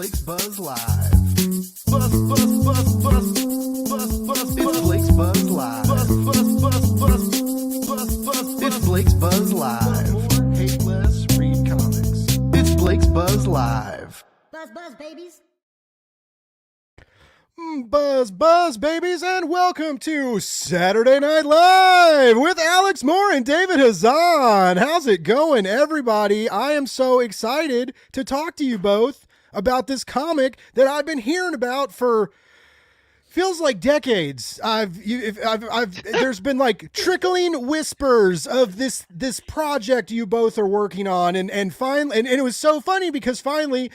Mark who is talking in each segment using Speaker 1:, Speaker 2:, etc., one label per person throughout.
Speaker 1: Blake's Buzz Live. Buzz, buzz, buzz, buzz, buzz, buzz. It's Blake's Buzz Live. Buzz, buzz, buzz, buzz, buzz, buzz. It's Blake's Buzz Live. More, hate less, read comics. It's Blake's Buzz Live.
Speaker 2: Buzz, buzz, babies.
Speaker 3: Buzz, buzz, babies, and welcome to Saturday Night Live with Alex Moore and David Hazan. How's it going, everybody? I am so excited to talk to you both about this comic that I've been hearing about for feels like decades. There's been like trickling whispers of this project you both are working on, and finally, and it was so funny because finally,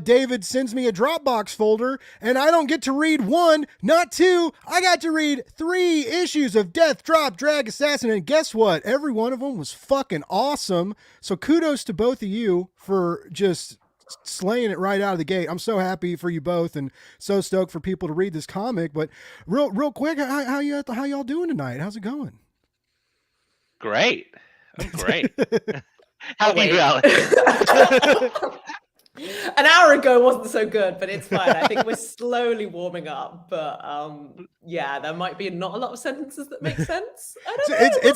Speaker 3: David sends me a Dropbox folder, and I don't get to read one, not two. I got to read 3 issues of Death, Drop, Drag, Assassin, and guess what? Every one of them was fucking awesome. So kudos to both of you for just slaying it right out of the gate. I'm so happy for you both and so stoked for people to read this comic. But real quick, how y'all doing tonight? How's it going?
Speaker 4: Great. I'm great. How are you, Alex?
Speaker 5: An hour ago wasn't so good, but it's fine. I think we're slowly warming up. But yeah, there might be not a lot of sentences that make sense. I don't know.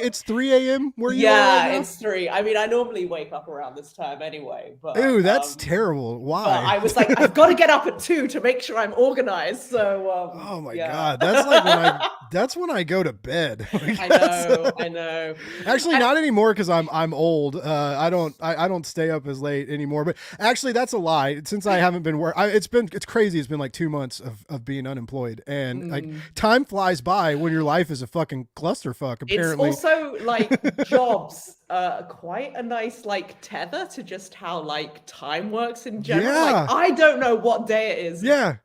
Speaker 3: It's 3 a.m. where you are
Speaker 5: yeah,
Speaker 3: right now?
Speaker 5: it's 3. I mean, I normally wake up around this time anyway. But
Speaker 3: Ooh, that's terrible. Why?
Speaker 5: I was like, I've got to get up at 2 to make sure I'm organized. So
Speaker 3: oh my
Speaker 5: yeah.
Speaker 3: God, that's like that's when I go to bed. Like,
Speaker 5: I know.
Speaker 3: Actually, not anymore because I'm old. I don't stay up as late anymore. But actually, that's a lie. Since I haven't been it's crazy. It's been like 2 months of being unemployed, and like time flies by when your life is a fucking clusterfuck. Apparently,
Speaker 5: it's also like jobs quite a nice like tether to just how like time works in general.
Speaker 3: Yeah.
Speaker 5: Like I don't know what day it is.
Speaker 3: Yeah.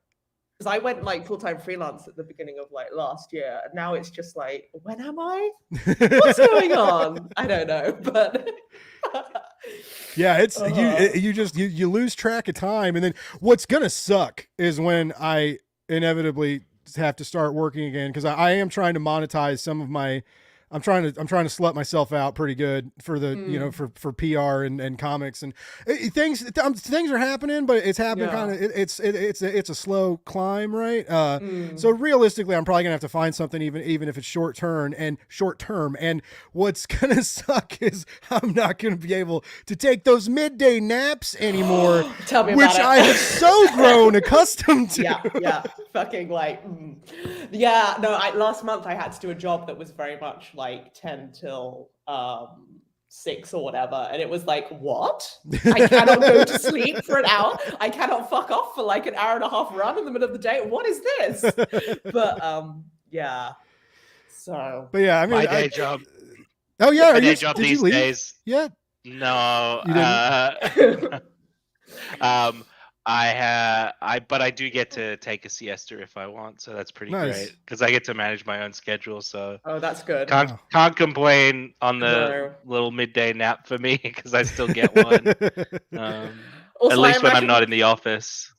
Speaker 5: Because I went like full-time freelance at the beginning of like last year, and now it's just like, when am I? What's going on? I don't know, but
Speaker 3: yeah, it's you lose track of time, and then what's gonna suck is when I inevitably have to start working again because I am trying to monetize some of my. I'm trying to slut myself out pretty good for the for PR and comics and things are happening, but it's happening kind of it's a slow climb, right? So realistically, I'm probably gonna have to find something even if it's short term. And what's gonna suck is I'm not gonna be able to take those midday naps anymore.
Speaker 5: Tell me
Speaker 3: which
Speaker 5: about it.
Speaker 3: I have so grown accustomed to.
Speaker 5: Yeah, fucking like, yeah. No, last month I had to do a job that was very much like 10 till 6 or whatever, and it was like, what? I cannot go to sleep for an hour. I cannot fuck off for like an hour and a half run in the middle of the day. What is this? But yeah. So.
Speaker 3: But yeah, I mean,
Speaker 4: my day job.
Speaker 3: Oh yeah,
Speaker 4: My day job these days.
Speaker 3: Yeah.
Speaker 4: No.
Speaker 3: You didn't?
Speaker 4: But I do get to take a siesta if I want, so that's pretty
Speaker 3: Nice.
Speaker 4: great because I get to manage my own schedule. So
Speaker 5: Oh, that's good.
Speaker 4: can't complain on the little midday nap for me because I still get one.
Speaker 5: Also,
Speaker 4: at least when I'm not in the office.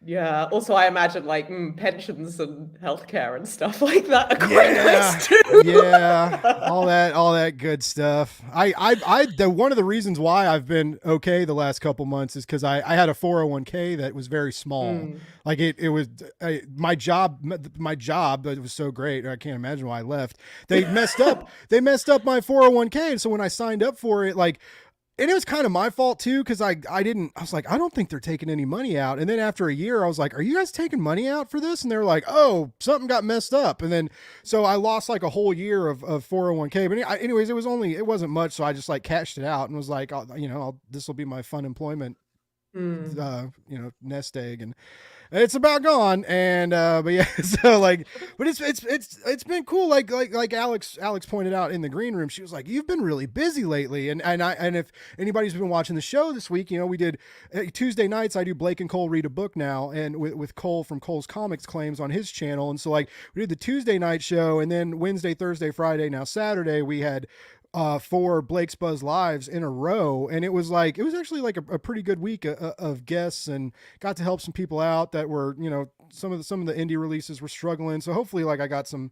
Speaker 5: Yeah. Also, I imagine like pensions and healthcare and stuff like that are quite nice too.
Speaker 3: Yeah, all that good stuff. One of the reasons why I've been okay the last couple months is because I had a 401k that was very small. Like it was my job that was so great. I can't imagine why I left. They messed up my 401k, and so when I signed up for it, like. And it was kind of my fault too, because I was like, I don't think they're taking any money out. And then after a year, I was like, are you guys taking money out for this? And they were like, oh, something got messed up. And then, so I lost like a whole year of 401k. But anyways, it wasn't much. So I just like cashed it out and was like, this will be my fun employment, nest egg. And it's about gone. And, but yeah, so like, but it's been cool. Like Alex pointed out in the green room, she was like, you've been really busy lately. And if anybody's been watching the show this week, we did Tuesday nights. I do Blake and Cole read a book now. And with Cole from Cole's Comics Claims on his channel. And so like we did the Tuesday night show, and then Wednesday, Thursday, Friday, now Saturday, we had 4 Blake's Buzz Lives in a row. And it was actually like a pretty good week of guests, and got to help some people out that were, some of the indie releases were struggling. So hopefully like I got some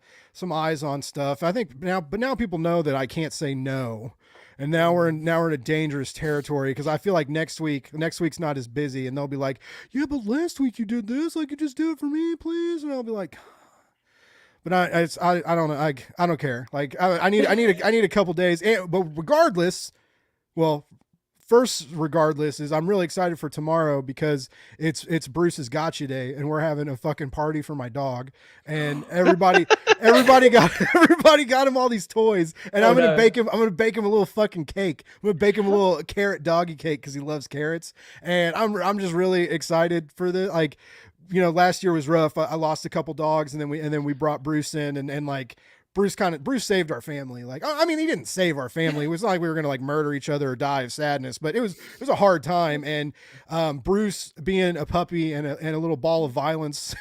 Speaker 3: eyes on stuff. I think now people know that I can't say no. And now we're in a dangerous territory, because I feel like next week's not as busy, and they'll be like, yeah, but last week you did this, like, you just do it for me, please. And I'll be like, but I don't know. I don't care. Like I need a couple days. But regardless, regardless is I'm really excited for tomorrow, because it's Bruce's Gotcha Day, and we're having a fucking party for my dog, and everybody got him all these toys, and I'm gonna bake him a little fucking cake. I'm gonna bake him a little carrot doggy cake, because he loves carrots, and I'm just really excited for this. Like, last year was rough. I lost a couple dogs, and then we brought Bruce in, and like Bruce saved our family. Like, I mean, he didn't save our family. It was not like we were going to like murder each other or die of sadness, but it was a hard time. And Bruce, being a puppy and a little ball of violence,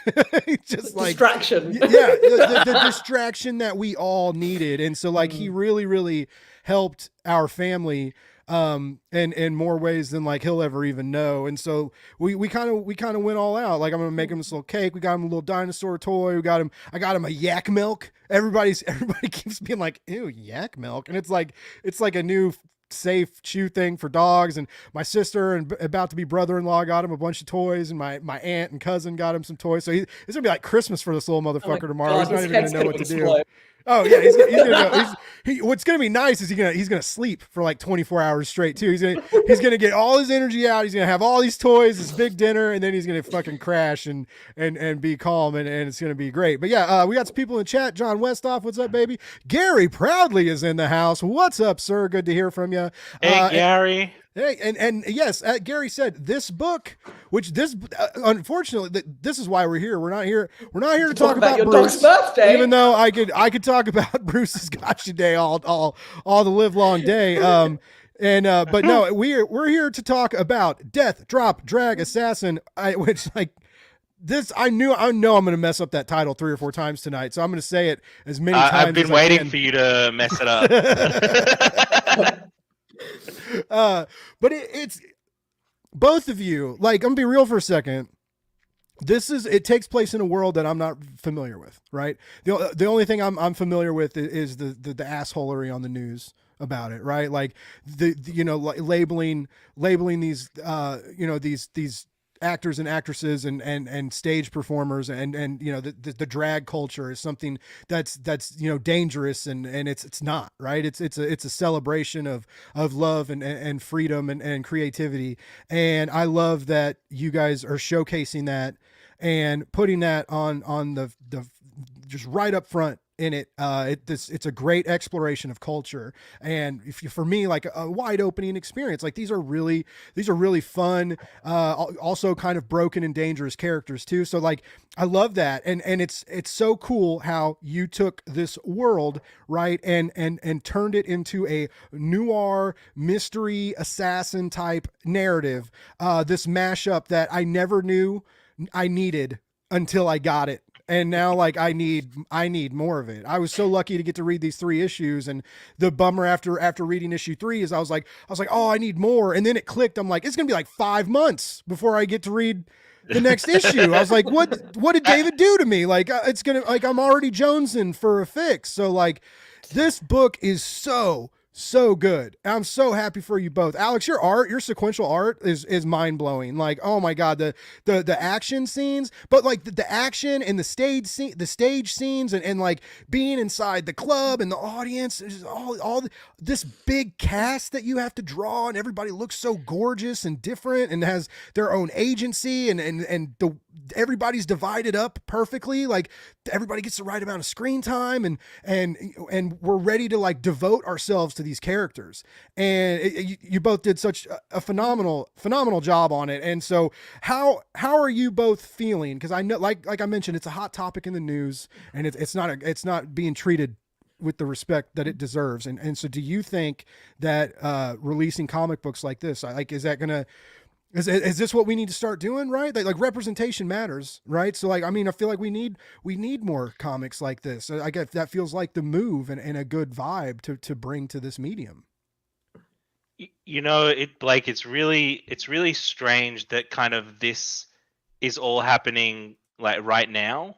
Speaker 3: just like
Speaker 5: distraction.
Speaker 3: Yeah. The distraction that we all needed. And so like, he really, really helped our family in more ways than like he'll ever even know. And so we kind of went all out. Like, I'm gonna make him this little cake. We got him a little dinosaur toy. I got him a yak milk. Everybody keeps being like, ew, yak milk. And it's like a new safe chew thing for dogs. And my sister and about to be brother-in-law got him a bunch of toys, and my aunt and cousin got him some toys. So it's gonna be like Christmas for this little motherfucker tomorrow. He's not even gonna know what to do. Oh yeah, he's gonna go. What's gonna be nice is he's gonna sleep for like 24 hours straight too. He's gonna get all his energy out. He's gonna have all these toys, this big dinner, and then he's gonna fucking crash and be calm, and it's gonna be great. But yeah, we got some people in chat. John Westhoff, what's up, baby? Gary Proudly is in the house. What's up, sir? Good to hear from you.
Speaker 4: Hey, Gary.
Speaker 3: Hey, and yes, Gary said this book, unfortunately, this is why we're here. We're not here to talk about
Speaker 5: your
Speaker 3: Bruce,
Speaker 5: dog's birthday.
Speaker 3: even though I could talk about Bruce's Gotcha Day all the live long day. But no, we're here to talk about Death, Drop, Drag, Assassin. I know I'm going to mess up that title 3 or 4 times tonight, so I'm going to say it as many times.
Speaker 4: I've been waiting for you to mess it up.
Speaker 3: But it's both of you. Like, I'm gonna be real for a second. It takes place in a world that I'm not familiar with, right? The only thing I'm familiar with is the assholery on the news about it, right? Like labeling these these actors and actresses and stage performers and the drag culture is something that's dangerous, and it's not, right. It's a celebration of love and freedom and creativity, and I love that you guys are showcasing that and putting that on the just right up front in it. It's a great exploration of culture, and for me, like a wide opening experience. Like, these are really fun, also kind of broken and dangerous characters too. So like, I love that, and it's so cool how you took this world, right, and turned it into a noir mystery assassin type narrative. This mashup that I never knew I needed until I got it. And now, like, I need more of it. I was so lucky to get to read these 3 issues, and the bummer after reading issue 3 is I was like, oh, I need more. And then it clicked. I'm like, it's gonna be like 5 months before I get to read the next issue. I was like, what did David do to me? Like, it's gonna, like, I'm already jonesing for a fix. So like, this book is so good. I'm so happy for you both. Alex, your sequential art is mind blowing. Like, oh my God, the action scenes, but like the action and the stage scenes and like being inside the club and the audience, all this big cast that you have to draw, and everybody looks so gorgeous and different and has their own agency, and everybody's divided up perfectly. Like, everybody gets the right amount of screen time, and we're ready to like devote ourselves to these characters. And you both did such a phenomenal job on it. And so how are you both feeling? Because I know, like I mentioned, it's a hot topic in the news, and it's not being treated with the respect that it deserves. And so do you think that releasing comic books like this, like, is that gonna Is this what we need to start doing, right? Like representation matters, right? So like, I mean, I feel like we need more comics like this. I guess that feels like the move and a good vibe to bring to this medium.
Speaker 4: You know, Blake, it's really strange that kind of this is all happening like right now.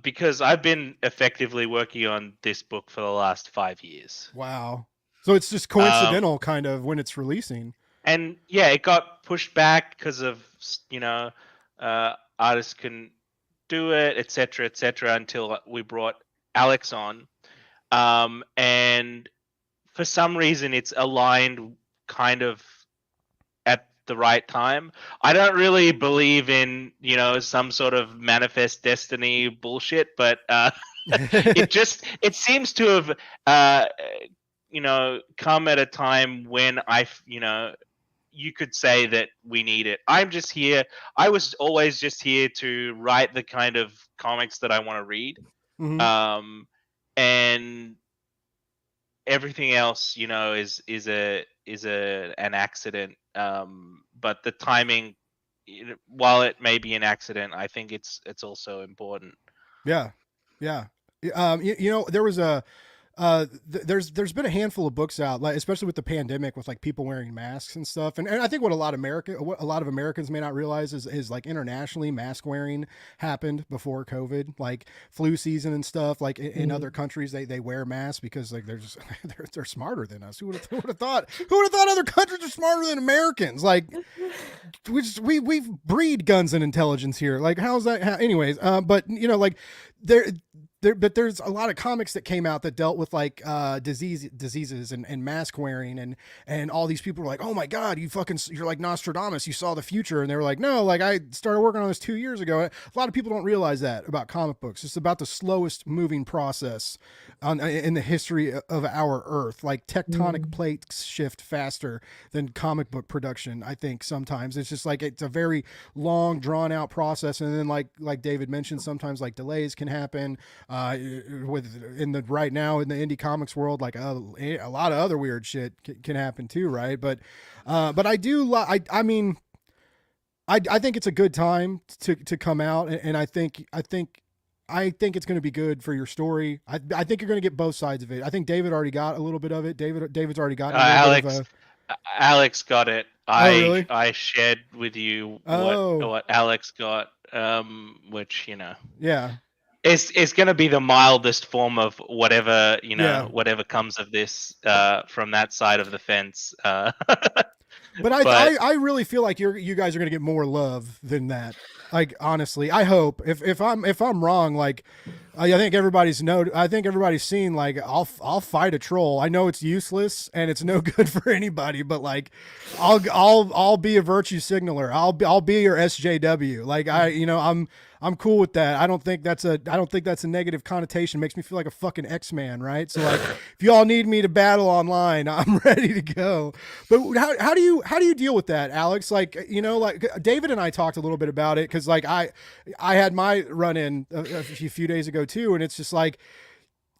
Speaker 4: Because I've been effectively working on this book for the last 5 years.
Speaker 3: Wow. So it's just coincidental kind of when it's releasing.
Speaker 4: And yeah, it got pushed back because of, artists couldn't do it, etc., until we brought Alex on. And for some reason, it's aligned kind of at the right time. I don't really believe in, some sort of manifest destiny bullshit, but it seems to have, come at a time when you could say that we need it. I'm just here. I was always just here to write the kind of comics that I want to read.
Speaker 3: Mm-hmm.
Speaker 4: And everything else, is an accident. But the timing, while it may be an accident, I think it's also important.
Speaker 3: Yeah. Yeah. There was there's been a handful of books out, like especially with the pandemic, with like people wearing masks and stuff. And I think what a lot of Americans may not realize is like internationally, mask wearing happened before COVID, like flu season and stuff. Like in other countries, they wear masks because like they're smarter than us. Who would have thought? Who would have thought other countries are smarter than Americans? Like we breed guns and intelligence here. Like how's that? Anyways, but like but there's a lot of comics that came out that dealt with like diseases and mask wearing and all these people were like, oh my God, you're like Nostradamus, you saw the future. And they were like, no, like I started working on this 2 years ago. A lot of people don't realize that about comic books. It's about the slowest moving process in the history of our Earth. Like tectonic plates shift faster than comic book production. I think sometimes it's just like it's a very long, drawn out process, and then like David mentioned, sometimes like delays can happen. Right now in the indie comics world, like a lot of other weird shit can happen too, right? But I do. I mean, I think it's a good time to come out, and I think it's going to be good for your story. I think you're going to get both sides of it. I think David already got a little bit of it. David's already got
Speaker 4: Alex got it.
Speaker 3: Really?
Speaker 4: I shared with you what Alex got, which
Speaker 3: yeah.
Speaker 4: It's going to be the mildest form of whatever whatever comes of this from that side of the fence.
Speaker 3: But I really feel like you guys are going to get more love than that. Like honestly, I hope if I'm wrong, like I think everybody's seen, like I'll fight a troll. I know it's useless and it's no good for anybody, but like I'll be a virtue signaler. I'll be your SJW. Like I'm cool with that. I don't think that's a negative connotation. It makes me feel like a fucking X-Man, right? So like if y'all need me to battle online, I'm ready to go. But how do you deal with that, Alex? Like, like David and I talked a little bit about it, because like I had my run in a few days ago too, and it's just like,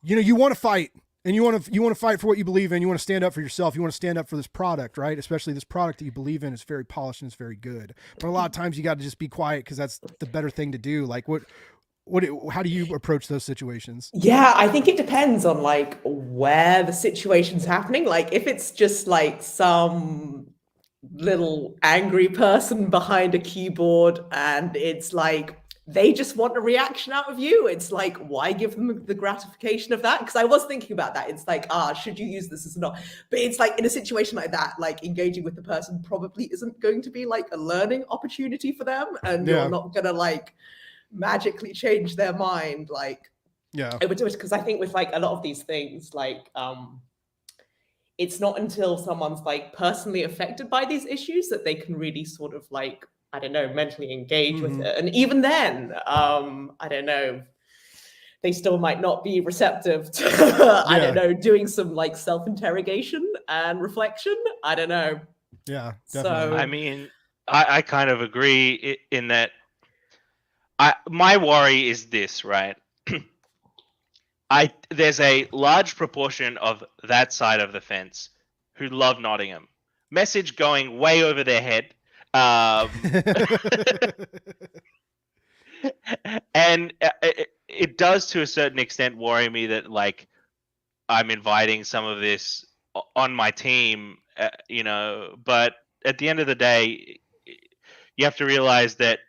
Speaker 3: you want to fight. And you want to fight for what you believe in. You want to stand up for yourself. You want to stand up for this product, right? Especially this product that you believe in is very polished and it's very good. But a lot of times you got to just be quiet because that's the better thing to do. Like how do you approach those situations?
Speaker 5: Yeah, I think it depends on like where the situation's happening. Like if it's just like some little angry person behind a keyboard and it's like they just want a reaction out of you, it's like, why give them the gratification of that? Because I was thinking about that. It's like, should you use this or not? But it's like in a situation like that, like engaging with the person probably isn't going to be like a learning opportunity for them, and you're not gonna like magically change their mind. Like, because I think with like a lot of these things, like it's not until someone's like personally affected by these issues that they can really sort of like, I don't know, mentally engage with it. And even then, I don't know, they still might not be receptive to, I don't know, doing some like self-interrogation and reflection. I don't know.
Speaker 3: Yeah, definitely.
Speaker 5: So,
Speaker 4: I mean, I kind of agree in that my worry is this, right? There's a large proportion of that side of the fence who love Nottingham. message going way over their head. And it does to a certain extent worry me that like I'm inviting some of this on my team, but at the end of the day, you have to realize that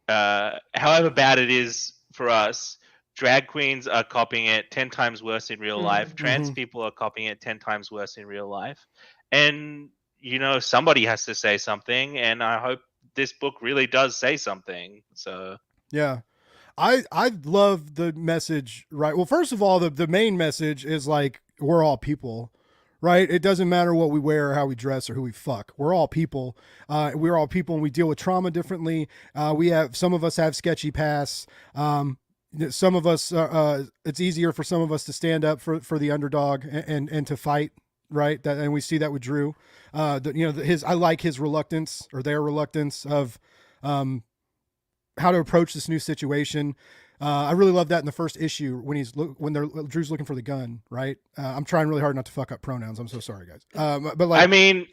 Speaker 4: however bad it is for us, drag queens are copying it 10 times worse in real life. Trans people are copying it 10 times worse in real life. And, somebody has to say something. And I hope this book really does say something. So,
Speaker 3: yeah. I love the message, right? Well, first of all, the main message is like, we're all people, right? It doesn't matter what we wear or how we dress or who we fuck. We're all people. We're all people and we deal with trauma differently. Some of us have sketchy pasts. Some of us, it's easier for some of us to stand up for the underdog and to fight, right? And we see that with Drew. I like his reluctance or their reluctance of, how to approach this new situation. I really love that in the first issue when Drew's looking for the gun, right? I'm trying really hard not to fuck up pronouns. I'm so sorry, guys. But like,
Speaker 4: I mean,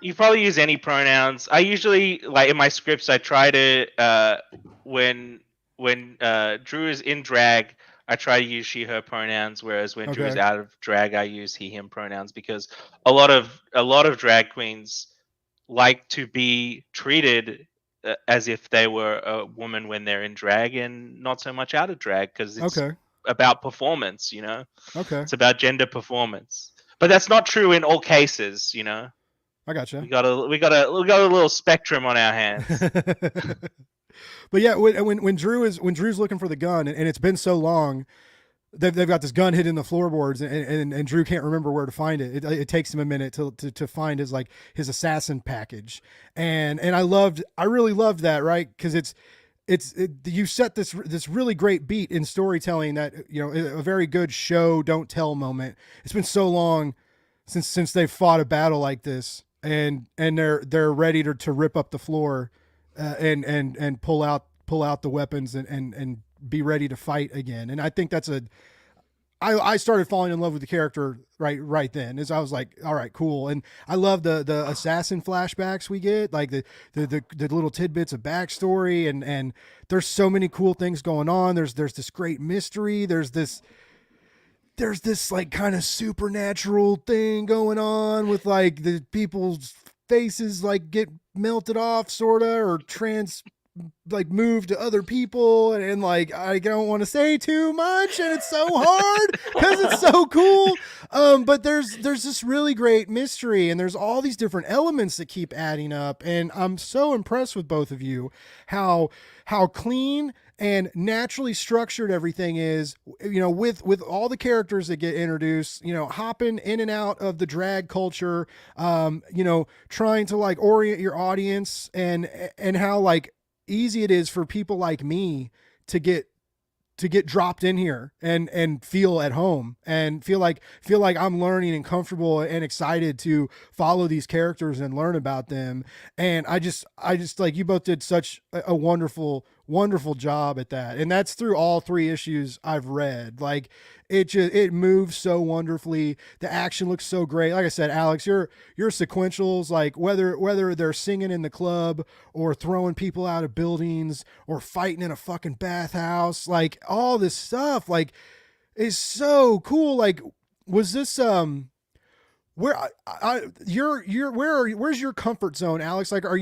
Speaker 4: you probably use any pronouns. I usually, like in my scripts, I try to when Drew is in drag, I try to use she her pronouns, whereas when Drew is out of drag, I use he him pronouns, because a lot of drag queens like to be treated as if they were a woman when they're in drag and not so much out of drag, because it's about performance, it's about gender performance. But that's not true in all cases,
Speaker 3: I gotcha.
Speaker 4: We got a little spectrum on our hands.
Speaker 3: But yeah, when Drew's looking for the gun, and it's been so long, they've got this gun hidden in the floorboards, and Drew can't remember where to find it. It takes him a minute to find his assassin package, and I really loved that, right? Because you set this really great beat in storytelling that, a very good show don't tell moment. It's been so long since they've fought a battle like this, and they're ready to rip up the floor, and pull out the weapons and be ready to fight again. And I think I started falling in love with the character right then, as I was like, all right, cool. And I love the assassin flashbacks we get, like the little tidbits of backstory, and there's so many cool things going on. There's this great mystery. There's this like kind of supernatural thing going on with like the people's faces like get melted off sorta, or like move to other people, and like I don't want to say too much, and it's so hard because it's so cool, but there's this really great mystery, and there's all these different elements that keep adding up, and I'm so impressed with both of you how clean and naturally structured everything is, with all the characters that get introduced, hopping in and out of the drag culture, trying to like orient your audience, and how like easy it is for people like me to get dropped in here and feel at home and feel like I'm learning and comfortable and excited to follow these characters and learn about them. And I just like, you both did such a wonderful job at that. And that's through all 3 issues I've read. Like it moves so wonderfully. The action looks so great. Like I said, Alex, your sequentials, like whether they're singing in the club or throwing people out of buildings or fighting in a fucking bathhouse, like all this stuff, like is so cool. Like, was this, where's your comfort zone, Alex? Like, do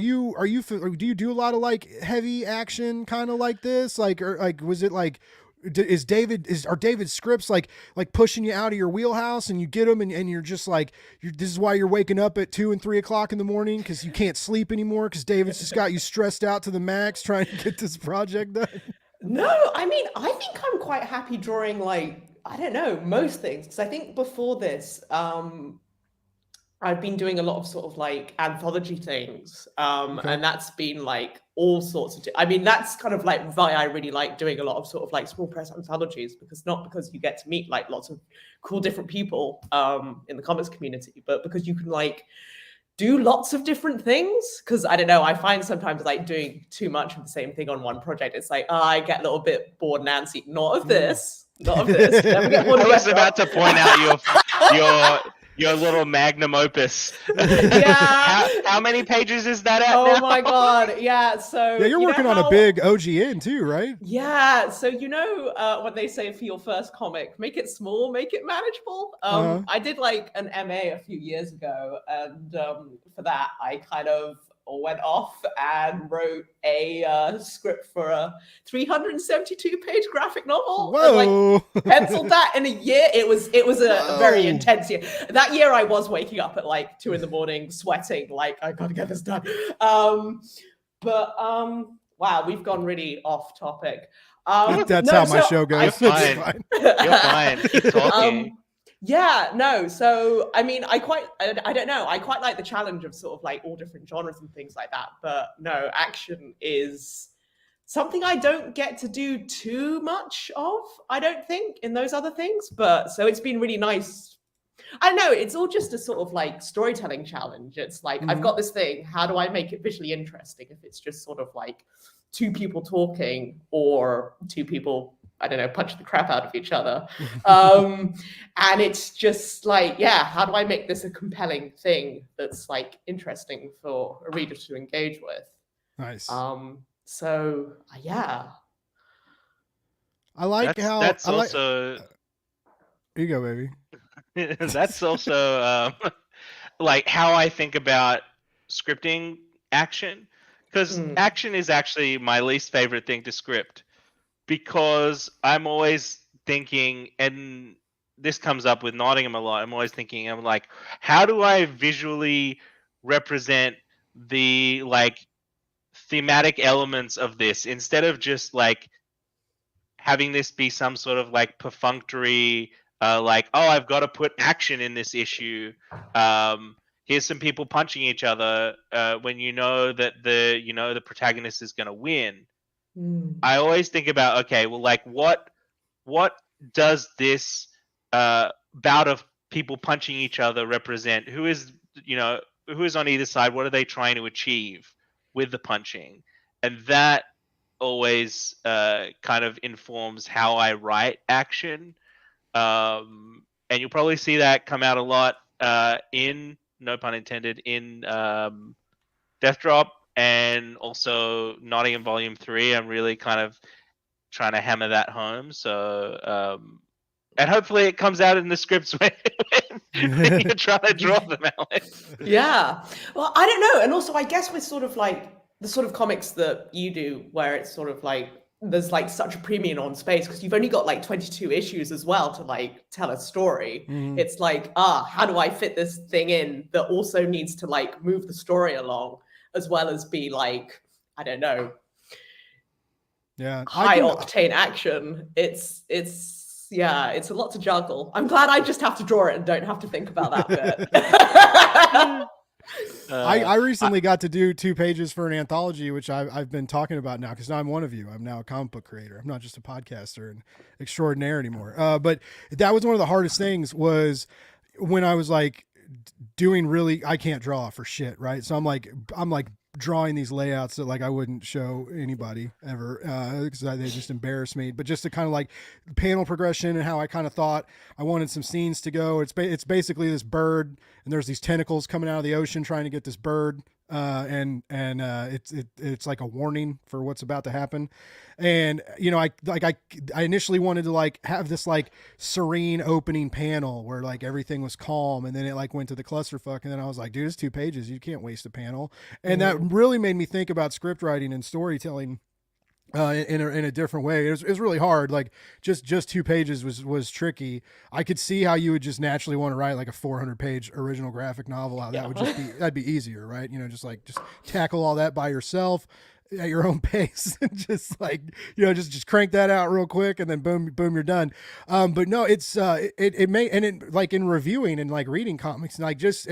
Speaker 3: you do a lot of like heavy action kind of like this? Like, or like, was it like, are David's scripts like pushing you out of your wheelhouse, and you get them and you're just like, this is why you're waking up at 2 and 3 o'clock in the morning, because you can't sleep anymore because David's just got you stressed out to the max trying to get this project done?
Speaker 5: No, I mean, I think I'm quite happy drawing, like, I don't know, most things, because I think before this, I've been doing a lot of sort of like anthology things, and that's been like all sorts of. I mean, that's kind of like why I really like doing a lot of sort of like small press anthologies, because you get to meet like lots of cool different people in the comics community, but because you can like do lots of different things. Because I don't know, I find sometimes like doing too much of the same thing on one project, it's like, I get a little bit bored and antsy. Not of this. Never get bored.
Speaker 4: I was about to point out your your little magnum opus.
Speaker 5: Yeah.
Speaker 4: How many pages is that at
Speaker 5: Oh
Speaker 4: now?
Speaker 5: my god. Yeah. So
Speaker 3: Yeah, you're
Speaker 5: you know
Speaker 3: working on a
Speaker 5: how-
Speaker 3: big OGN too, right?
Speaker 5: Yeah. So what they say for your first comic, make it small, make it manageable.
Speaker 3: Uh-huh.
Speaker 5: I did like an MA a few years ago, and for that I kind of went off and wrote a script for a 372-page graphic novel. And, like,
Speaker 3: Whoa.
Speaker 5: penciled that in a year. It was a very
Speaker 3: Whoa.
Speaker 5: intense year. That year I was waking up at like 2 a.m, sweating, like I gotta get this done. Wow, we've gone really off topic.
Speaker 3: That's
Speaker 5: no,
Speaker 3: how my
Speaker 5: so
Speaker 3: show goes.
Speaker 4: You're
Speaker 3: It's
Speaker 4: fine.
Speaker 3: fine.
Speaker 4: You're fine. Keep talking.
Speaker 5: Yeah, no. So I mean, I don't know. I quite like the challenge of sort of like all different genres and things like that. But no, action is something I don't get to do too much of, I don't think, in those other things. But so it's been really nice. I don't know. It's all just a sort of like storytelling challenge. It's like, I've
Speaker 3: Mhm.
Speaker 5: got this thing. How do I make it visually interesting if it's just sort of like two people talking or two people, I don't know, punch the crap out of each other. And it's just like, yeah, how do I make this a compelling thing that's like interesting for a reader to engage with?
Speaker 3: Nice.
Speaker 5: So yeah.
Speaker 3: I like how
Speaker 4: that's
Speaker 3: I like.
Speaker 4: also
Speaker 3: Here you go, baby.
Speaker 4: that's also like how I think about scripting action, because
Speaker 5: Mm.
Speaker 4: action is actually my least favorite thing to script, because I'm always thinking, and this comes up with Nottingham a lot, I'm always thinking, I'm like, how do I visually represent the like thematic elements of this, instead of just like having this be some sort of like perfunctory like, oh, I've got to put action in this issue. Here's some people punching each other, when you know that the protagonist is going to win. I always think about, okay, well, like what does this bout of people punching each other represent? Who is on either side? What are they trying to achieve with the punching? And that always kind of informs how I write action. And you'll probably see that come out a lot in, no pun intended, in Death Drop, and also Nottingham Volume 3. I'm really kind of trying to hammer that home. So, and hopefully it comes out in the scripts when you're trying to draw them, Alex.
Speaker 5: Yeah. Well, I don't know. And also, I guess with sort of like the sort of comics that you do, where it's sort of like there's like such a premium on space because you've only got like 22 issues as well to like tell a story.
Speaker 3: Mhm.
Speaker 5: It's like, how do I fit this thing in that also needs to like move the story along as well as be like, I don't know,
Speaker 3: Yeah.
Speaker 5: high octane action. It's a lot to juggle. I'm glad I just have to draw it and don't have to think about that bit.
Speaker 3: I recently got to do 2 pages for an anthology, which I've been talking about now, because now I'm one of you. I'm now a comic book creator. I'm not just a podcaster and extraordinaire anymore. But that was one of the hardest things, was when I was like doing really, I can't draw for shit, right? So I'm like drawing these layouts that like I wouldn't show anybody ever, because they just embarrass me. But just to kind of like panel progression and how I kind of thought I wanted some scenes to go. It's basically this bird, and there's these tentacles coming out of the ocean trying to get this bird, and it's like a warning for what's about to happen. And I initially wanted to like have this like serene opening panel where like everything was calm, and then it like went to the clusterfuck, and then I was like, dude, it's 2 pages, you can't waste a panel. And that really made me think about script writing and storytelling in a different way. It was really hard. Like just 2 pages was tricky. I could see how you would just naturally want to write like a 400-page original graphic novel. How that would just be, that'd be easier, right? Just tackle all that by yourself at your own pace, and just like, just crank that out real quick, and then boom, you're done. But no, it's it may, and it, like in reviewing and like reading comics, and like just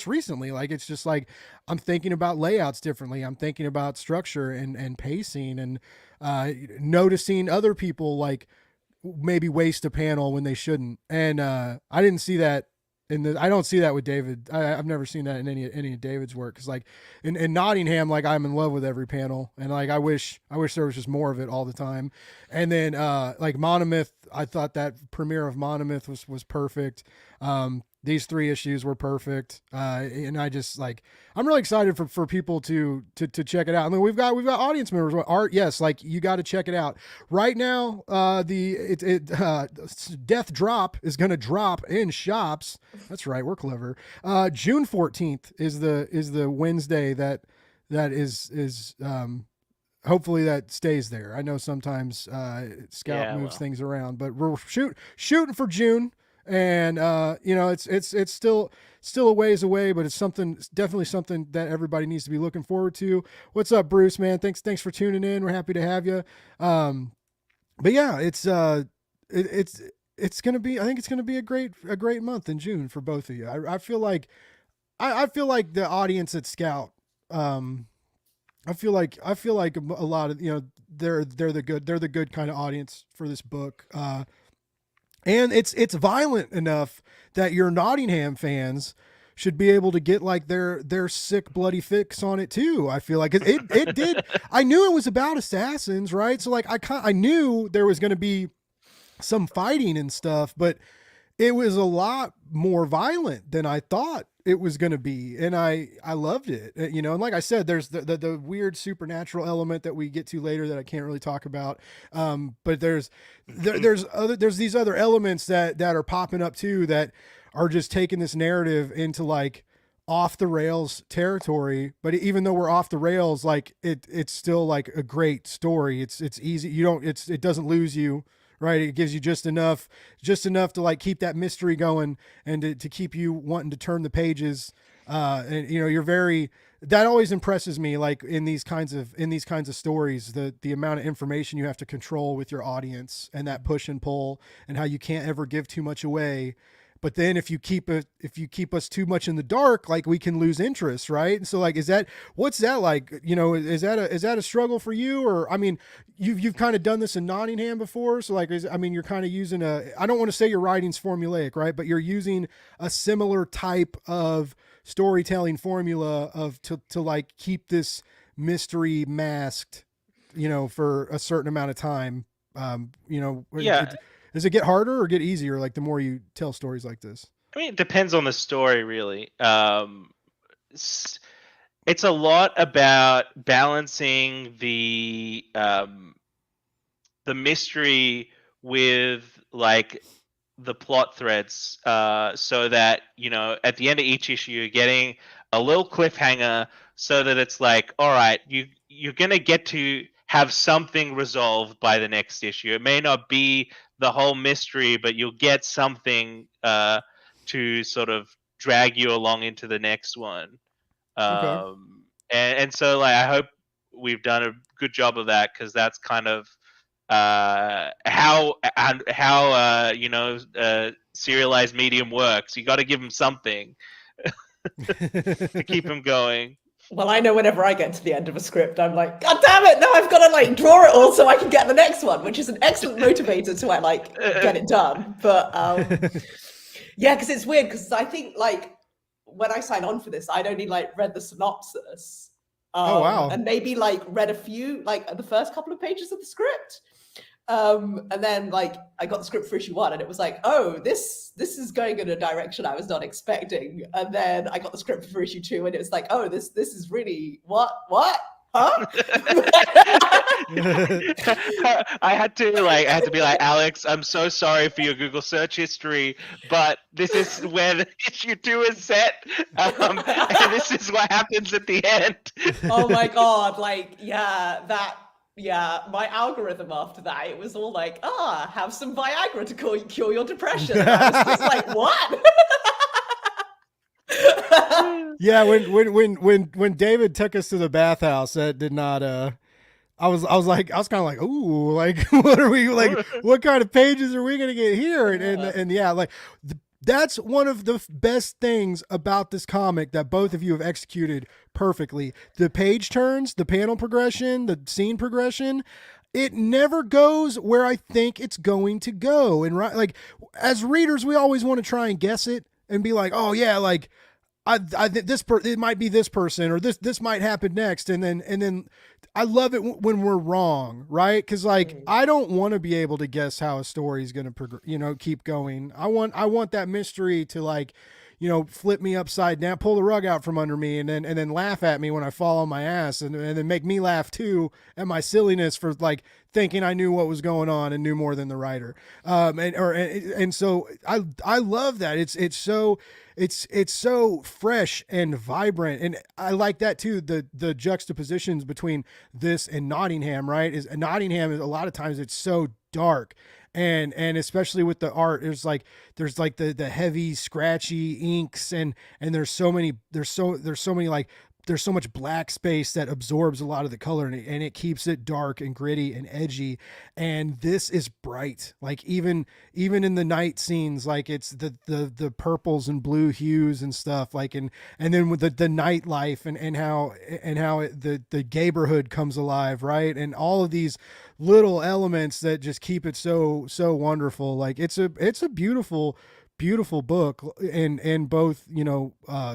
Speaker 3: recently, like it's just like I'm thinking about layouts differently. I'm thinking about structure and pacing, and noticing other people like maybe waste a panel when they shouldn't. And I didn't see that I don't see that with David. I've never seen that in any of David's work. Cause like in Nottingham, like I'm in love with every panel, and like I wish there was just more of it all the time. And then like Monomyth, I thought that premiere of Monomyth was perfect. These 3 issues were perfect. And I just like, I'm really excited for people to check it out. I mean, we've got audience members. Art, yes, like you got to check it out right now. Death Drop is going to drop in shops. That's right, we're clever. June 14th is the Wednesday that is hopefully that stays there. I know sometimes Scout moves things around, but we're shooting for June. And it's still a ways away, but it's definitely something that everybody needs to be looking forward to. What's up, Bruce, man? Thanks for tuning in. We're happy to have you. But yeah, it's gonna be, I think it's gonna be a great month in June for both of you. I feel like the audience at Scout, I feel like a lot of, they're the good kind of audience for this book. And it's violent enough that your Nottingham fans should be able to get like their sick bloody fix on it too. I feel like it did. I knew it was about assassins, right? So like I knew there was going to be some fighting and stuff, but it was a lot more violent than I thought it was going to be. And I loved it, and like I said, there's the weird supernatural element that we get to later that I can't really talk about. But there's these other elements that are popping up too, that are just taking this narrative into like off the rails territory. But even though we're off the rails, like it's still like a great story. It's easy. It doesn't lose you. Right. It gives you just enough to like keep that mystery going and to keep you wanting to turn the pages. And that always impresses me, like in these kinds of stories, the amount of information you have to control with your audience and that push and pull and how you can't ever give too much away. But then if you keep us too much in the dark, like we can lose interest, right? And so like, what's that like? Is that a struggle for you? Or, I mean, you've kind of done this in Nottingham before. So like, you're kind of using I don't want to say your writing's formulaic, right? But you're using a similar type of storytelling formula to like keep this mystery masked, for a certain amount of time.
Speaker 4: Yeah.
Speaker 3: Does it get harder or get easier, like the more you tell stories like this?
Speaker 4: I mean, it depends on the story, really. It's a lot about balancing the mystery with like the plot threads, so that at the end of each issue you're getting a little cliffhanger, so that it's like, all right, you're gonna get to have something resolved by the next issue. It may not be the whole mystery, but you'll get something to sort of drag you along into the next one.
Speaker 3: Okay.
Speaker 4: And so like I hope we've done a good job of that, because that's kind of how serialized medium works. You got to give them something to keep them going.
Speaker 5: Well, I know whenever I get to the end of a script, I'm like, God damn it! Now I've got to like draw it all so I can get the next one, which is an excellent motivator to like get it done. But yeah, because it's weird, because I think like when I signed on for this, I'd only like read the synopsis.
Speaker 3: Oh wow!
Speaker 5: And maybe like read a few, like the first couple of pages of the script. And then like I got the script for issue 1 and it was like, oh, this is going in a direction I was not expecting. And then I got the script for issue 2 and it was like, oh, this is really what huh?
Speaker 4: I had to be like, Alex, I'm so sorry for your Google search history, but this is where the issue 2 is set, and this is what happens at the end.
Speaker 5: Oh my god, like my algorithm after that, it was all like, have some Viagra to cure your depression. And I was just like, what?
Speaker 3: Yeah, when David took us to the bathhouse, that did not I was kind of like, ooh, like what are we like? What kind of pages are we gonna get here? And yeah, like that's one of the best things about this comic that both of you have executed perfectly. The page turns, the panel progression, the scene progression. It never goes where I think it's going to go. And like as readers, we always want to try and guess it and be like, oh yeah, like I think it might be this person, or this might happen next, and then I love it when we're wrong, right? Because like I don't want to be able to guess how a story is going to keep going. I want that mystery to like, flip me upside down, pull the rug out from under me, and then laugh at me when I fall on my ass, and then make me laugh too at my silliness for like thinking I knew what was going on and knew more than the writer. And so I love that. It's so fresh and vibrant, and I like that too. The juxtapositions between this and Nottingham, right? Is Nottingham is a lot of times it's so dark, and especially with the art, there's like the heavy scratchy inks, and there's so many like there's so much black space that absorbs a lot of the color, and it keeps it dark and gritty and edgy. And this is bright, like even in the night scenes, like it's the purples and blue hues and stuff, like, and then with the nightlife and how the neighborhood comes alive, right? And all of these little elements that just keep it so wonderful. Like it's a beautiful book in both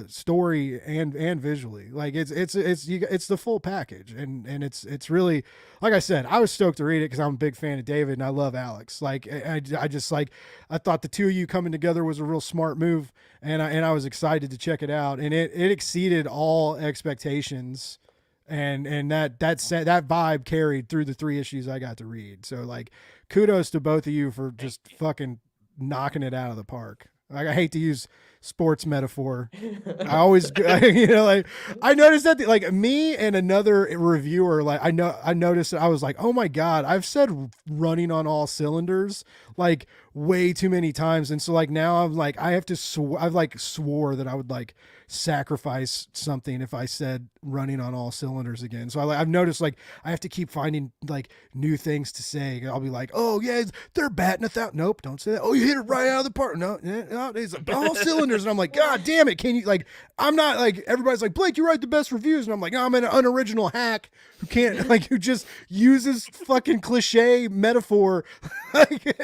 Speaker 3: story and visually. Like it's the full package, and it's really, like I said, I was stoked to read it because I'm a big fan of David and I love Alex. Like I just like, I thought the two of you coming together was a real smart move, and I was excited to check it out, and it exceeded all expectations. And that vibe carried through the 3 issues I got to read. So like, kudos to both of you for just fucking knocking it out of the park. Like, I hate to use sports metaphor. I always, like I noticed that like me and another reviewer, like I noticed that I was like, oh my God, I've said running on all cylinders like way too many times. And so like now I'm like, I've like swore that I would like sacrifice something if I said running on all cylinders again. So I've noticed like I have to keep finding like new things to say. I'll be like, oh yeah, they're batting 1,000. Nope, don't say that. Oh, you hit it right out of the park. No, it's all cylinders. And I'm like, God damn it, can you, like, I'm not like, everybody's like, Blake, you write the best reviews, and I'm like, no, I'm an unoriginal hack who can't like, who just uses fucking cliche metaphor, like,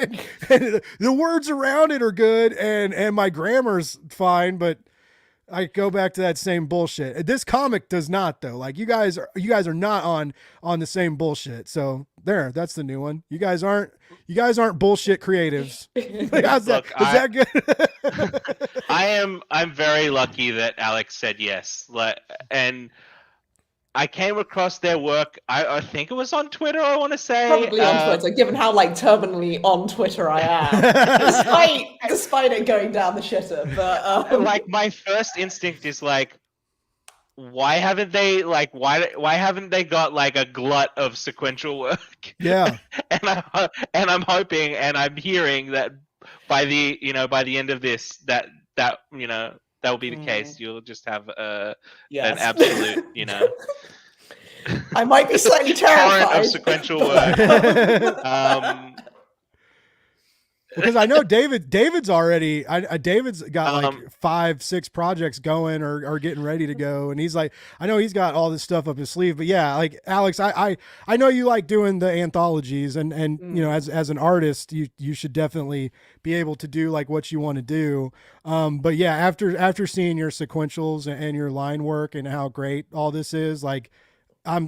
Speaker 3: and the words around it are good, and my grammar's fine, but I go back to that same bullshit. This comic does not, though. Like, you guys are not on the same bullshit. So that's the new one. You guys aren't bullshit creatives. Like, is that good?
Speaker 4: I'm very lucky that Alex said yes. And I came across their work. I think it was on Twitter, I want to say.
Speaker 5: Probably on Twitter, given how like terminally on Twitter I am, despite it going down the shitter. But
Speaker 4: like, my first instinct is like, why haven't they got like a glut of sequential work?
Speaker 3: Yeah.
Speaker 4: and I'm hoping, and I'm hearing that by the end of this, that will be the case. You'll just have an absolute,
Speaker 5: I might be slightly terrified
Speaker 4: torrent of sequential work.
Speaker 3: Because I know David's already, David's got like 5-6 projects going or getting ready to go. And he's like, I know he's got all this stuff up his sleeve, but yeah, like Alex, I know you like doing the anthologies, and as an artist, you should definitely be able to do like what you want to do. But yeah, after seeing your sequentials and your line work and how great all this is, like, I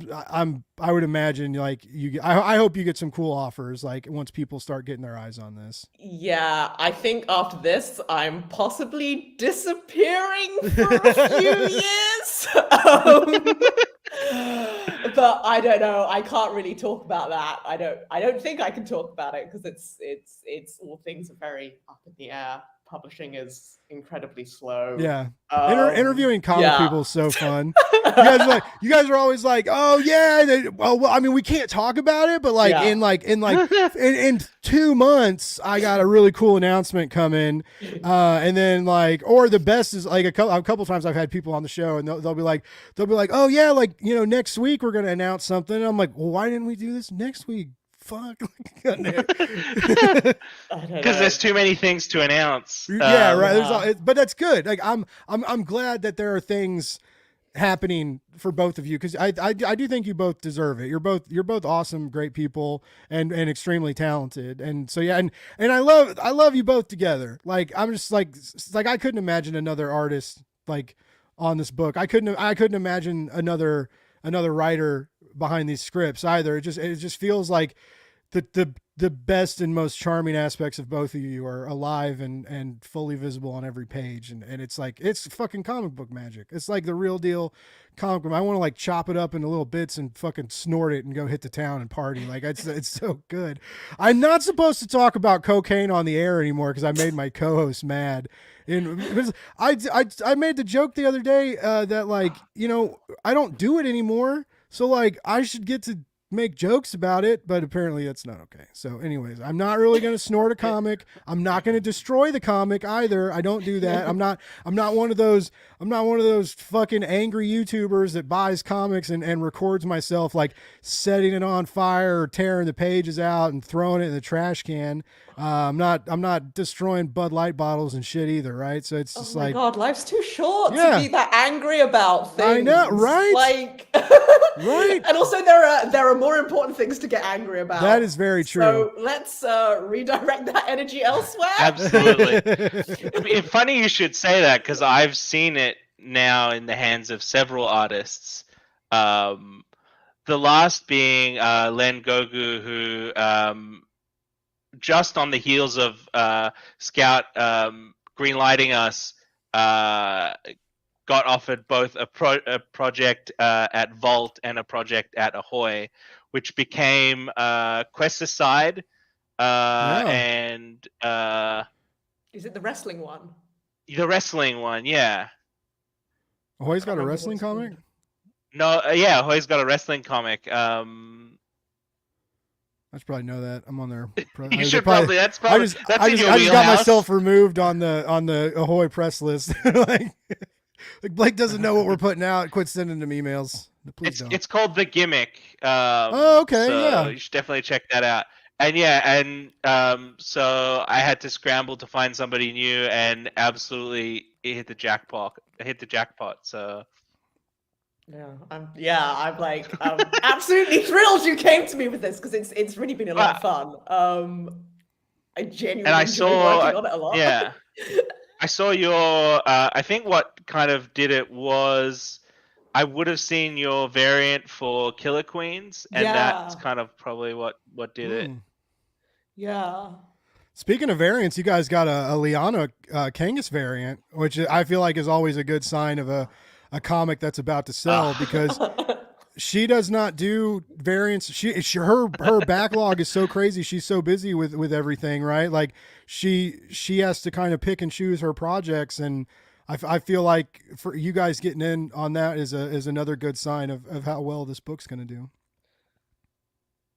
Speaker 3: would imagine like I hope you get some cool offers like once people start getting their eyes on this.
Speaker 5: Yeah, I think after this, I'm possibly disappearing for a few years. But I don't know. I can't really talk about that. I don't think I can talk about it because it's all things are very up in the air. Publishing is incredibly slow.
Speaker 3: Yeah. Interviewing comic people is so fun. You guys are always like, oh yeah. Well, I mean, we can't talk about it, but like in 2 months, I got a really cool announcement coming. And then like, or the best is like a couple times I've had people on the show, and they'll be like, oh yeah, like, next week we're going to announce something. And I'm like, well, why didn't we do this next week? Fuck.
Speaker 4: Because there's too many things to announce.
Speaker 3: Yeah, right. But that's good. Like I'm glad that there are things happening for both of you, because I do think you both deserve it. You're both awesome, great people, and extremely talented. And so yeah, and I love you both together. Like I'm just like I couldn't imagine another artist like on this book. I couldn't imagine another writer behind these scripts either. It just feels like the best and most charming aspects of both of you are alive and fully visible on every page. And it's like, it's fucking comic book magic. It's like the real deal comic book. I want to like chop it up into little bits and fucking snort it and go hit the town and party. Like it's so good. I'm not supposed to talk about cocaine on the air anymore because I made my co-host mad. And because I made the joke the other day that like, you know, I don't do it anymore. So like I should get to make jokes about it, but apparently that's not okay. So anyways, I'm not really going to snort a comic. I'm not going to destroy the comic either. I don't do that. I'm not one of those fucking angry YouTubers that buys comics and records myself like setting it on fire or tearing the pages out and throwing it in the trash can. I'm not destroying Bud Light bottles and shit either, right? So it's just like,
Speaker 5: God, life's too short to be that angry about things.
Speaker 3: I know, right?
Speaker 5: Like,
Speaker 3: right.
Speaker 5: And also, there are more important things to get angry about.
Speaker 3: That is very true.
Speaker 5: So let's redirect that energy elsewhere.
Speaker 4: Absolutely. It's funny you should say that because I've seen it now in the hands of several artists. The last being Len Gogu, who just on the heels of Scout greenlighting us, got offered both a project at Vault and a project at Ahoy, which became Quest Aside, and
Speaker 5: is it the wrestling one?
Speaker 3: Yeah. Ahoy's got a wrestling comic?
Speaker 4: No, yeah, Ahoy's got a wrestling comic. I
Speaker 3: should probably know that. I'm on there.
Speaker 4: You should probably. That's
Speaker 3: I just got myself removed on the Ahoy press list. like Blake doesn't know what we're putting out. Quit sending him emails. Please don't.
Speaker 4: It's called The Gimmick.
Speaker 3: Okay,
Speaker 4: so
Speaker 3: yeah.
Speaker 4: You should definitely check that out. And so I had to scramble to find somebody new, and absolutely it hit the jackpot. So.
Speaker 5: I'm absolutely thrilled you came to me with this because it's really been a lot of fun. I genuinely enjoy working on it a lot.
Speaker 4: Yeah, I saw your. I think what kind of did it was I would have seen your variant for Killer Queens, and that's kind of probably what did it.
Speaker 5: Yeah.
Speaker 3: Speaking of variants, you guys got a Liana Kangas variant, which I feel like is always a good sign of a comic that's about to sell because she does not do variants. Her backlog is so crazy. She's so busy with everything, right? Like she has to kind of pick and choose her projects, and I feel like for you guys getting in on that is another good sign of how well this book's going to do.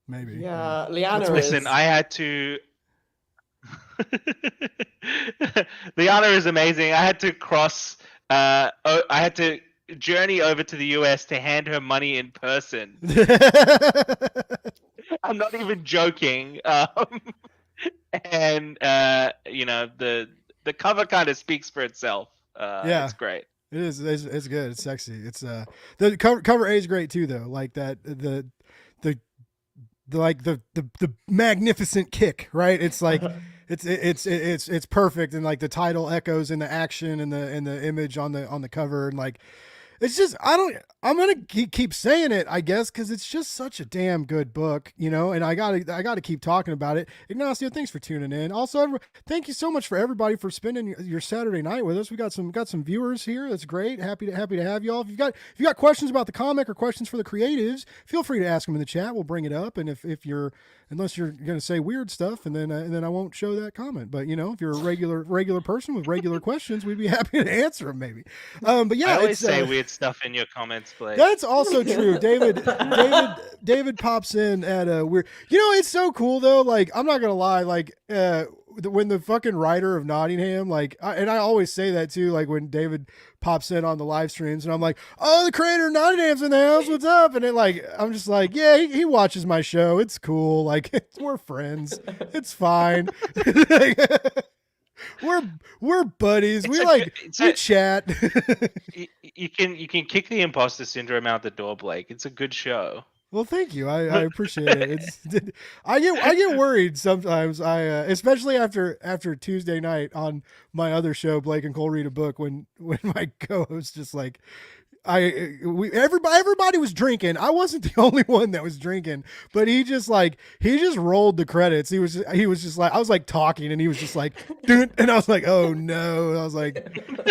Speaker 3: Maybe.
Speaker 5: Yeah, Liana.
Speaker 4: Listen, I had to. Liana is amazing. I had to I had to journey over to the US to hand her money in person. I'm not even joking. And you know, the cover kind of speaks for itself. It's great.
Speaker 3: It is. It's good. It's sexy. It's the cover A is great too, though. Like that the magnificent kick, right? It's like it's perfect, and like the title echoes in the action and the image on the cover, and like it's just I'm gonna keep saying it, I guess, because it's just such a damn good book, you know. And I gotta keep talking about it. Ignacio, thanks for tuning in. Also, thank you so much for everybody for spending your Saturday night with us. We got some viewers here. That's great. Happy to have y'all. If you got questions about the comic or questions for the creatives, feel free to ask them in the chat. We'll bring it up. And unless you're gonna say weird stuff, and then I won't show that comment. But you know, if you're a regular person with regular questions, we'd be happy to answer them maybe. But yeah,
Speaker 4: I always say weird stuff in your comments, Blake.
Speaker 3: That's also true. David pops in at a weird. You know, it's so cool though. Like, I'm not gonna lie. Like, when the fucking writer of Nottingham, like, and I always say that too. Like when David pops in on the live streams, and I'm like, "Oh, the creator of Nottingham's in the house. What's up?" And I'm just like, "Yeah, he watches my show. It's cool. Like, we're friends. It's fine." We're buddies. We chat.
Speaker 4: You can kick the imposter syndrome out the door, Blake. It's a good show.
Speaker 3: Well, thank you. I appreciate it. I get worried sometimes. Especially after Tuesday night on my other show, Blake and Cole read a book, when my co-host just like everybody was drinking. I wasn't the only one that was drinking, but he just rolled the credits. He was just like, I was like talking, and he was just like, dude, and I was like, oh no. I was like,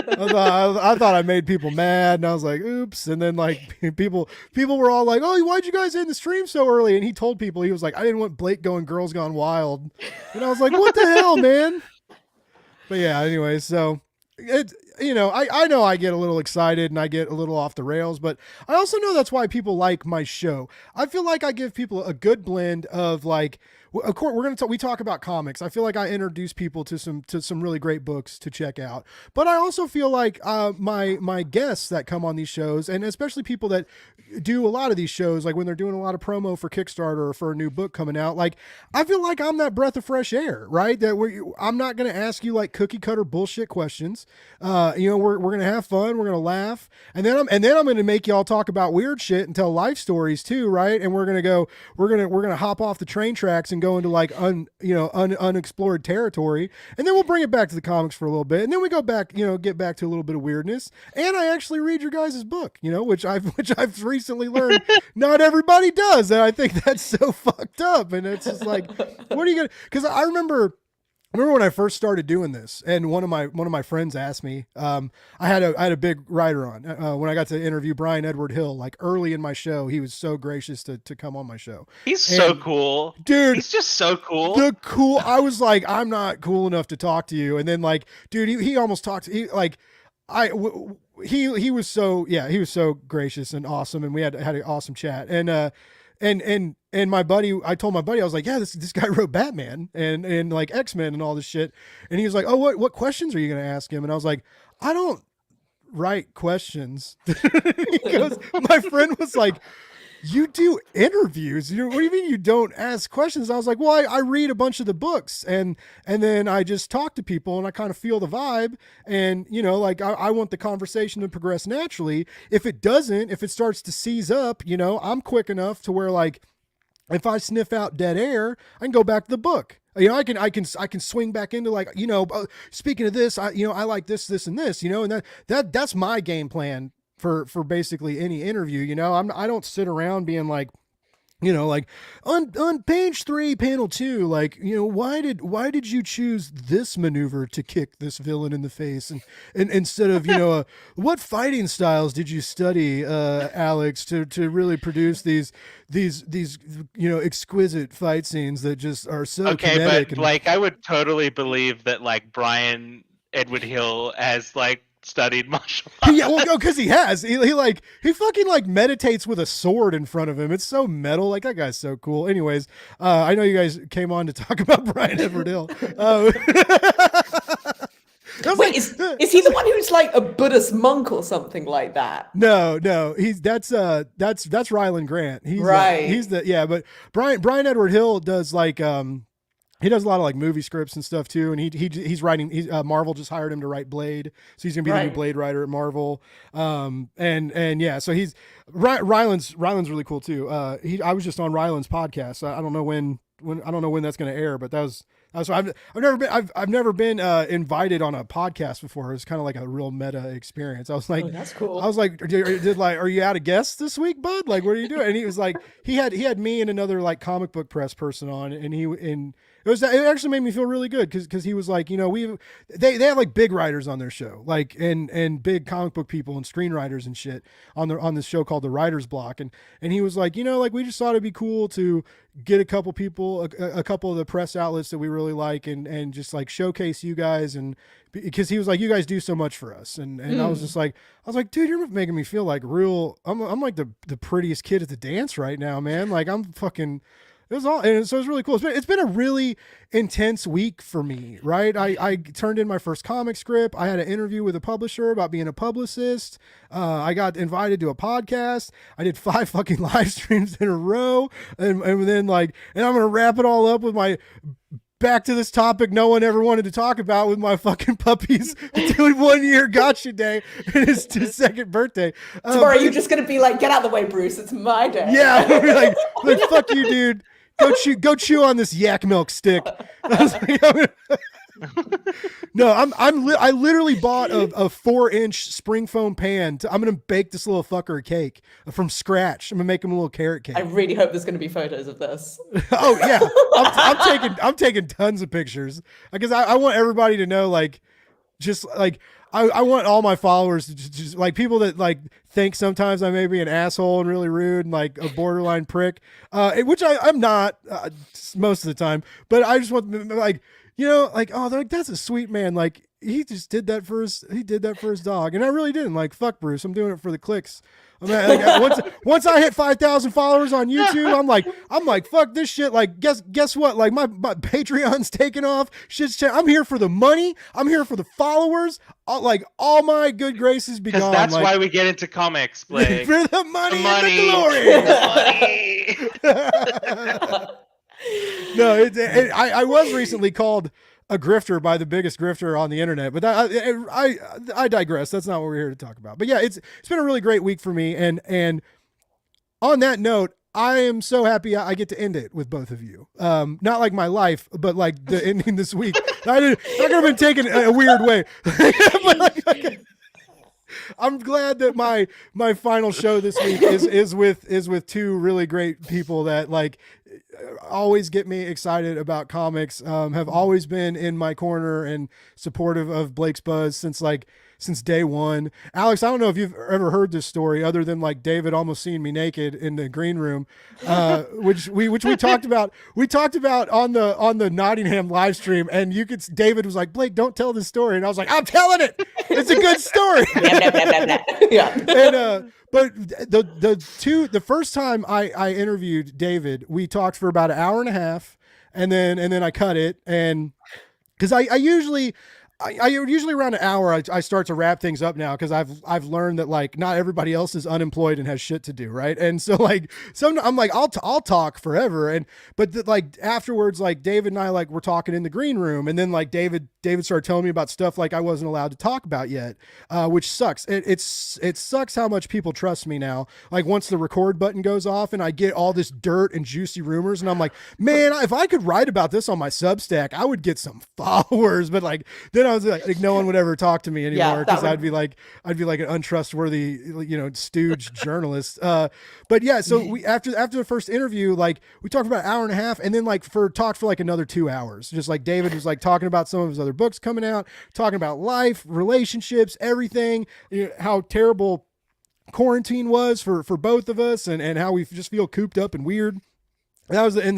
Speaker 3: I thought I made people mad, and I was like, oops. And then like people were all like, oh, why'd you guys end the stream so early? And he told people, he was like, I didn't want Blake going Girls Gone Wild, and I was like, what the hell, man? But yeah, anyway, so it, I know I get a little excited and I get a little off the rails, but I also know that's why people like my show. I feel like I give people a good blend of like, of course we talk about comics. I feel like I introduce people to some really great books to check out, but I also feel like my guests that come on these shows, and especially people that do a lot of these shows, like when they're doing a lot of promo for Kickstarter or for a new book coming out, like I feel like I'm that breath of fresh air, right? That I'm not going to ask you like cookie cutter bullshit questions. We're going to have fun. We're going to laugh. And then I'm going to make y'all talk about weird shit and tell life stories too. Right. And we're going to hop off the train tracks and go into like unexplored territory. And then we'll bring it back to the comics for a little bit. And then we go back, get back to a little bit of weirdness. And I actually read your guys' book, which I've recently learned not everybody does. And I think that's so fucked up. And it's just like, what are you going to, cause I remember when I first started doing this, and one of my friends asked me, I had a big writer on when I got to interview Brian Edward Hill, like early in my show. He was so gracious to come on my show.
Speaker 4: He's so cool,
Speaker 3: dude.
Speaker 4: He's just so cool.
Speaker 3: I was like, I'm not cool enough to talk to you. And then like, dude, he almost talked. He was so gracious and awesome, and we had an awesome chat. And my buddy, I told my buddy, I was like, yeah, this guy wrote Batman and like X-Men and all this shit. And he was like, oh, what questions are you going to ask him? And I was like, I don't write questions. He goes, my friend was like, you do interviews. What do you mean you don't ask questions? I was like, well, I read a bunch of the books and then I just talk to people and I kind of feel the vibe. And, like I want the conversation to progress naturally. If it doesn't, if it starts to seize up, I'm quick enough to where like, if I sniff out dead air, I can go back to the book. I can swing back into like, speaking of this, I like this, and this, and that's my game plan for basically any interview. I don't sit around being like, like on page 3, panel 2, like, why did you choose this maneuver to kick this villain in the face? And instead of, what fighting styles did you study, Alex, to really produce these exquisite fight scenes that just are so kinetic.
Speaker 4: But like, I would totally believe that like Brian Edward Hill has like studied martial arts.
Speaker 3: Yeah, well, because he has. He fucking like meditates with a sword in front of him. It's so metal. Like, that guy's so cool. Anyways, I know you guys came on to talk about Brian Edward Hill.
Speaker 5: Wait, is he the one who's like a Buddhist monk or something like that?
Speaker 3: No, that's Ryland Grant. He's right. But Brian Edward Hill does like he does a lot of like movie scripts and stuff too, and he's writing. Marvel just hired him to write Blade, so he's gonna be the new Blade writer at Marvel. So he's Ryland's really cool too. I was just on Ryland's podcast. I don't know when that's gonna air, but that was. So I've never been invited on a podcast before. It was kind of like a real meta experience. I was like,
Speaker 5: oh, that's cool.
Speaker 3: I was like, are you out of guests this week, bud? Like, what are you doing? And he was like, he had me and another like comic book press person on, and it actually made me feel really good because he was like, they have like big writers on their show, like and big comic book people and screenwriters and shit on this show called The Writer's Block, and he was like, like we just thought it'd be cool to get a couple people, a couple of the press outlets that we really like, and just like showcase you guys, and because he was like, you guys do so much for us, and I was like, dude, you're making me feel like real. I'm like the prettiest kid at the dance right now, man. Like, I'm fucking. It was all, and so it's really cool. It's been a really intense week for me, right? I turned in my first comic script. I had an interview with a publisher about being a publicist. I got invited to a podcast. I did 5 fucking live streams in a row, and then like, and I'm gonna wrap it all up with my back to this topic no one ever wanted to talk about with my fucking puppies doing 1 year gotcha day and his second birthday.
Speaker 5: Tomorrow you're just gonna be like, get out of the way, Bruce. It's my day.
Speaker 3: Yeah, like fuck you, dude. Go chew on this yak milk stick. I was like, no, I literally bought a 4-inch spring foam pan. I'm gonna bake this little fucker a cake from scratch. I'm gonna make him a little carrot cake.
Speaker 5: I really hope there's gonna be photos of this.
Speaker 3: Oh yeah, I'm taking tons of pictures because I want everybody to know, like, just like I want all my followers to just like people that like think sometimes I may be an asshole and really rude and like a borderline prick, which I'm not most of the time, but I just want like. Like, oh, they're like, that's a sweet man. Like, he did that for his dog. And I really didn't. Like, fuck Bruce. I'm doing it for the clicks. I mean, like, once I hit 5,000 followers on YouTube, I'm like, fuck this shit. Like, guess what? Like, my Patreon's taking off. I'm here for the money. I'm here for the followers. All my good graces be gone.
Speaker 4: That's
Speaker 3: like,
Speaker 4: why we get into comics, Blake.
Speaker 3: For the money,
Speaker 4: the
Speaker 3: and the glory. No, I was recently called a grifter by the biggest grifter on the internet, but I digress. That's not what we're here to talk about. But yeah, it's been a really great week for me, and on that note, I am so happy I get to end it with both of you. Not like my life, but like the ending this week. I could have been taken a weird way. But I'm glad that my final show this week is with two really great people that like always get me excited about comics, have always been in my corner and supportive of Blake's Buzz since day one. Alex, I don't know if you've ever heard this story other than like David almost seeing me naked in the green room, which we talked about. We talked about on the Nottingham live stream, and David was like, Blake, don't tell this story. And I was like, I'm telling it. It's a good story.
Speaker 5: Yeah.
Speaker 3: And, but the first time I interviewed David, we talked for about an hour and a half, and then I cut it, and because I usually around an hour I start to wrap things up now because I've learned that like not everybody else is unemployed and has shit to do, right? And so like I'm like I'll talk forever, but like afterwards, like David and I like were talking in the green room, and then like David started telling me about stuff like I wasn't allowed to talk about yet, which sucks. It sucks how much people trust me now. Like once the record button goes off and I get all this dirt and juicy rumors, and I'm like, man, if I could write about this on my Substack, I would get some followers. But like then I was like no one would ever talk to me anymore because I'd be like an untrustworthy, stooge journalist. But yeah, so we after the first interview, like we talked about an hour and a half, and then talked for like another 2 hours. Just like David was like talking about some of his other books coming out, talking about life, relationships, everything, how terrible quarantine was for both of us, and how we just feel cooped up and weird. That was and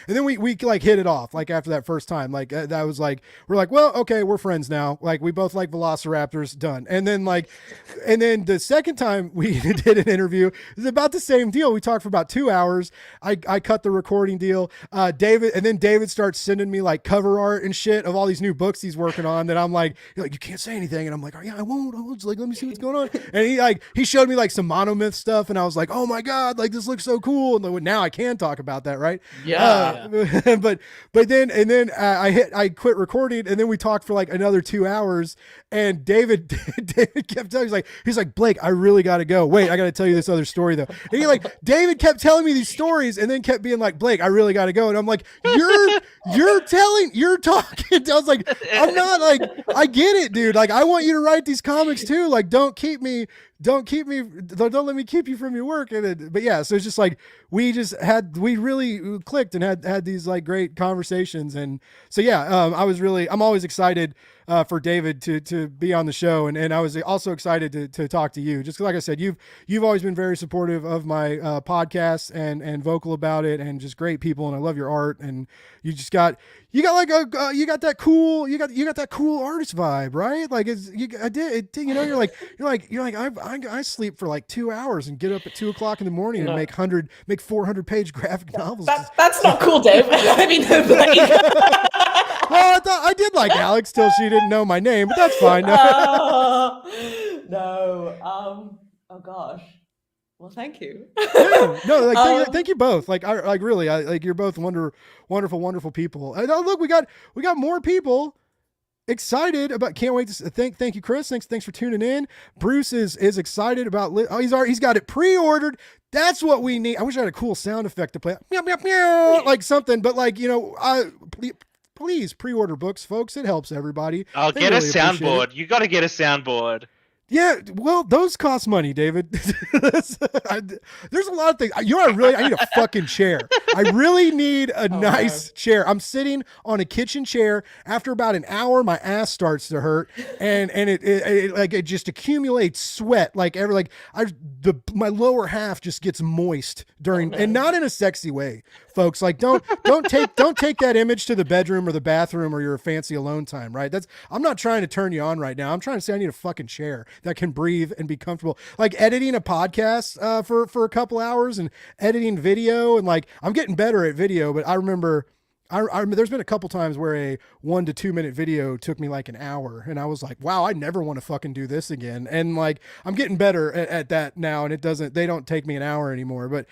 Speaker 3: then we like hit it off like after that first time, like that was like we're like, well, okay, we're friends now, like we both like velociraptors, done. And then the second time we did an interview, it was about the same deal. We talked for about 2 hours. I cut the recording deal. David starts sending me like cover art and shit of all these new books he's working on that I'm like you can't say anything, and I'm like, oh yeah, I won't just like let me see what's going on. And he showed me like some monomyth stuff, and I was like, oh my god, like this looks so cool. And now I can talk about that, right? But then I quit recording, and then we talked for like another 2 hours, and David kept telling he's like Blake, I really gotta go. Wait, I gotta tell you this other story though. And David kept telling me these stories and then kept being like, Blake, I really gotta go. And I'm like, you're talking. I was like, I'm not like, I get it, dude. Like I want you to write these comics too. Like don't let me keep you from your work. But yeah, so it's just like we really clicked and had these like great conversations. And so yeah, I'm always excited for David to be on the show, and I was also excited to talk to you, just like I said, you've always been very supportive of my podcast and vocal about it, and just great people, and I love your art, and you got that cool artist vibe, right? Like you're like I sleep for like 2 hours and get up at 2 o'clock in the morning and make 400-page graphic novels.
Speaker 5: That's not cool, Dave. I mean,
Speaker 3: well, I did like Alex till she didn't know my name, but that's fine.
Speaker 5: No. Oh gosh. Well, thank you.
Speaker 3: Yeah, no, like thank
Speaker 5: Um,
Speaker 3: you both. Like I like really, I like you're both wonderful people. And oh, look, we got more people excited about. Can't wait to thank you, Chris. Thanks for tuning in. Bruce is excited about. He's got it pre-ordered. That's what we need. I wish I had a cool sound effect to play. Meow meow meow, like something. But like please pre-order books, folks. It helps everybody.
Speaker 4: I'll
Speaker 3: They
Speaker 4: get a
Speaker 3: really appreciate it.
Speaker 4: soundboard. You got to get a soundboard.
Speaker 3: Yeah, well, those cost money, David. There's a lot of things. You know, I need a fucking chair. I really need a nice chair. I'm sitting on a kitchen chair. After about an hour, my ass starts to hurt, and it just accumulates sweat. Like my lower half just gets moist during, and not in a sexy way, folks. Like don't take that image to the bedroom or the bathroom or your fancy alone time. Right? I'm not trying to turn you on right now. I'm trying to say I need a fucking chair that can breathe and be comfortable. Like editing a podcast for a couple hours and editing video, and like I'm getting better at video, but I remember there's been a couple times where a 1 to 2 minute video took me like an hour, and I was like, wow, I never want to fucking do this again. And like I'm getting better at that now, and they don't take me an hour anymore. But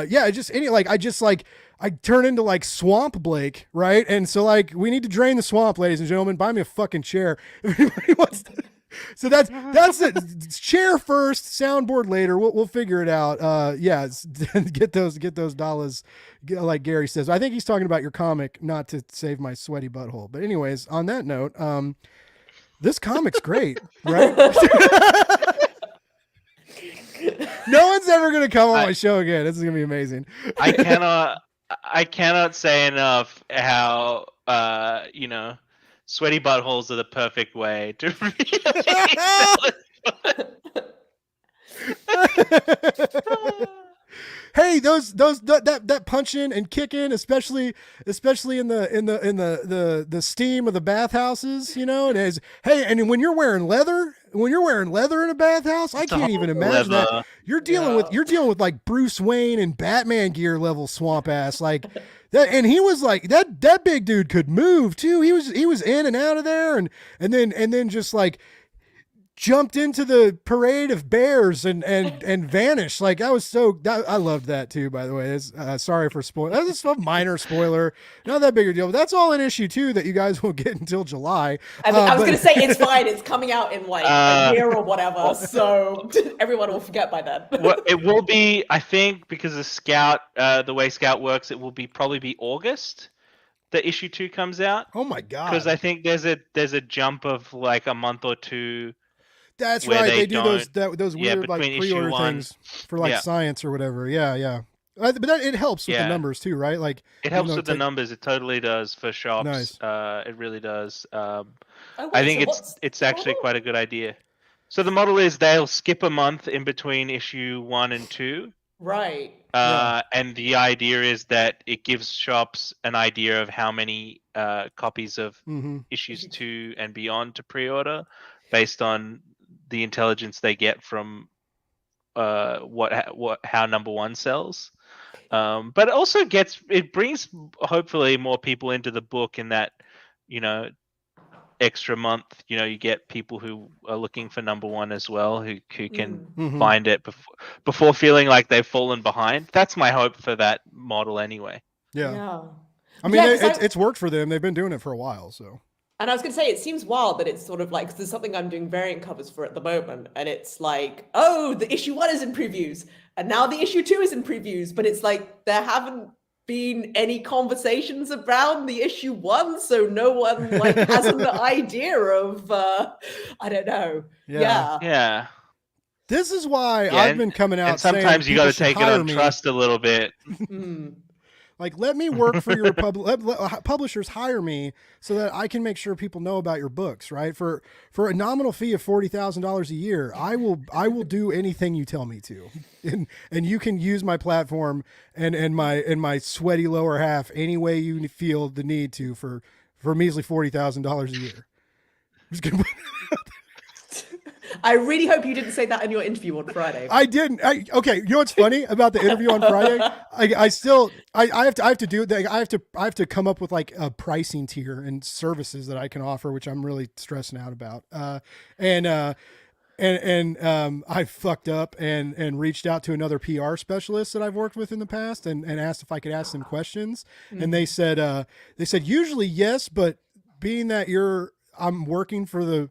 Speaker 3: yeah, I turn into like Swamp Blake, right? And so like we need to drain the swamp, ladies and gentlemen. Buy me a fucking chair. If anybody wants to. So that's it. Chair first, soundboard later. We'll figure it out. Yeah, get those dollars, like Gary says. I think he's talking about your comic, not to save my sweaty butthole. But anyways, on that note, this comic's great, right? No one's ever gonna come on my show again. This is gonna be amazing.
Speaker 4: I cannot say enough how sweaty buttholes are the perfect way to really
Speaker 3: Hey, that punching and kicking, especially in the steam of the bathhouses, you know. And when you're wearing leather in a bathhouse, I can't even imagine that. You're dealing with like Bruce Wayne and Batman gear level swamp ass, like that. And he was like that big dude could move too. He was in and out of there, and then just jumped into the parade of bears and vanished. Like I loved that too, by the way. Sorry for spoiling. That's a minor spoiler, not that big a deal, but that's all in issue 2 that you guys won't get until July.
Speaker 5: I was going to say it's fine. It's coming out in like a year or whatever. So everyone will forget by then.
Speaker 4: Well, it will be, I think, because of Scout, the way Scout works, it will probably be August that issue 2 comes out.
Speaker 3: Oh my God.
Speaker 4: Because I think there's a jump of like a month or two.
Speaker 3: That's right. They do those weird like pre-order things for like science or whatever. Yeah. But it helps with the numbers too, right? Like
Speaker 4: it helps with the numbers. It totally does for shops.
Speaker 3: Nice.
Speaker 4: It really does. I think it's actually quite a good idea. So the model is they'll skip a month in between issue 1 and 2.
Speaker 5: Right.
Speaker 4: And the idea is that it gives shops an idea of how many copies of issues 2 and beyond to pre-order based on the intelligence they get from how number 1 sells, but it also brings hopefully more people into the book in that extra month. You get people who are looking for number 1 as well, who can find it before feeling like they've fallen behind. That's my hope for that model anyway.
Speaker 3: Yeah. I mean, it's worked for them. They've been doing it for a while, so.
Speaker 5: And I was going to say, it seems wild that it's sort of like, 'cause there's something I'm doing variant covers for at the moment, and it's like, oh, the issue 1 is in previews, and now the issue 2 is in previews, but it's like there haven't been any conversations around the issue 1, so no one like has an idea of, I don't know.
Speaker 4: Yeah.
Speaker 3: This is why I've been coming out.
Speaker 4: And sometimes you got to take it on
Speaker 3: me.
Speaker 4: Trust a little bit.
Speaker 3: Like, let me work for your publishers. Hire me so that I can make sure people know about your books, right? For a nominal fee of $40,000 a year, I will do anything you tell me to, and you can use my platform and my sweaty lower half any way you feel the need to for a measly $40,000 a year. I'm just gonna put it out there.
Speaker 5: I really hope you didn't say that in your interview on Friday.
Speaker 3: I didn't. Okay, you know what's funny about the interview on Friday? I have to come up with like a pricing tier and services that I can offer, which I'm really stressing out about. I fucked up and reached out to another PR specialist that I've worked with in the past and asked if I could ask them questions. And they said usually yes, but being that I'm working for the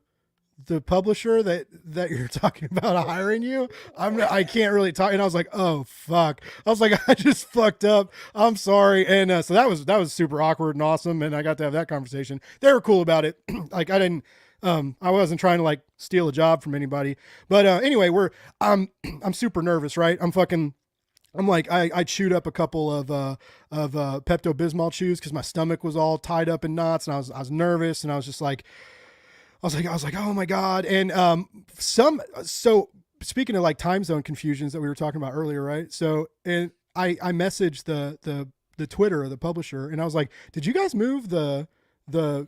Speaker 3: publisher that you're talking about hiring you, I can't really talk. And I was like, oh fuck. I was like, I just fucked up. I'm sorry. And so that was super awkward and awesome. And I got to have that conversation. They were cool about it. Like I wasn't trying to like steal a job from anybody, but anyway, I'm super nervous, right? I'm like, I chewed up a couple of Pepto-Bismol chews because my stomach was all tied up in knots, and I was nervous, and I was like, oh my God. And so speaking of like time zone confusions that we were talking about earlier, right? So and I messaged the Twitter of the publisher, and I was like, did you guys move the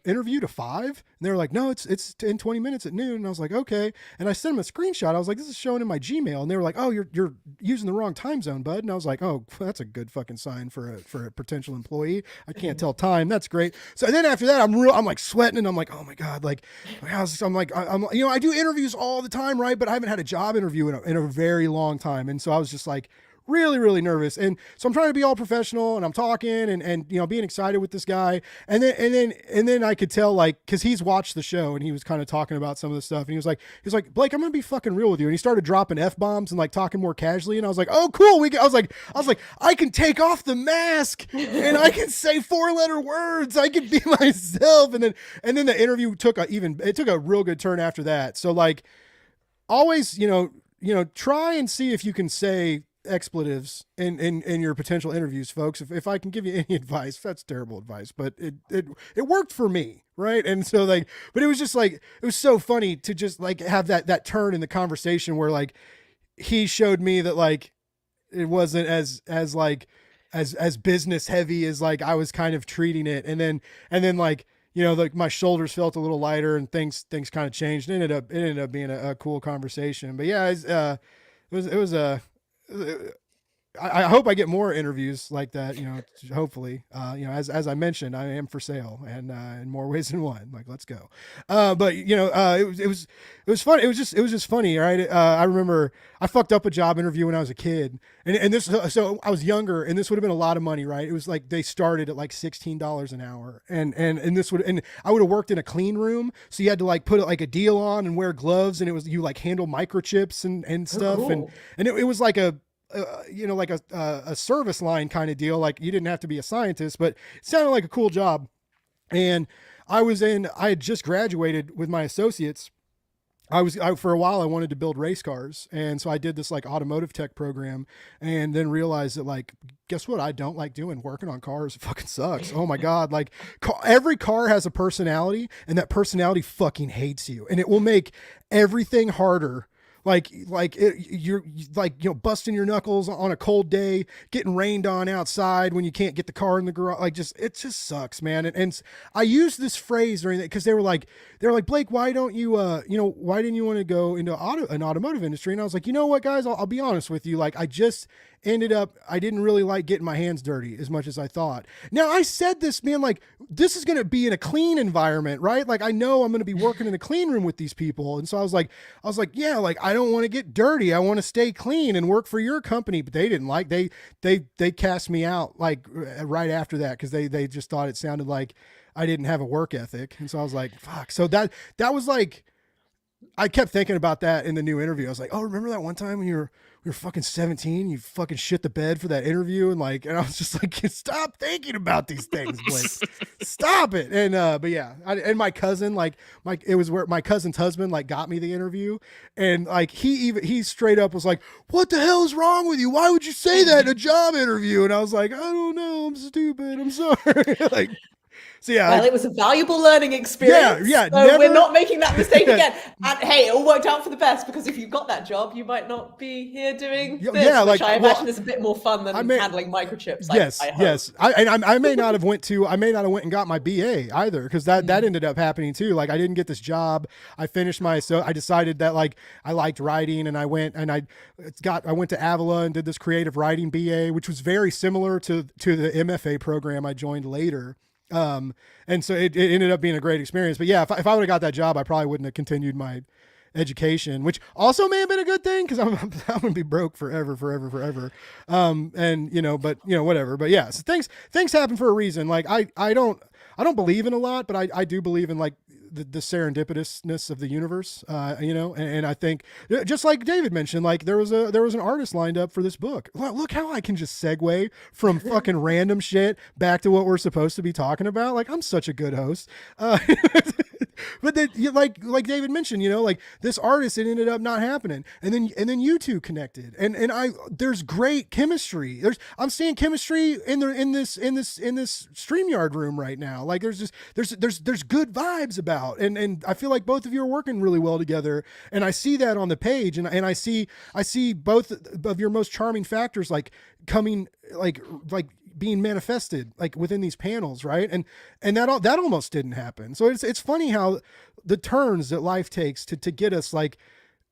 Speaker 3: interview to 5? And they were like, no, it's in 20 minutes at noon. And I was like, okay. And I sent them a screenshot. I was like, this is showing in my Gmail. And they were like, oh, you're using the wrong time zone, bud. And I was like, oh, that's a good fucking sign for a potential employee. I can't tell time. That's great. So then after that, I'm like sweating, and I'm like, oh my God, like, I'm like, I do interviews all the time, right? But I haven't had a job interview in a very long time. And so I was just like, really, really nervous. And so I'm trying to be all professional, and I'm talking and being excited with this guy. And then I could tell, like, cause he's watched the show and he was kind of talking about some of the stuff. And he was like, Blake, I'm going to be fucking real with you. And he started dropping F-bombs and like talking more casually. And I was like, oh, cool. I was like, I can take off the mask and I can say 4-letter words. I can be myself. And then the interview took a real good turn after that. So like always, try and see if you can say expletives in your potential interviews, folks. If I can give you any advice, that's terrible advice, but it worked for me, right? And so like, but it was just like, it was so funny to just like have that turn in the conversation where like he showed me that like it wasn't as business heavy as like I was kind of treating it, and then like, like my shoulders felt a little lighter and things kind of changed. It ended up being a cool conversation. But yeah, it was I hope I get more interviews like that, hopefully, as I mentioned, I am for sale, and in more ways than one. Like, let's go. But it was fun. It was just funny, right? I remember I fucked up a job interview when I was a kid, and this, so I was younger, and this would have been a lot of money, right? It was like they started at like $16 an hour, and I would have worked in a clean room, so you had to like put like a deal on and wear gloves, and it was you like handle microchips and stuff, oh, cool. and it was like a service line kind of deal. Like you didn't have to be a scientist, but it sounded like a cool job. And I had just graduated with my associates. For a while I wanted to build race cars. And so I did this like automotive tech program, and then realized that like, guess what? I don't like doing working on cars. It fucking sucks. Oh my God. Like every car has a personality, and that personality fucking hates you, and it will make everything harder. You're busting your knuckles on a cold day, getting rained on outside when you can't get the car in the garage. Like it just sucks, man. And I used this phrase during that because they were like, Blake, why don't you, why didn't you want to go into an automotive industry? And I was like, you know what, guys, I'll be honest with you. Like I just I didn't really like getting my hands dirty as much as I thought. Now I said this, man, like this is going to be in a clean environment, right? Like I know I'm going to be working in a clean room with these people. And so I was like, yeah, like I don't want to get dirty. I want to stay clean and work for your company. But they didn't like, they cast me out like right after that, because they just thought it sounded like I didn't have a work ethic. And so I was like, fuck. So that was like, I kept thinking about that in the new interview. I was like, oh, remember that one time when we were fucking 17, you fucking shit the bed for that interview? And I was just like, stop thinking about these things, Blake. Stop it. And, but yeah, and my cousin, it was where my cousin's husband, got me the interview. And he straight up was like, what the hell is wrong with you? Why would you say that in a job interview? And I was like, I don't know. I'm stupid. I'm sorry. So yeah,
Speaker 5: well, it was a valuable learning experience.
Speaker 3: Yeah.
Speaker 5: So we're not making that mistake again. And hey, it all worked out for the best, because if you got that job, you might not be here doing this, which I imagine is a bit more fun than handling microchips.
Speaker 3: Yes. I may not have went and got my BA either, because that ended up happening too. I didn't get this job. I finished I decided that I liked writing, and I went to Avila and did this creative writing BA, which was very similar to the MFA program I joined later. And so it ended up being a great experience. But yeah, if I would have got that job, I probably wouldn't have continued my education, which also may have been a good thing because I'm going to be broke forever. And but whatever. But yeah, so things happen for a reason. Like I don't believe in a lot, but I do believe in like the serendipitousness of the universe, and I think just like David mentioned, like there was an artist lined up for this book. Look how I can just segue from fucking random shit back to what we're supposed to be talking about. Like I'm such a good host. But then like David mentioned, like this artist, it ended up not happening. And then you two connected and there's great chemistry. I'm seeing chemistry in this StreamYard room right now. Like there's good vibes about, and I feel like both of you are working really well together. And I see that on the page and I see both of your most charming factors like coming like being manifested like within these panels, right? And that almost didn't happen. So it's funny how the turns that life takes to get us like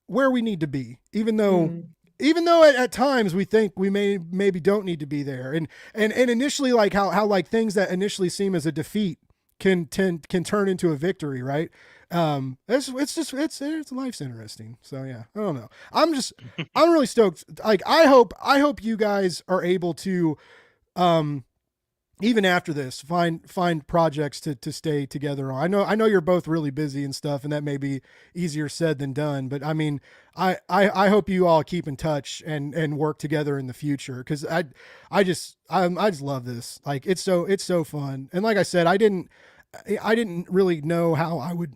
Speaker 3: where we need to be, even though at times we think we maybe don't need to be there. And initially like how like things that initially seem as a defeat can turn into a victory, right? It's life's interesting. So yeah, I don't know. I'm really stoked. Like I hope you guys are able to even after this find projects to stay together on. I know you're both really busy and stuff, and that may be easier said than done, but I mean, I hope you all keep in touch and work together in the future. Cause I just love this. Like it's so fun. And like I said, I didn't really know how I would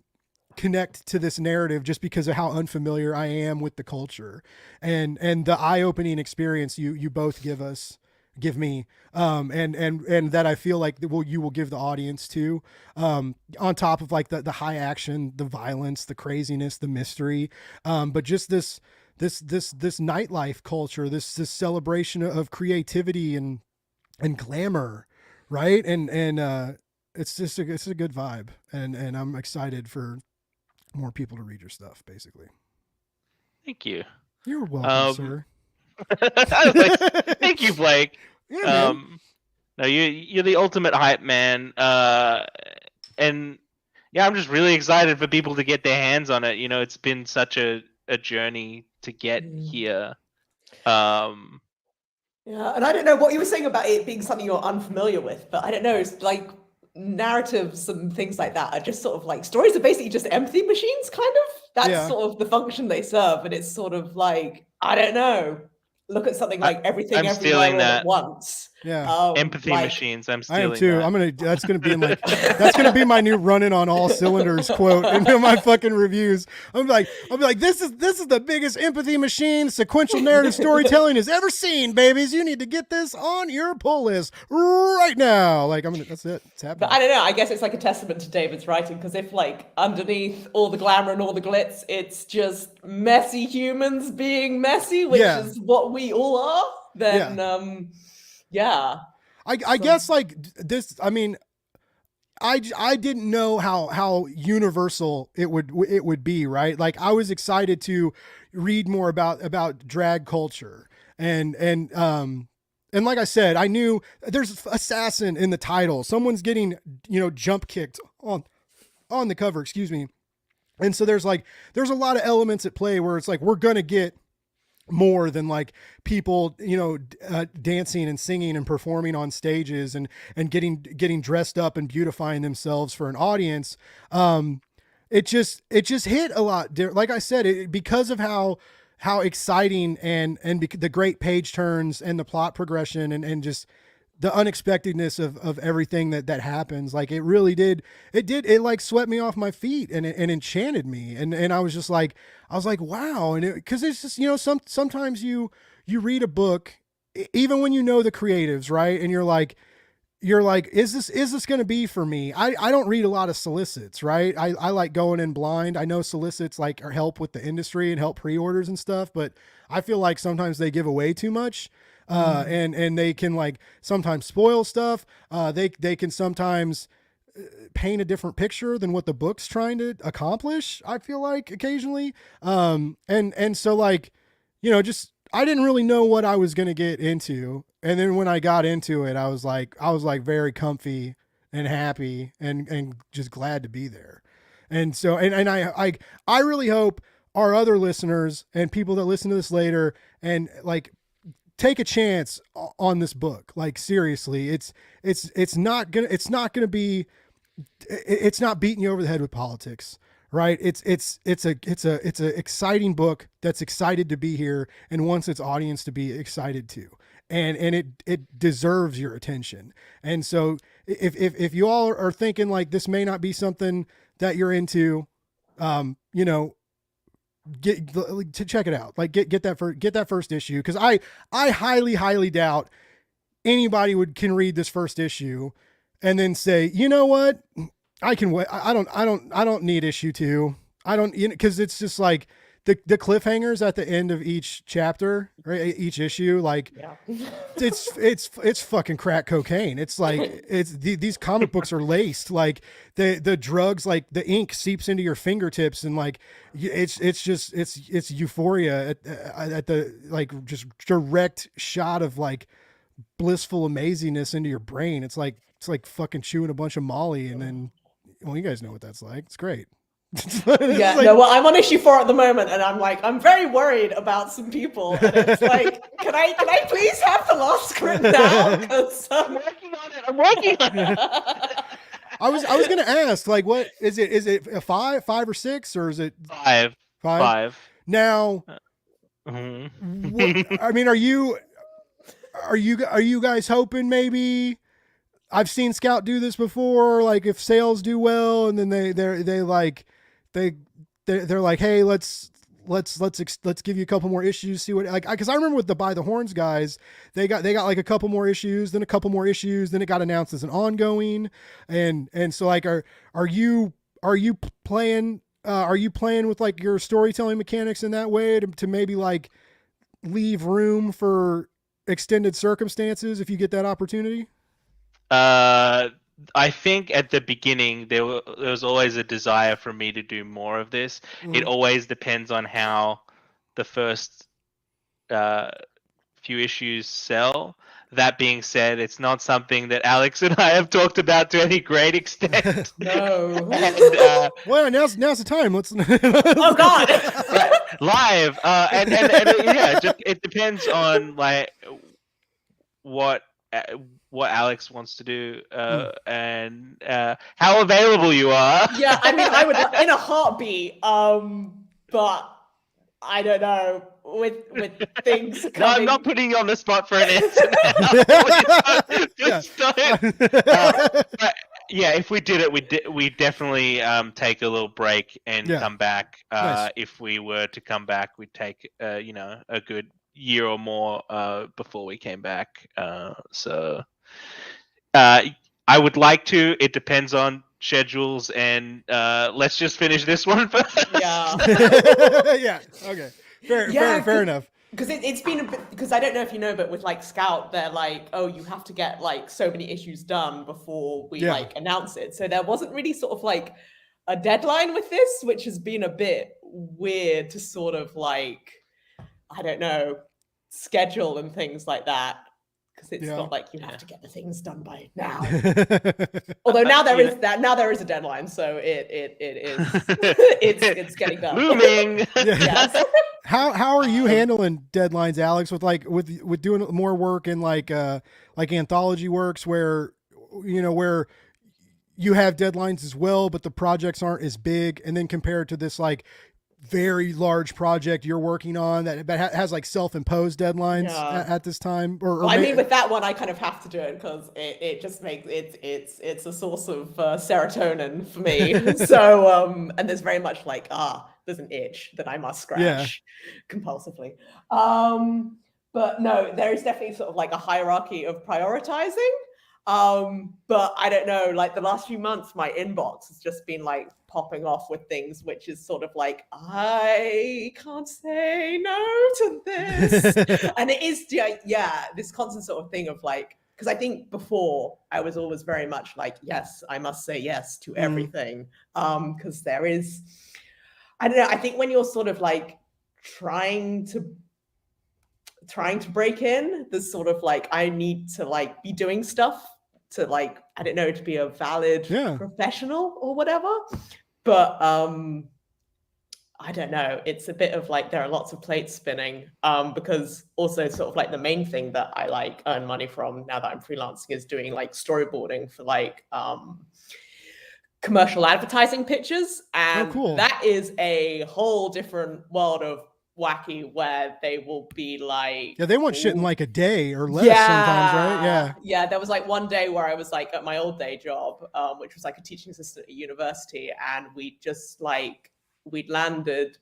Speaker 3: connect to this narrative just because of how unfamiliar I am with the culture and the eye-opening experience you both give me, and that I feel like you will give the audience too, on top of like the high action, the violence, the craziness, the mystery, but just this nightlife culture, this celebration of creativity and glamour, right? And it's a good vibe, and I'm excited for more people to read your stuff. Basically,
Speaker 4: Thank you.
Speaker 3: You're welcome, sir.
Speaker 4: Thank you, Blake.
Speaker 3: Yeah,
Speaker 4: No, you're the ultimate hype man. And yeah, I'm just really excited for people to get their hands on it. It's been such a journey to get here.
Speaker 5: Yeah, and I don't know what you were saying about it being something you're unfamiliar with, but I don't know. It's like narratives and things like that are just sort of like stories are basically just empathy machines, kind of. That's sort of the function they serve, and it's sort of like I don't know. Look at something like Everything
Speaker 4: I'm
Speaker 5: Everywhere
Speaker 4: stealing
Speaker 5: All
Speaker 4: that.
Speaker 5: at Once.
Speaker 3: Yeah.
Speaker 4: Empathy machines. I'm
Speaker 3: I am
Speaker 4: stealing
Speaker 3: too.
Speaker 4: that.
Speaker 3: That's gonna be that's gonna be my new running on all cylinders quote into my fucking reviews. I'll be like, this is the biggest empathy machine sequential narrative storytelling has ever seen, babies. You need to get this on your pull list right now. Like that's it. It's happening.
Speaker 5: But I don't know. I guess it's like a testament to David's writing, because if like underneath all the glamour and all the glitz, it's just messy humans being messy, which is what we all are, then
Speaker 3: I guess like this, I mean, I didn't know how universal it would be, right? Like I was excited to read more about drag culture and like I said, I knew there's assassin in the title. Someone's getting, jump kicked on the cover, excuse me. And so there's a lot of elements at play where it's like, we're going to get more than like people, dancing and singing and performing on stages and getting dressed up and beautifying themselves for an audience. It just hit a lot. Like I said, because of how exciting and the great page turns and the plot progression and just the unexpectedness of everything that happens. Like it really did. It like swept me off my feet and enchanted me. And I was just like, wow. And cause it's just, sometimes you read a book, even when the creatives, right. And you're like, is this going to be for me? I don't read a lot of solicits, right? I like going in blind. I know solicits like help with the industry and help pre-orders and stuff, but I feel like sometimes they give away too much. And they can like sometimes spoil stuff. They can sometimes paint a different picture than what the book's trying to accomplish. I feel like occasionally. And so like, just, I didn't really know what I was going to get into. And then when I got into it, I was like very comfy and happy and just glad to be there. And so, and I really hope our other listeners and people that listen to this later and like take a chance on this book. Like seriously, it's not gonna be, it's not beating you over the head with politics, right? It's a exciting book that's excited to be here and wants its audience to be excited too. And it deserves your attention. And so if you all are thinking like this may not be something that you're into, you know, to check it out. Like get that first issue, because I highly doubt anybody can read this first issue and then say, you know what, I can wait. I don't need issue 2. I don't, because it's just like the cliffhangers at the end of each chapter, right? Each issue, like it's fucking crack cocaine. It's like these comic books are laced, like the drugs, like the ink seeps into your fingertips, and like it's euphoria at the like just direct shot of like blissful amazingness into your brain. It's like fucking chewing a bunch of Molly, and then, well, you guys know what that's like. It's great.
Speaker 5: Yeah, like, no, well, I'm on issue 4 at the moment, and I'm very worried about some people. And it's like, can I please have the last script now? Because
Speaker 4: I'm working on it.
Speaker 3: I was gonna ask, like, what is it? Is it a 5 or 6, or is it
Speaker 4: 5? 5.
Speaker 3: Now,
Speaker 4: Mm-hmm.
Speaker 3: I mean, are you guys hoping maybe? I've seen Scout do this before. Like, if sales do well, and then they're like, hey, let's give you a couple more issues, see what, like, because I remember with the By the Horns guys, they got like a couple more issues, then a couple more issues, then it got announced as an ongoing, and so like, are you playing with like your storytelling mechanics in that way to maybe like leave room for extended circumstances if you get that opportunity?
Speaker 4: I think at the beginning there was always a desire for me to do more of this.
Speaker 3: Mm-hmm.
Speaker 4: It always depends on how the first few issues sell. That being said, it's not something that Alex and I have talked about to any great extent.
Speaker 5: No.
Speaker 4: And,
Speaker 3: well, now's the time. Let's.
Speaker 5: Oh God.
Speaker 4: Live. And yeah, just it depends on like what Alex wants to do and how available you are.
Speaker 5: Yeah, I mean, I would in a heartbeat. But I don't know with things coming.
Speaker 4: No, I'm not putting you on the spot for an answer. Just don't. But yeah, if we did it, we definitely take a little break and come back.
Speaker 3: Nice.
Speaker 4: If we were to come back, we'd take a good year or more before we came back. So I would like to. It depends on schedules, and let's just finish this one first.
Speaker 5: Yeah.
Speaker 3: Yeah. Okay. Fair enough.
Speaker 5: Because it's been a bit, because I don't know if you know, but with like Scout, they're like, oh, you have to get like so many issues done before we like announce it. So there wasn't really sort of like a deadline with this, which has been a bit weird to sort of like, I don't know, schedule and things like that. Because it's not like you have to get the things done by now. Although now there is a deadline, so it is it's getting done.
Speaker 4: Looming.
Speaker 5: Yes.
Speaker 3: How are you handling deadlines, Alex? With doing more work in like anthology works where you have deadlines as well, but the projects aren't as big, and then compared to this like very large project you're working on that has like self-imposed deadlines at this time.
Speaker 5: I mean, with that one, I kind of have to do it because it just makes it's a source of serotonin for me. So and there's very much like there's an itch that I must scratch compulsively. But no, there is definitely sort of like a hierarchy of prioritizing. But I don't know, like the last few months, my inbox has just been like popping off with things, which is sort of like, I can't say no to this. And it is, this constant sort of thing of like, because I think before I was always very much like, yes, I must say yes to everything. Because there is, I don't know, I think when you're sort of like trying to break in, there's sort of like, I need to like be doing stuff to like, I don't know, to be a valid professional or whatever. But I don't know. It's a bit of like there are lots of plates spinning. Because also sort of like the main thing that I like earn money from now that I'm freelancing is doing like storyboarding for like commercial advertising pitches,
Speaker 3: Oh,
Speaker 5: and
Speaker 3: cool.
Speaker 5: that is a whole different world of wacky where they will be like,
Speaker 3: Yeah, they want shit in like a day or less
Speaker 5: yeah,
Speaker 3: sometimes, right? Yeah.
Speaker 5: yeah. There was like one day where I was like at my old day job, which was like a teaching assistant at university, and we just like we'd landed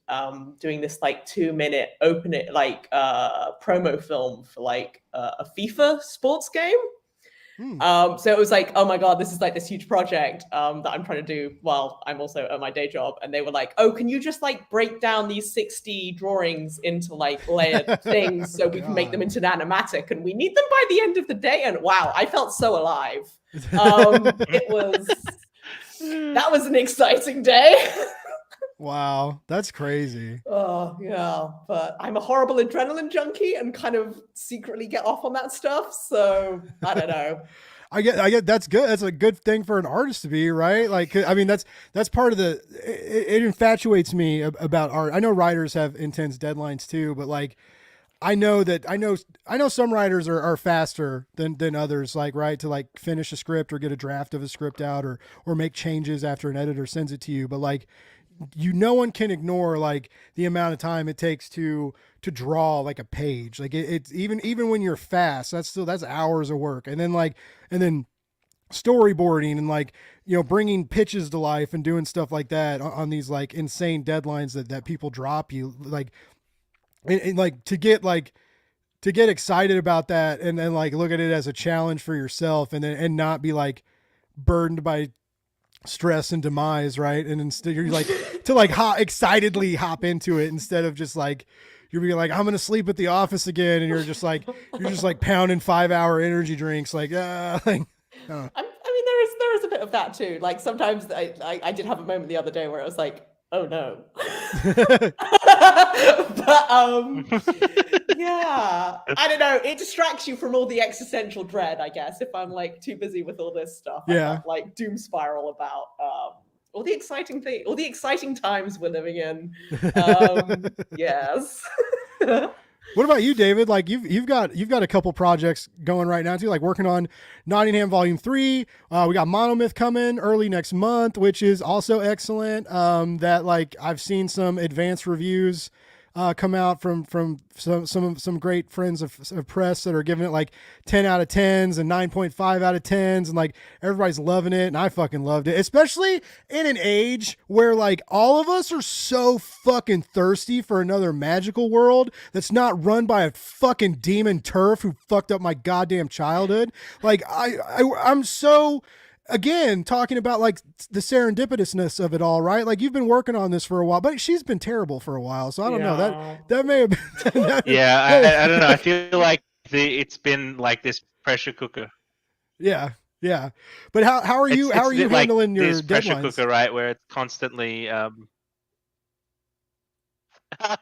Speaker 5: doing this like 2 minute open it like promo film for like a FIFA sports game. So it was like, oh my God, this is like this huge project that I'm trying to do while I'm also at my day job. And they were like, oh, can you just like break down these 60 drawings into like layered things so we can make them into an animatic? And we need them by the end of the day. And wow, I felt so alive. That was an exciting day.
Speaker 3: Wow, that's crazy.
Speaker 5: Oh yeah, but I'm a horrible adrenaline junkie and kind of secretly get off on that stuff. So I don't know.
Speaker 3: I get that's good. That's a good thing for an artist to be, right? Like, I mean, that's part of the, it infatuates me about art. I know writers have intense deadlines too, but like, I know some writers are faster than others, like, right, to like finish a script or get a draft of a script out or make changes after an editor sends it to you. But like, no one can ignore like the amount of time it takes to draw like a page. Like it's even when you're fast, that's hours of work. And then storyboarding and like, bringing pitches to life and doing stuff like that on these like insane deadlines that people drop you, like, and like to get excited about that and then like look at it as a challenge for yourself and not be like burdened by stress and demise, right? And instead you're like to like excitedly hop into it instead of just like you're being like, I'm gonna sleep at the office again, and you're just like pounding 5-hour energy drinks like
Speaker 5: I mean there is a bit of that too. Like sometimes I did have a moment the other day where I was like, oh no. But yeah, I don't know. It distracts you from all the existential dread, I guess. If I'm like too busy with all this stuff,
Speaker 3: yeah,
Speaker 5: I'm not, like doom spiral about all the exciting times we're living in. Yes.
Speaker 3: What about you, David? Like you've got a couple projects going right now too, like working on Nottingham Volume 3. We got Monomyth coming early next month, which is also excellent. That like I've seen some advanced reviews come out from some great friends of press that are giving it like 10 out of 10s and 9.5 out of 10s, and like everybody's loving it, and I fucking loved it, especially in an age where like all of us are so fucking thirsty for another magical world that's not run by a fucking demon turf who fucked up my goddamn childhood. Like I'm so, again, talking about like the serendipitousness of it all, right? Like you've been working on this for a while, but she's been terrible for a while. So I don't know, that may have been.
Speaker 4: I don't know. I feel like it's been like this pressure cooker.
Speaker 3: Yeah. Yeah. But how are you handling your
Speaker 4: this pressure
Speaker 3: deadlines?
Speaker 4: cooker, right? Where it's constantly, how am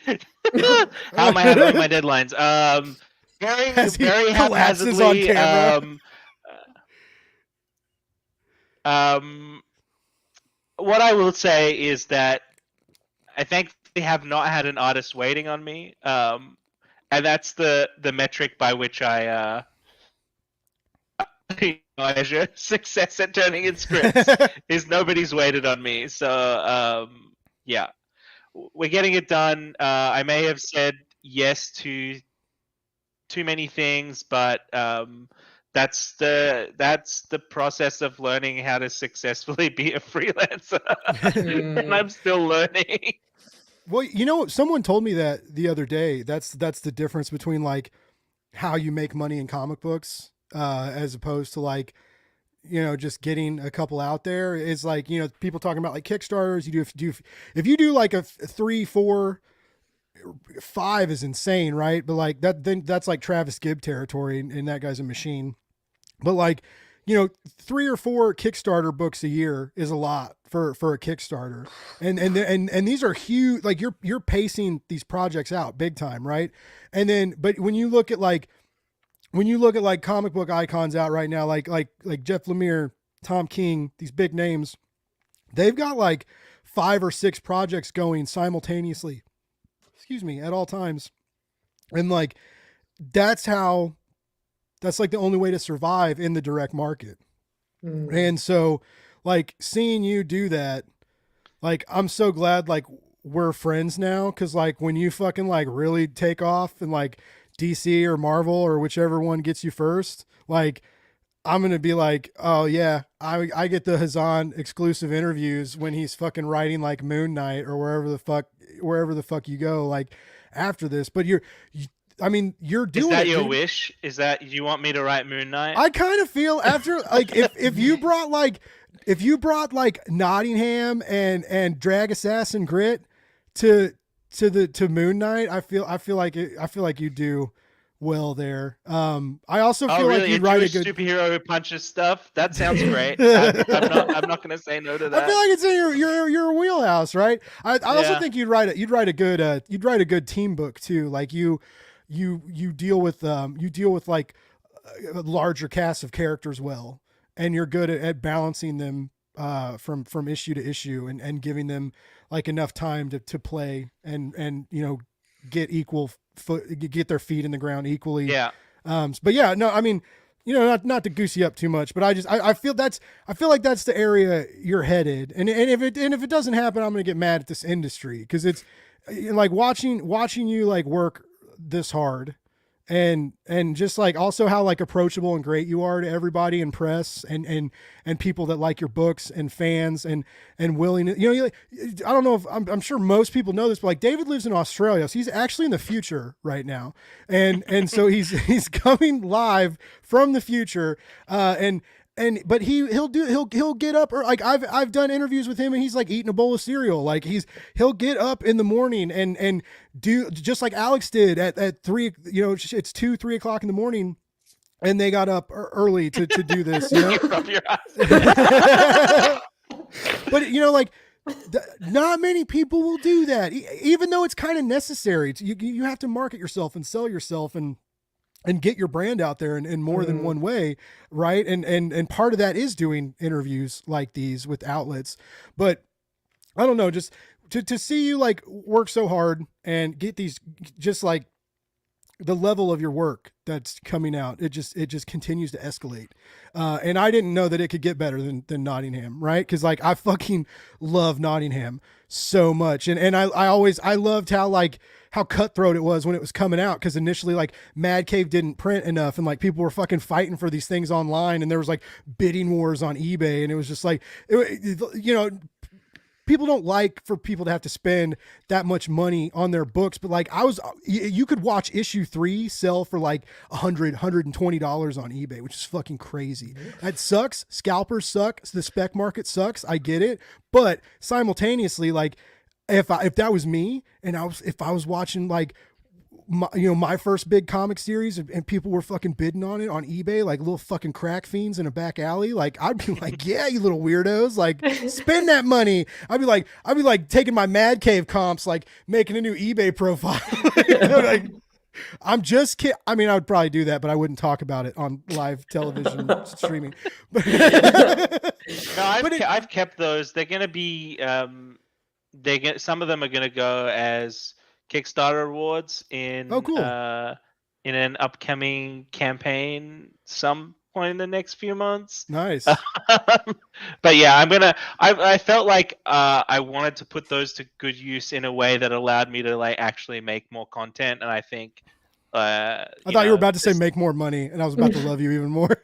Speaker 4: I handling my deadlines? Very haphazardly.
Speaker 3: On
Speaker 4: what I will say is that I thankfully have not had an artist waiting on me, and that's the metric by which I measure success at turning in scripts. Is nobody's waited on me. So yeah, we're getting it done. I may have said yes to too many things, but that's the process of learning how to successfully be a freelancer. And I'm still learning.
Speaker 3: Well, someone told me that the other day. That's the difference between like how you make money in comic books as opposed to like, just getting a couple out there. Is like, people talking about like Kickstarters. If you do like a 3, 4, 5 is insane, right? But like that's like Travis Gibb territory, and that guy's a machine. But like, 3 or 4 Kickstarter books a year is a lot for a Kickstarter. And these are huge, like you're pacing these projects out big time. Right. And then, but when you look at like comic book icons out right now, like Jeff Lemire, Tom King, these big names, they've got like 5 or 6 projects going simultaneously, at all times. And like, that's like the only way to survive in the direct market. And so like seeing you do that, like, I'm so glad like we're friends now. Cause like when you fucking like really take off and like DC or Marvel or whichever one gets you first, like I'm going to be like, oh yeah, I get the Hazan exclusive interviews when he's fucking writing like Moon Knight or wherever the fuck you go, like after this. But you're doing
Speaker 4: Is that
Speaker 3: it,
Speaker 4: your
Speaker 3: dude.
Speaker 4: wish? Is that you want me to write Moon Knight?
Speaker 3: I kind of feel after like if you brought like Nottingham and Drag Assassin Grit to Moon Knight, I feel like you do well there. I also feel like you'd write a good
Speaker 4: superhero who punches stuff. That sounds great. I'm not gonna say no to that.
Speaker 3: I feel like it's in your wheelhouse, right? I also think you'd write a good team book too. Like you deal with like a larger cast of characters well, and you're good at balancing them from issue to issue and giving them like enough time to play and get get their feet in the ground equally.
Speaker 4: Yeah.
Speaker 3: But yeah, no, I mean, not to goose you up too much, but I feel like that's the area you're headed. And if it doesn't happen, I'm going to get mad at this industry, because it's like watching you like work this hard and just like also how like approachable and great you are to everybody in press and people that like your books and fans and willing to, I don't know if I'm sure most people know this, but like David lives in Australia, so he's actually in the future right now. And so he's coming live from the future. But he'll get up, or like I've done interviews with him and he's like eating a bowl of cereal. Like he'll get up in the morning and do just like Alex did at 3, it's 2-3 o'clock in the morning, and they got up early to do this.
Speaker 4: Rub your eyes.
Speaker 3: But like not many people will do that, even though it's kind of necessary. You have to market yourself and sell yourself and get your brand out there in more than one way. Right. And part of that is doing interviews like these with outlets. But I don't know, just to see you like work so hard and get these, just like the level of your work that's coming out, it just continues to escalate. And I didn't know that it could get better than Nottingham. Right. Cause like I fucking love Nottingham so much. And I loved how cutthroat it was when it was coming out. Cause initially like Mad Cave didn't print enough and like people were fucking fighting for these things online, and there was like bidding wars on eBay, and it was just like, people don't like for people to have to spend that much money on their books. But like you could watch issue 3 sell for like $120 on eBay, which is fucking crazy. That sucks. Scalpers suck. The spec market sucks. I get it. But simultaneously, like if that was me and if I was watching like my first big comic series and people were fucking bidding on it on eBay, like little fucking crack fiends in a back alley, like I'd be like, yeah, you little weirdos, like spend that money. I'd be like taking my Mad Cave comps, like making a new eBay profile. Like, I'm just kidding. I mean, I would probably do that, but I wouldn't talk about it on live television streaming.
Speaker 4: No, I've kept those. They're going to be, some of them are going to go as Kickstarter awards in in an upcoming campaign some point in the next few months.
Speaker 3: Nice.
Speaker 4: But yeah, I felt like I wanted to put those to good use in a way that allowed me to like actually make more content, and I think
Speaker 3: I thought you were about to say make more money, and I was about to love you even more.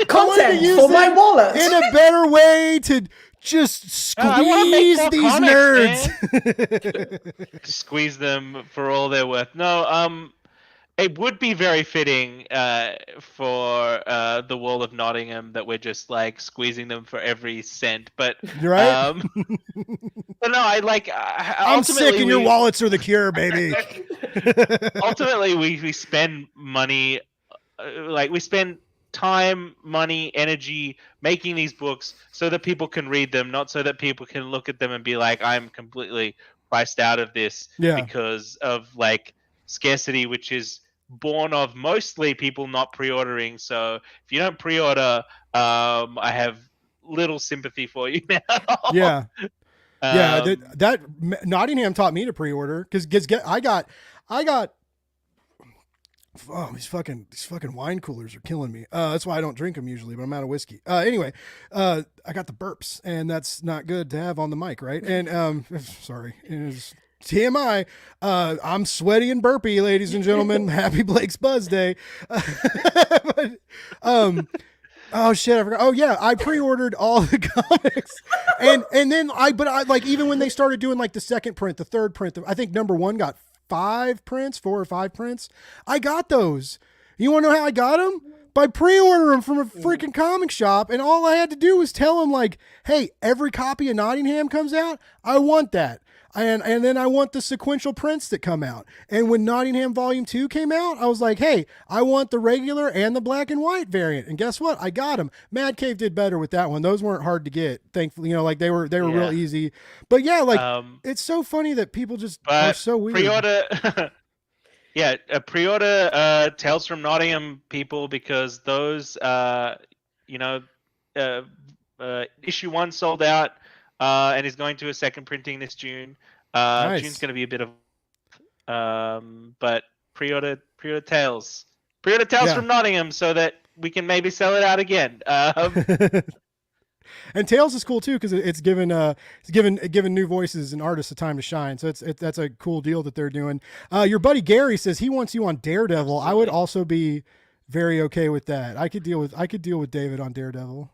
Speaker 5: Content for my wallet
Speaker 3: in a better way to just squeeze these nerds.
Speaker 4: Squeeze them for all they're worth. No, it would be very fitting for the Wall of Nottingham that we're just like squeezing them for every cent. But
Speaker 3: you're right.
Speaker 4: But no,
Speaker 3: I'm sick, and your wallets are the cure, baby.
Speaker 4: Ultimately, we spend money, we spend time, money, energy making these books so that people can read them, not so that people can look at them and be like, I'm completely priced out of this because of like scarcity, which is born of mostly people not pre-ordering. So if you don't pre-order, I have little sympathy for you now.
Speaker 3: Yeah. Yeah,
Speaker 4: Um,
Speaker 3: that Nottingham taught me to pre-order because I got oh these fucking wine coolers are killing me. That's why I don't drink them usually, but I'm out of whiskey. Anyway, I got the burps, and that's not good to have on the mic, right? And sorry, it is TMI. I'm sweaty and burpy, ladies and gentlemen. Happy Blake's Buzz Day. But, oh shit, I forgot. Oh yeah, I pre-ordered all the comics, and then I like even when they started doing like the second print, the third print, I think number 1 got 4 or 5 prints. I got those. You want to know how I got them? By pre-ordering them from a freaking comic shop, and all I had to do was tell them like, hey, every copy of Nottingham comes out, I want that. And then I want the sequential prints that come out. And when Nottingham Volume 2 came out, I was like, hey, I want the regular and the black and white variant. And guess what? I got them. Mad Cave did better with that one. Those weren't hard to get, thankfully. You know, like they were real easy. But yeah, like it's so funny that people just are so weird.
Speaker 4: Pre-order, yeah, pre-order Tales from Nottingham, people, because those, issue 1 sold out. And is going to a second printing this June.
Speaker 3: Nice.
Speaker 4: June's going to be a bit of, but pre-order Tales from Nottingham so that we can maybe sell it out again.
Speaker 3: And Tales is cool too because it's given new voices and artists a time to shine. So that's a cool deal that they're doing. Your buddy Gary says he wants you on Daredevil. Absolutely. I would also be very okay with that. I could deal with David on Daredevil.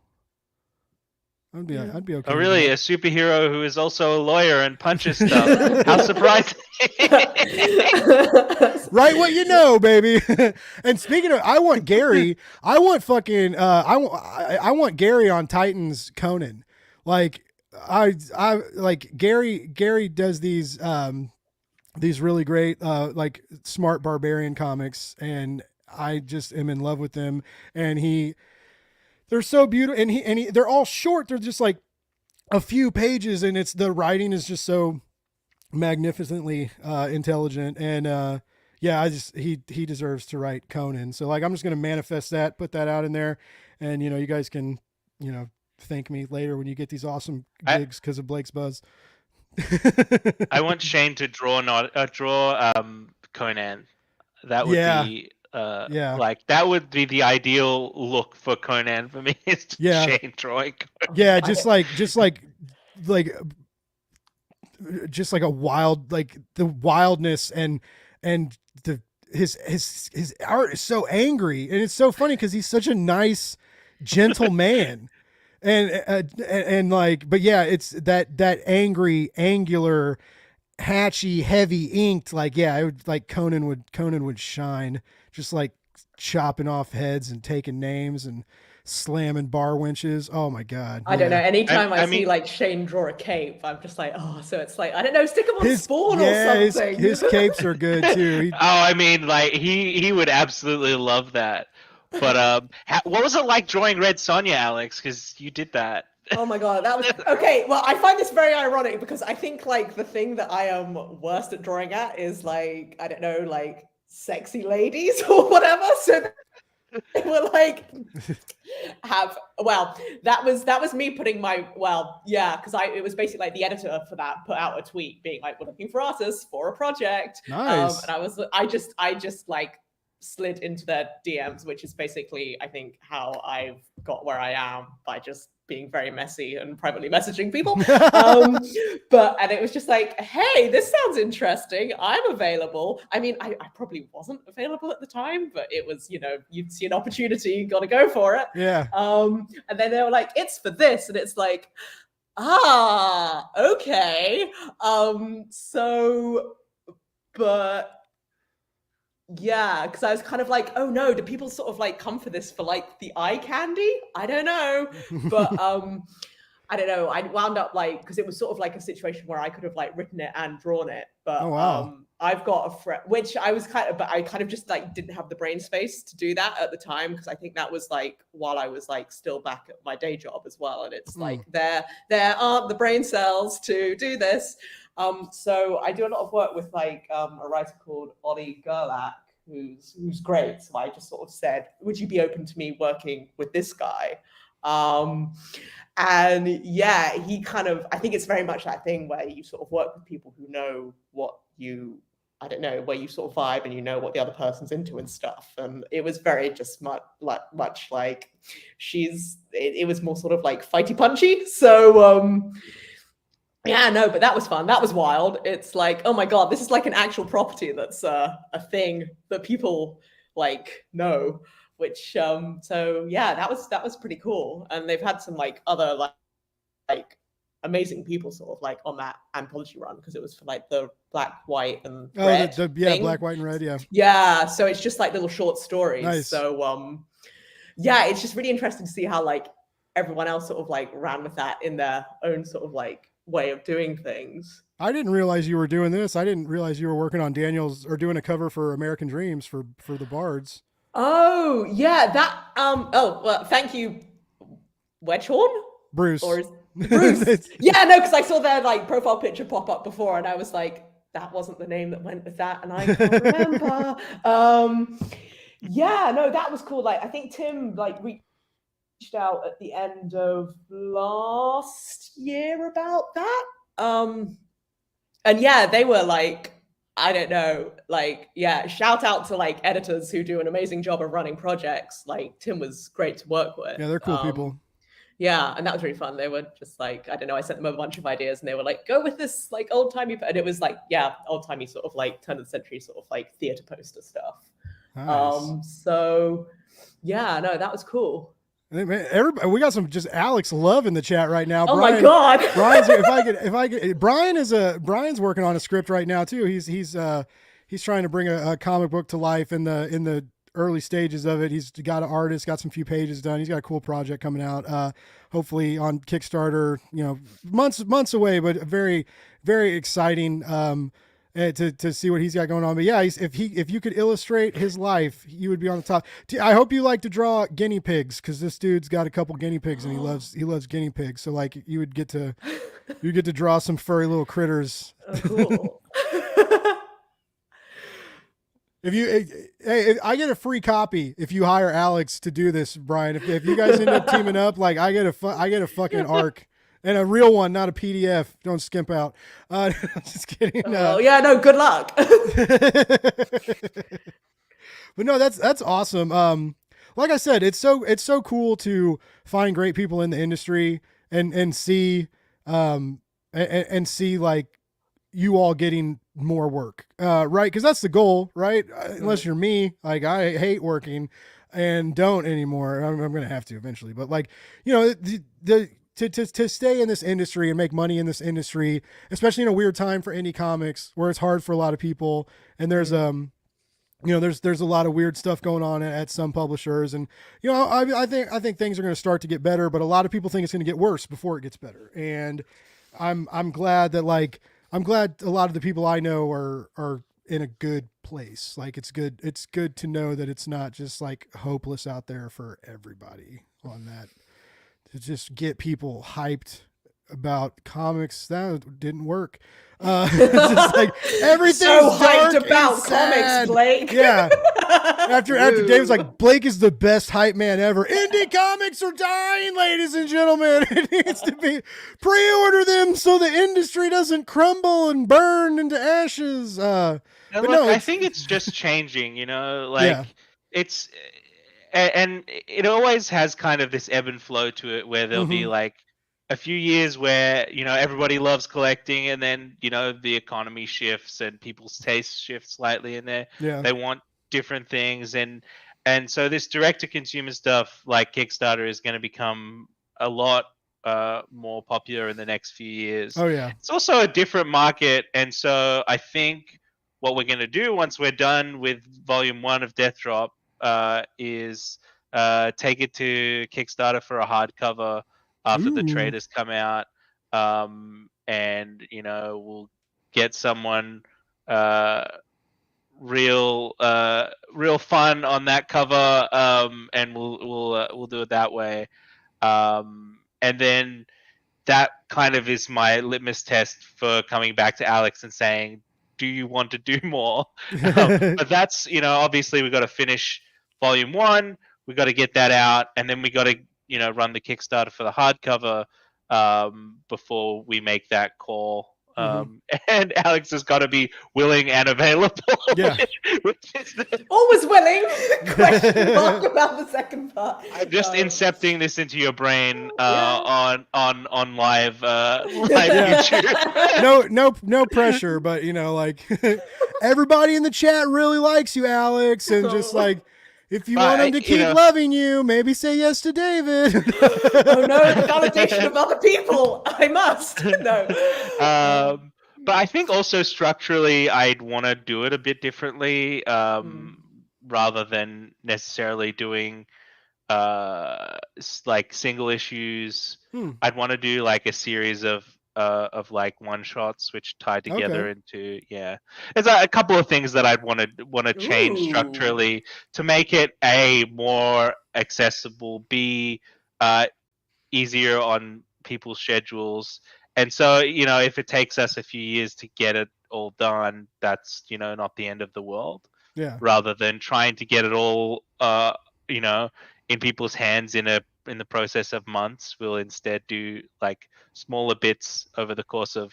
Speaker 3: I'd be okay.
Speaker 4: Oh, really? A superhero who is also a lawyer and punches stuff. How surprising!
Speaker 3: Right, what you know, baby. And speaking of, I want Gary. I want fucking. I want Gary on Titans Conan. Like I like Gary. Gary does these really great like smart barbarian comics, and I just am in love with them. And they're so beautiful, and they're all short. They're just like a few pages, and the writing is just so magnificently intelligent. And he deserves to write Conan. So like, I'm just gonna manifest that, put that out in there, and you guys can thank me later when you get these awesome gigs because of Blake's Buzz.
Speaker 4: I want Shane to draw Conan. That would be. Like that would be the ideal look for Conan for me. Is Shane drawing Conan.
Speaker 3: Yeah, just like a wild, like the wildness and his art is so angry, and it's so funny because he's such a nice, gentle man. And like, but yeah, it's that angry, angular, hatchy, heavy inked, like, yeah, it would, like Conan would shine, just like chopping off heads and taking names and slamming bar winches. Oh my God.
Speaker 5: I don't know. Anytime I see like Shane draw a cape, I'm just like, oh, so it's like, I don't know, stick him on Spawn or something.
Speaker 3: His capes are good too.
Speaker 4: I mean, like he would absolutely love that. But what was it like drawing Red Sonja, Alex? Because you did that.
Speaker 5: Oh my God, that was okay. Well, I find this very ironic because I think like the thing that I am worst at drawing at is like, I don't know, like sexy ladies or whatever. So they were like, that was me putting because it was basically like the editor for that put out a tweet being like, we're looking for artists for a project.
Speaker 3: Nice.
Speaker 5: And I just like slid into their DMs, which is basically, I think, how I've got where I am by just being very messy and privately messaging people. And it was just like, hey, this sounds interesting. I'm available. I mean, I probably wasn't available at the time, but it was, you'd see an opportunity, you got to go for it.
Speaker 3: Yeah.
Speaker 5: And then they were like, it's for this. And it's like, okay. Yeah, because I was kind of like, oh no, do people sort of like come for this for like the eye candy? I don't know. But I don't know. I wound up like, because it was sort of like a situation where I could have like written it and drawn it. But I've got a friend, which I kind of just like didn't have the brain space to do that at the time, because I think that was like while I was like still back at my day job as well. And it's like there aren't the brain cells to do this. So I do a lot of work with like a writer called Ollie Gerlach, who's great. So I just sort of said, would you be open to me working with this guy? And yeah, he kind of, I think it's very much that thing where you sort of work with people who know what you, I don't know, where you sort of vibe and you know what the other person's into and stuff. And it was very just much like it was more sort of like fighty punchy. So, yeah, no, but that was fun. That was wild. It's like, oh my God, this is like an actual property that's a thing that people like know. Which so yeah, that was pretty cool. And they've had some like other like amazing people sort of like on that anthology run because it was for like the black, white, and red.
Speaker 3: Yeah, black, white, and red. Yeah.
Speaker 5: Yeah, so it's just like little short stories.
Speaker 3: Nice.
Speaker 5: So yeah, it's just really interesting to see how like everyone else sort of like ran with that in their own sort of like way of doing things.
Speaker 3: I didn't realize you were doing this. I didn't realize you were working on Daniel's or doing a cover for American Dreams for the Bards.
Speaker 5: Oh yeah, that oh well, thank you, Wedgehorn?
Speaker 3: Bruce.
Speaker 5: Or Bruce. Yeah, no, because I saw their like profile picture pop up before and I was like, that wasn't the name that went with that, and I can't remember. Yeah, no, that was cool. Like I think Tim like reached out at the end of last year about that. And yeah, they were like, I don't know, like, yeah, shout out to like editors who do an amazing job of running projects. Like Tim was great to work with.
Speaker 3: Yeah, they're cool people.
Speaker 5: Yeah, and that was really fun. They were just like, I don't know, I sent them a bunch of ideas and they were like, go with this like old-timey, and it was like, yeah, old-timey sort of like turn of the century sort of like theater poster stuff.
Speaker 3: Nice.
Speaker 5: So yeah, no, that was cool.
Speaker 3: Everybody, we got some just Alex love in the chat right now.
Speaker 5: Oh my God.
Speaker 3: Brian's, Brian's working on a script right now too. He's trying to bring a comic book to life in the early stages of it. He's got an artist, got some few pages done. He's got a cool project coming out. Hopefully on Kickstarter, months away, but very, very exciting. To see what he's got going on. But yeah, if you could illustrate his life, you would be on the top. I hope you like to draw guinea pigs because this dude's got a couple guinea pigs and he loves guinea pigs. So like you would get to draw some furry little critters.
Speaker 5: Oh, cool.
Speaker 3: I get a free copy if you hire Alex to do this, Brian. If you guys end up teaming up, like I get a fucking arc. And a real one, not a PDF. Don't skimp out. Just kidding.
Speaker 5: Oh yeah, no. Good luck.
Speaker 3: But no, that's awesome. Like I said, it's so cool to find great people in the industry and see and see like you all getting more work, right? Because that's the goal, right? Unless you're me, like I hate working and don't anymore. I'm gonna have to eventually, but like To stay in this industry and make money in this industry, especially in a weird time for indie comics where it's hard for a lot of people. And there's, there's a lot of weird stuff going on at some publishers. And, I think things are going to start to get better, but a lot of people think it's going to get worse before it gets better. And I'm glad that a lot of the people I know are in a good place. Like it's good to know that it's not just like hopeless out there for everybody on that. To just get people hyped about comics, that didn't work. It's just like everything's
Speaker 5: so hyped
Speaker 3: dark
Speaker 5: about
Speaker 3: and sad.
Speaker 5: comics, Blake.
Speaker 3: Yeah. After Dave was like, Blake is the best hype man ever. Indie comics are dying, ladies and gentlemen. It needs to be pre-order them so the industry doesn't crumble and burn into ashes.
Speaker 4: I think it's just changing. It's. And it always has kind of this ebb and flow to it where there'll be like a few years where, everybody loves collecting and then, the economy shifts and people's tastes shift slightly and they want different things. And so this direct to consumer stuff like Kickstarter is going to become a lot more popular in the next few years.
Speaker 3: Oh yeah.
Speaker 4: It's also a different market. And so I think what we're going to do once we're done with volume 1 of Death Drop, is take it to Kickstarter for a hardcover after the trade has come out, and we'll get someone real fun on that cover, and we'll do it that way, and then that kind of is my litmus test for coming back to Alex and saying, do you want to do more? But that's, obviously we got to finish volume 1. We got to get that out. And then we got to run the Kickstarter for the hardcover before we make that call. And Alex has got to be willing and available.
Speaker 3: Yeah.
Speaker 5: Always willing. Question mark about the second part.
Speaker 4: I'm just
Speaker 5: No.
Speaker 4: incepting this into your brain on live
Speaker 3: Yeah.
Speaker 4: YouTube.
Speaker 3: No pressure, but like everybody in the chat really likes you, Alex, and just like if you want them to keep loving you, maybe say yes to David.
Speaker 5: Oh no, the validation of other people. I must. No.
Speaker 4: But I think also structurally, I'd want to do it a bit differently, rather than necessarily doing like single issues. I'd want to do like a series of like one shots which tie together into there's a couple of things that I'd want to change structurally to make it A, more accessible, B, easier on people's schedules, and so if it takes us a few years to get it all done, that's not the end of the world. Rather than trying to get it all in people's hands in the process of months, we'll instead do like smaller bits over the course of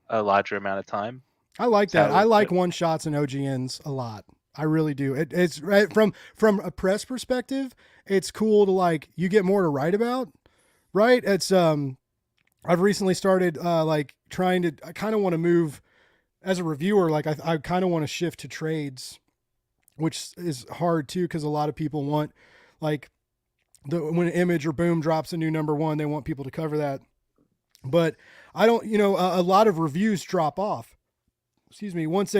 Speaker 4: a larger amount of time.
Speaker 3: I like that. I like one shots and OGNs a lot. I really do. It's right from a press perspective. It's cool to like you get more to write about, right? It's I've recently started like trying to. I kind of want to move as a reviewer. Like I kind of want to shift to trades, which is hard too because a lot of people want like when an Image or Boom drops a new #1, they want people to cover that. But I don't, a lot of reviews drop off. Excuse me. Once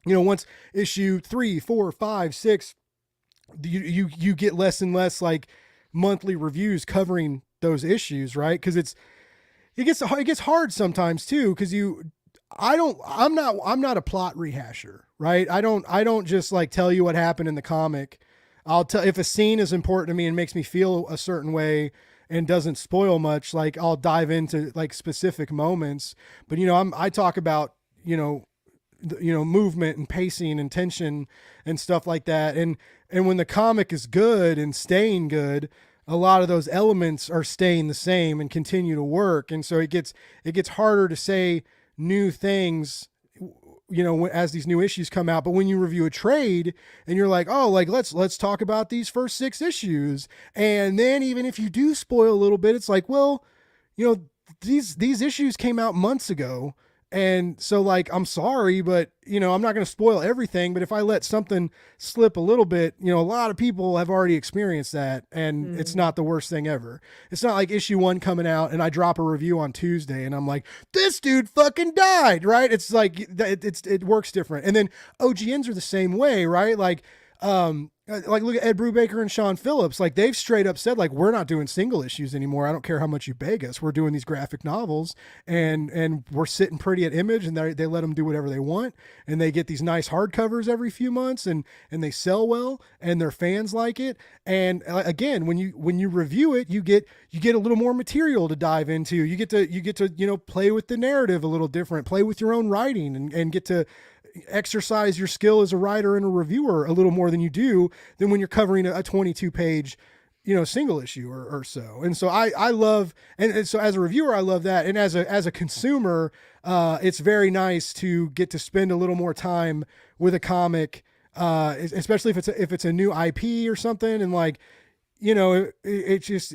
Speaker 3: once issue 3, 4, 5, 6, you get less and less like monthly reviews covering those issues, right? Because it gets hard sometimes too. Because I'm not a plot rehasher, right? I don't just like tell you what happened in the comic. I'll tell if a scene is important to me and makes me feel a certain way and doesn't spoil much, like I'll dive into like specific moments. But I talk about movement and pacing and tension and stuff like that. And when the comic is good and staying good, a lot of those elements are staying the same and continue to work. And so it gets harder to say new things as these new issues come out. But when you review a trade and you're like, oh, like let's talk about these first 6 issues. And then even if you do spoil a little bit, it's like, well, these issues came out months ago. And so like, I'm sorry, but I'm not going to spoil everything, but if I let something slip a little bit, a lot of people have already experienced that, and it's not the worst thing ever. It's not like issue 1 coming out and I drop a review on Tuesday and I'm like, this dude fucking died, right? It's like, it works different. And then OGNs are the same way, right? Like look at Ed Brubaker and Sean Phillips. Like they've straight up said, like, we're not doing single issues anymore. I don't care how much you beg us. We're doing these graphic novels, and we're sitting pretty at Image, and they let them do whatever they want. And they get these nice hardcovers every few months, and they sell well, and their fans like it. And again, when you review it, you get a little more material to dive into. You get to play with the narrative a little different, play with your own writing, and get to exercise your skill as a writer and a reviewer a little more than you do than when you're covering a 22 page, single issue or so. And so I love, and so as a reviewer, I love that. And as a consumer, it's very nice to get to spend a little more time with a comic, especially if it's a new IP or something. And like, it's just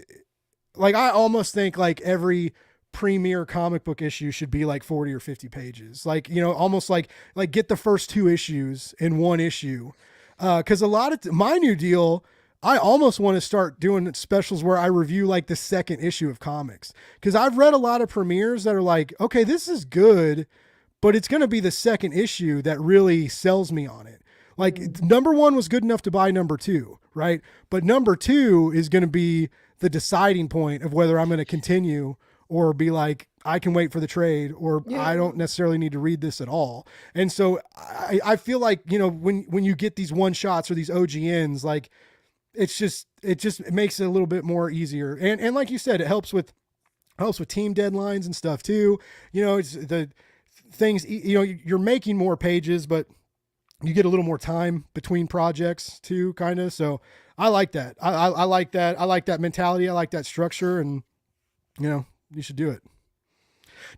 Speaker 3: like, I almost think like every premier comic book issue should be like 40 or 50 pages. Like, almost like get the first 2 issues in one issue. Cause a lot of my new deal, I almost want to start doing specials where I review like the second issue of comics. Cause I've read a lot of premieres that are like, okay, this is good, but it's going to be the second issue that really sells me on it. Like #1 was good enough to buy #2, right? But #2 is going to be the deciding point of whether I'm going to continue or be like, I can wait for the trade, or I don't necessarily need to read this at all. And so I feel like, when you get these one shots or these OGNs, like it makes it a little bit more easier. And like you said, it helps with team deadlines and stuff too. It's the things, you're making more pages, but you get a little more time between projects too, kind of. So I like that. I like that. I like that mentality. I like that structure, and you should do it.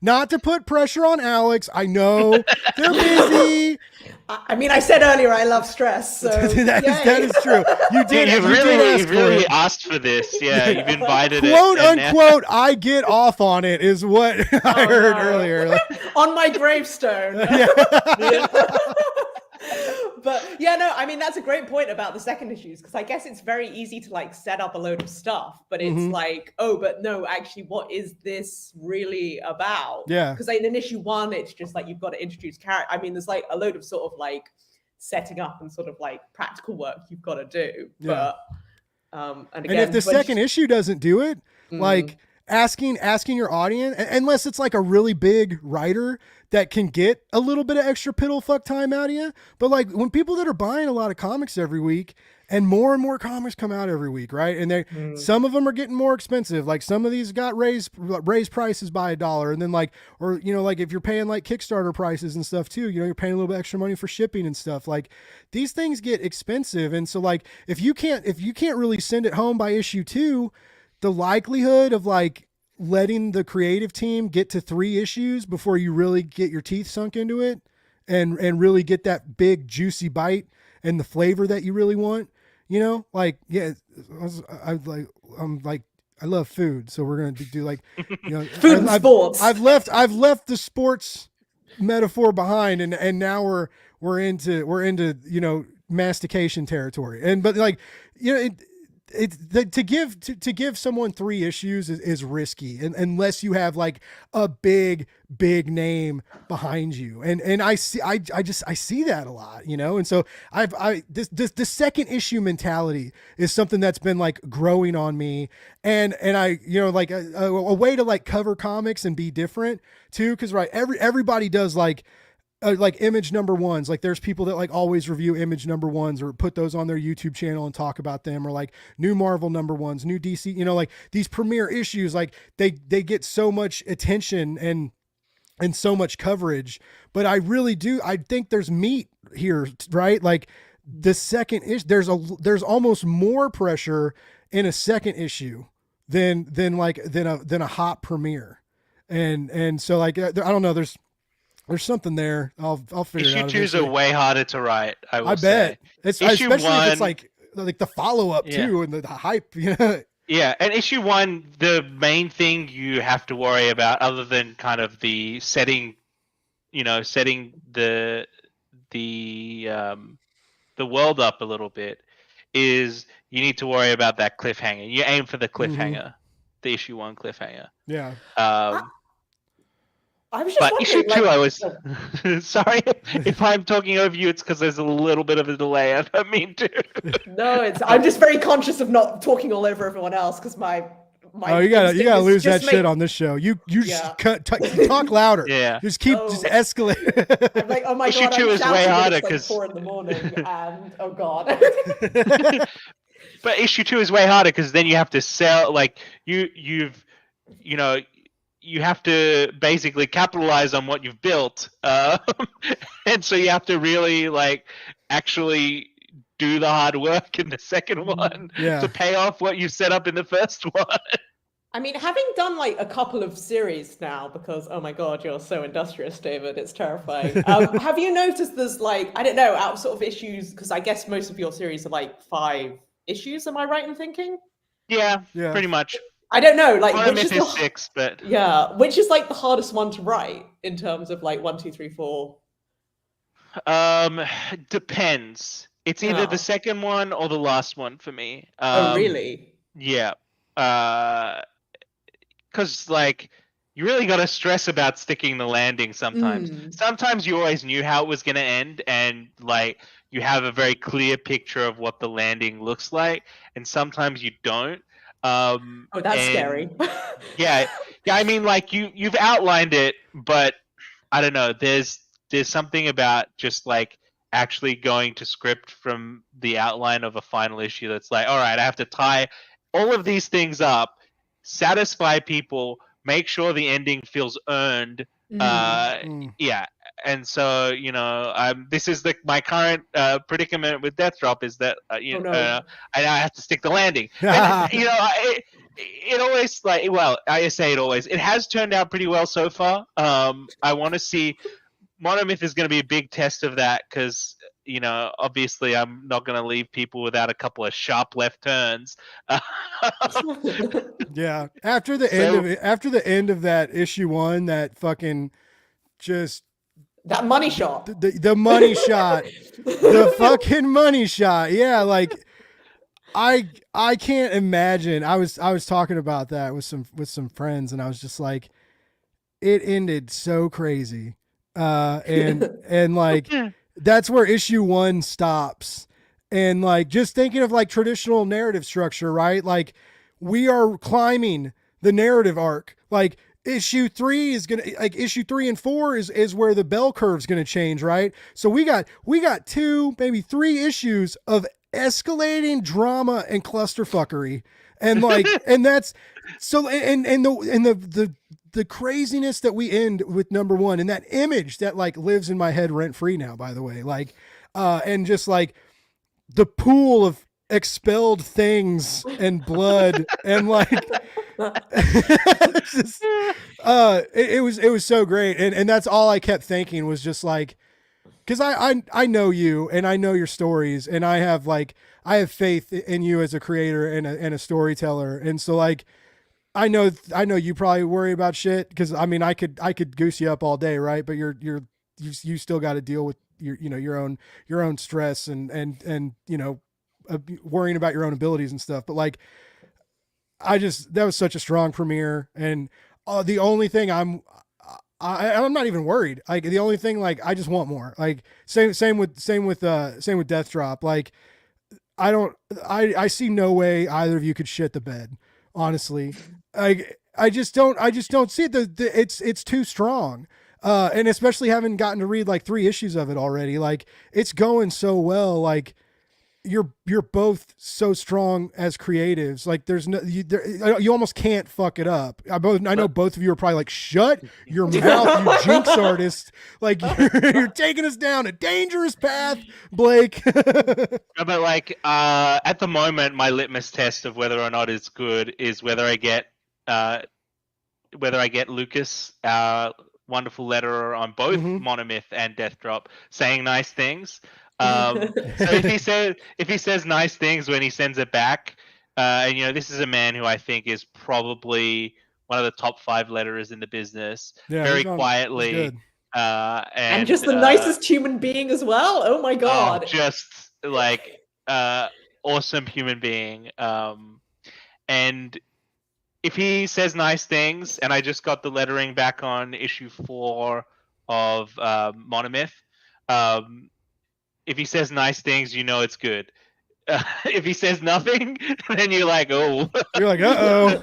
Speaker 3: Not to put pressure on Alex. I know they're busy.
Speaker 5: I mean, I said earlier I love stress, so
Speaker 3: that is true. You did.
Speaker 4: You've
Speaker 3: you did ask
Speaker 4: you've really
Speaker 3: for it.
Speaker 4: asked for this. Yeah, you've invited
Speaker 3: Quote
Speaker 4: it. and
Speaker 3: unquote, I get off on it is what I heard earlier.
Speaker 5: On my gravestone.
Speaker 3: Yeah.
Speaker 5: But yeah, no, I mean, that's a great point about the second issues, because I guess it's very easy to like set up a load of stuff, but it's like, oh, but no, actually, what is this really about?
Speaker 3: Yeah.
Speaker 5: Because like in issue 1, it's just like you've got to introduce character. I mean, there's like a load of sort of like setting up and sort of like practical work you've got to do.
Speaker 3: Yeah.
Speaker 5: But and
Speaker 3: And
Speaker 5: again,
Speaker 3: if the second issue doesn't do it, like asking your audience, unless it's like a really big writer that can get a little bit of extra piddle fuck time out of you. But like when people that are buying a lot of comics every week, and more comics come out every week, right? And they some of them are getting more expensive. Like some of these got raised prices by $1, and then like, or like if you're paying like Kickstarter prices and stuff too, you're paying a little bit extra money for shipping and stuff. Like these things get expensive, and so like if you can't really send it home by issue 2, the likelihood of like letting the creative team get to 3 issues before you really get your teeth sunk into it and really get that big juicy bite and the flavor that you really want, like, yeah, I love food. So we're going to do like,
Speaker 5: food and sports.
Speaker 3: I've left the sports metaphor behind, and now we're into, mastication territory. But like, to give someone 3 issues is risky, unless you have like a big name behind you, and I see that a lot, and so the second issue mentality is something that's been like growing on me, and I like a way to like cover comics and be different too, because right, everybody does like image number ones. Like there's people that like always review image number ones or put those on their YouTube channel and talk about them, or like new Marvel number ones, new DC, like these premiere issues, like they get so much attention and so much coverage. But I think there's meat here, right? Like the second issue, there's almost more pressure in a second issue than a hot premiere. And so like, I don't know, there's something there. I'll figure it out.
Speaker 4: Issue 2s are way harder to write. I bet.
Speaker 3: Say. It's
Speaker 4: issue
Speaker 3: especially
Speaker 4: 1,
Speaker 3: if it's like the follow up too, and the hype.
Speaker 4: Yeah, and issue 1, the main thing you have to worry about, other than kind of the setting, setting the world up a little bit, is you need to worry about that cliffhanger. You aim for the cliffhanger, the issue 1 cliffhanger.
Speaker 3: Yeah.
Speaker 5: I was just
Speaker 4: issue 2,
Speaker 5: like,
Speaker 4: I was sorry if I'm talking over you. It's because there's a little bit of a delay. I don't mean to.
Speaker 5: No, I'm just very conscious of not talking all over everyone else, because my.
Speaker 3: Oh, you gotta lose that shit on this show. You just talk louder.
Speaker 4: Yeah.
Speaker 3: Just just escalate.
Speaker 5: I'm like, oh my
Speaker 4: issue
Speaker 5: god.
Speaker 4: Issue 2 is way harder
Speaker 5: because 4 a.m, and oh god.
Speaker 4: But issue 2 is way harder because then you have to sell. Like you have to basically capitalize on what you've built, and so you have to really like actually do the hard work in the second one to pay off what you set up in the first one.
Speaker 5: I mean, having done like a couple of series now, because oh my god, you're so industrious, David, it's terrifying. Have you noticed there's like, I don't know, out of sort of issues, because I guess most of your series are like 5 issues, am I right in thinking?
Speaker 4: Yeah, pretty much.
Speaker 5: I don't know, like
Speaker 4: which is 6, but
Speaker 5: which is like the hardest one to write in terms of like 1, 2, 3, 4.
Speaker 4: Depends. It's either the second one or the last one for me.
Speaker 5: Oh, really?
Speaker 4: Yeah. Because like you really got to stress about sticking the landing sometimes. Sometimes you always knew how it was going to end, and like you have a very clear picture of what the landing looks like, and sometimes you don't.
Speaker 5: Oh, that's scary.
Speaker 4: yeah. I mean, like you've outlined it, but I don't know. There's something about just like actually going to script from the outline of a final issue that's like, all right, I have to tie all of these things up, satisfy people, make sure the ending feels earned, Yeah, and so this is my current predicament with Death Drop is that
Speaker 5: Oh no.
Speaker 4: I now have to stick the landing. And it always I say it always. It has turned out pretty well so far. I want to see. Monomyth is going to be a big test of that because obviously I'm not going to leave people without a couple of sharp left turns.
Speaker 3: Yeah, after the end of that issue 1, that fucking just
Speaker 5: that money shot.
Speaker 3: The money shot, the fucking money shot. Yeah, like I can't imagine. I was talking about that with some friends, and I was just like, it ended so crazy. And like that's where issue 1 stops. And like just thinking of like traditional narrative structure, right? Like we are climbing the narrative arc. Like issue 3 is gonna issue 3 and 4 is where the bell curve is gonna change, right? So we got 2, maybe 3 issues of escalating drama and clusterfuckery. And like and that's so and the craziness that we end with number 1 and that image that like lives in my head rent free now, by the way, like and just like the pool of expelled things and blood and like just, it was so great. And that's all I kept thinking was just like, cause I know you and I know your stories and I have faith in you as a creator and a storyteller. And so like, I know you probably worry about shit. Cause I mean, I could goose you up all day. Right. But you still got to deal with your own stress and worrying about your own abilities and stuff. But like, that was such a strong premiere. And the only thing I'm not even worried. Like the only thing, like, I just want more. Like same with Death Drop. Like I see no way either of you could shit the bed. Honestly, I just don't see it. It's too strong. And especially having gotten to read like 3 issues of it already, like it's going so well. Like you're both so strong as creatives. Like there's you almost can't fuck it up. I know both of you are probably like, shut your mouth, you jinx artist. Like you're taking us down a dangerous path, Blake.
Speaker 4: But like at the moment, my litmus test of whether or not it's good is whether I get Lucas wonderful letter on both Monomyth and Death Drop saying nice things. So if he says nice things when he sends it back, and this is a man who I think is probably one of the top 5 letterers in the business, very quietly,
Speaker 5: and just the nicest human being as well. Oh my god,
Speaker 4: just like awesome human being. And if he says nice things, and I just got the lettering back on issue 4 of Monomyth, if he says nice things, it's good. If he says nothing, then you're like, oh.
Speaker 3: You're like, uh-oh.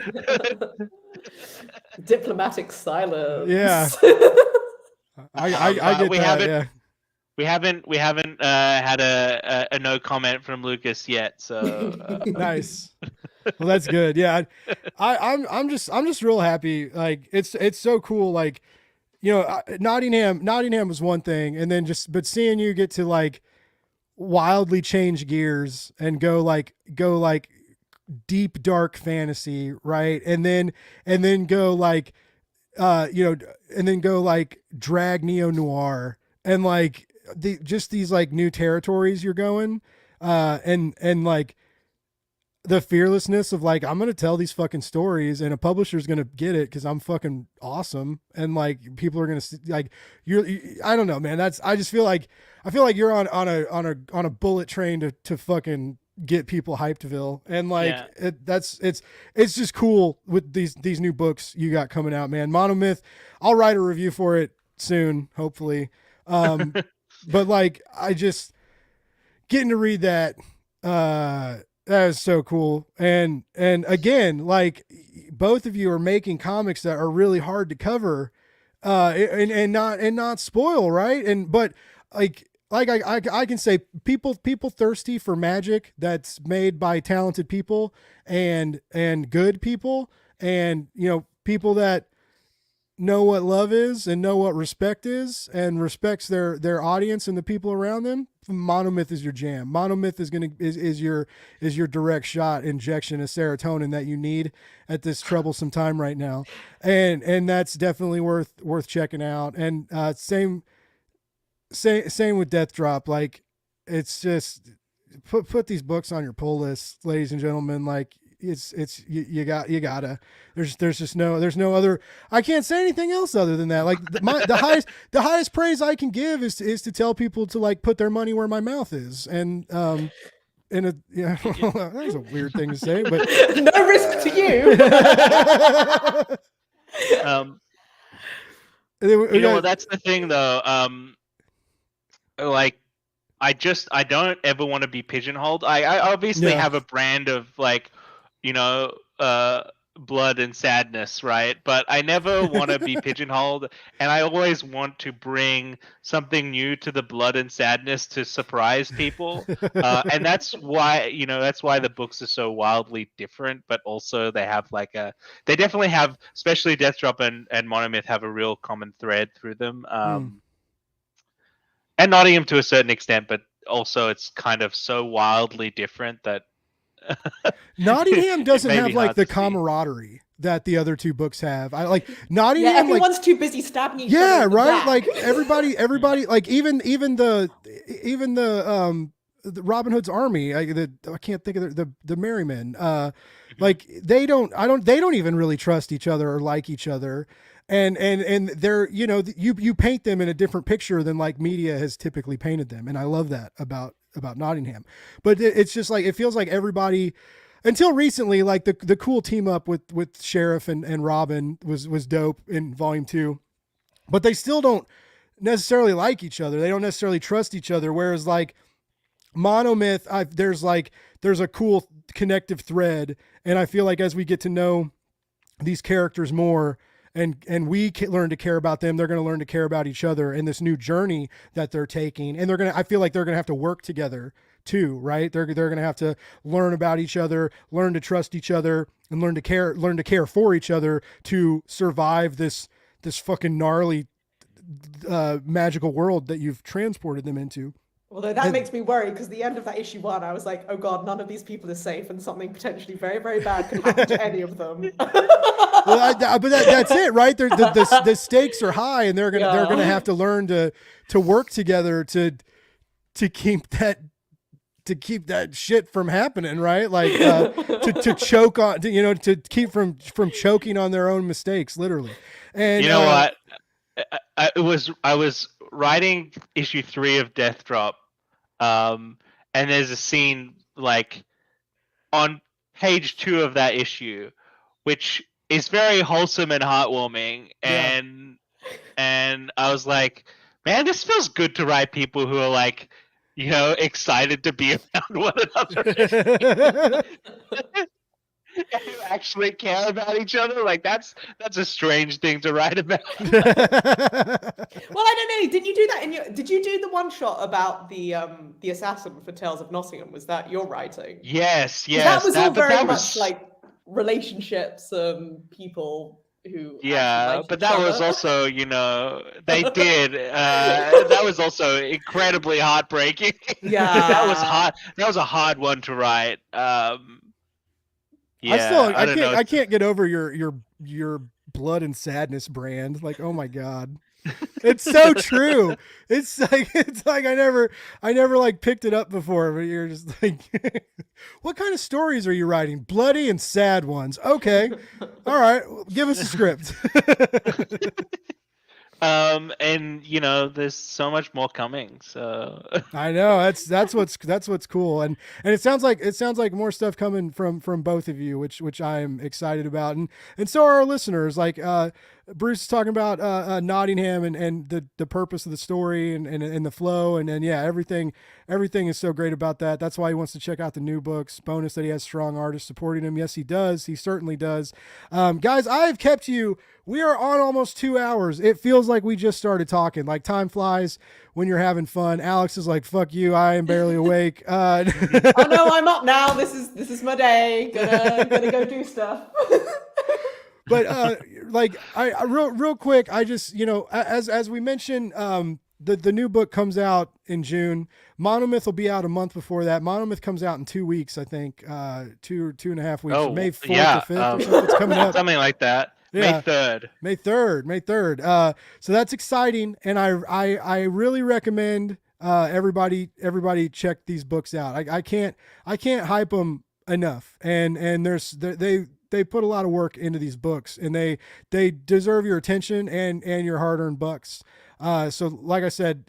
Speaker 5: Diplomatic silence.
Speaker 3: Yeah. I get that.
Speaker 4: We haven't had a no comment from Lucas yet, so
Speaker 3: nice. Well, that's good. Yeah, I'm just real happy. Like it's so cool. Like Nottingham was one thing, and then but seeing you get to like wildly change gears and go like deep dark fantasy, right? And then go like and then go like drag neo noir and like these like new territories you're going and like the fearlessness of like, I'm going to tell these fucking stories and a publisher's going to get it cuz I'm fucking awesome. And like, people are going to like, I don't know, man. I feel like you're on a bullet train to fucking get people hypedville. And like, it's just cool with these new books you got coming out, man. Monomyth, I'll write a review for it soon, hopefully. But like, I just getting to read that, that is so cool. And again, like both of you are making comics that are really hard to cover, and not spoil. Right. But I can say people thirsty for magic that's made by talented people and good people and, people that know what love is and know what respect is and respects their audience and the people around them, Monomyth is your jam. Monomyth is your direct shot injection of serotonin that you need at this troublesome time right now, and that's definitely worth checking out. And same with Death Drop. Like, it's just put these books on your pull list, ladies and gentlemen. Like, you gotta. There's no other. I can't say anything else other than that. Like, the highest praise I can give is to tell people to, like, put their money where my mouth is. And in a yeah, that was a weird thing to say, but
Speaker 5: no risk to you.
Speaker 4: You know, that's the thing though. Like, I don't ever want to be pigeonholed. I obviously have a brand of, like, you know, blood and sadness, right? But I never want to be pigeonholed, and I always want to bring something new to the blood and sadness to surprise people. And that's why the books are so wildly different, but also they definitely have, especially Death Drop and Monomyth, have a real common thread through them. And Nottingham to a certain extent, but also it's kind of so wildly different that
Speaker 3: Nottingham doesn't have, like, the camaraderie that the other two books have. I like Nottingham.
Speaker 5: Yeah, everyone's too busy stabbing each other.
Speaker 3: Yeah,
Speaker 5: in the
Speaker 3: right.
Speaker 5: back.
Speaker 3: Like, everybody, like, even the Robin Hood's army. I can't think of the Merrymen. Like, they don't even really trust each other or like each other. And they're, you know, you paint them in a different picture than, like, media has typically painted them. And I love that about Nottingham. But it's just like, it feels like everybody, until recently, like, the cool team up with Sheriff and Robin was dope in Volume 2. But they still don't necessarily like each other. They don't necessarily trust each other. Whereas, like, Monomyth, there's a cool connective thread. And I feel like as we get to know these characters more, and we learn to care about them, they're going to learn to care about each other in this new journey that they're taking. And I feel like they're going to have to work together too, right? They're going to have to learn about each other, learn to trust each other, and learn to care for each other to survive this fucking gnarly magical world that you've transported them into.
Speaker 5: Although that makes me worry, because the end of that issue 1, I was like, oh god, none of these people are safe, and something potentially very, very bad could happen to any of them.
Speaker 3: Well, but that's it, right? The stakes are high, and they're gonna have to learn to work together to keep that shit from happening, right? Like, to choke on, to keep from choking on their own mistakes, literally. And
Speaker 4: you know what? I was writing issue 3 of Death Drop, and there's a scene, like, on page 2 of that issue, which is very wholesome and heartwarming, and I was like, man, this feels good to write people who are, like, you know, excited to be around one another. Who actually care about each other. Like, that's a strange thing to write about.
Speaker 5: Well, I don't know. Did you do that did you do the one shot about the assassin for Tales of Nottingham? Was that your writing?
Speaker 4: Yes.
Speaker 5: That was all very much like relationships, people who.
Speaker 4: Yeah, but that was also, you know, they did. That was also incredibly heartbreaking.
Speaker 5: Yeah,
Speaker 4: that was hard. That was a hard one to write. Yeah,
Speaker 3: I can't get over your blood and sadness brand. Like, oh my god, it's so true. It's like I never like picked it up before. But you're just like, what kind of stories are you writing? Bloody and sad ones. Okay, all right, give us a script.
Speaker 4: And you know, there's so much more coming. So
Speaker 3: I know that's what's cool, and it sounds like more stuff coming from both of you, which I am excited about, and so are our listeners. Like, Bruce is talking about Nottingham and the purpose of the story and the flow, and yeah, everything is so great about that. That's why he wants to check out the new books. Bonus that he has strong artists supporting him. Yes, he does. He certainly does. Guys, I've kept you. We are on almost 2 hours. It feels like we just started talking. Like, time flies when you're having fun. Alex is like, fuck you, I am barely awake.
Speaker 5: Oh no, I'm up now. This is my day. Gonna go do stuff.
Speaker 3: But like I real quick, I just, as we mentioned, the new book comes out in June. Monomyth will be out a month before that. Monomyth comes out in 2 weeks, I think, 2.5 weeks.
Speaker 4: Oh,
Speaker 3: May 4th
Speaker 4: yeah,
Speaker 3: or 5th or something. It's coming up.
Speaker 4: something like that.
Speaker 3: Yeah.
Speaker 4: May 3rd.
Speaker 3: May 3rd. So that's exciting, and I really recommend everybody check these books out. I can't hype them enough, and they put a lot of work into these books, and they deserve your attention and your hard-earned bucks. So like I said,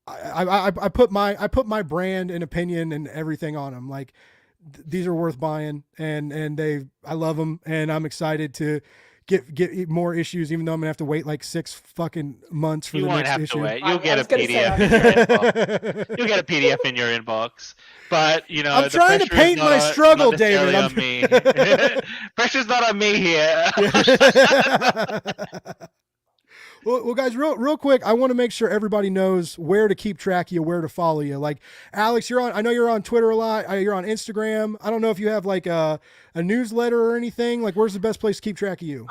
Speaker 3: I put my brand and opinion and everything on them. Like these are worth buying, and I love them, and I'm excited to get more issues, even though I'm gonna have to wait like 6 fucking months for
Speaker 4: You
Speaker 3: the
Speaker 4: won't
Speaker 3: next
Speaker 4: have
Speaker 3: issue.
Speaker 4: to wait. You'll get a
Speaker 5: gonna say,
Speaker 4: PDF in your inbox. You'll get a PDF in your inbox. But
Speaker 3: I'm trying to paint my struggle, David.
Speaker 4: On me. Pressure's not on me here.
Speaker 3: Well, guys, real quick, I want to make sure everybody knows where to keep track of you, where to follow you. Like, Alex, I know you're on Twitter a lot. You're on Instagram. I don't know if you have like a newsletter or anything. Like, where's the best place to keep track of you?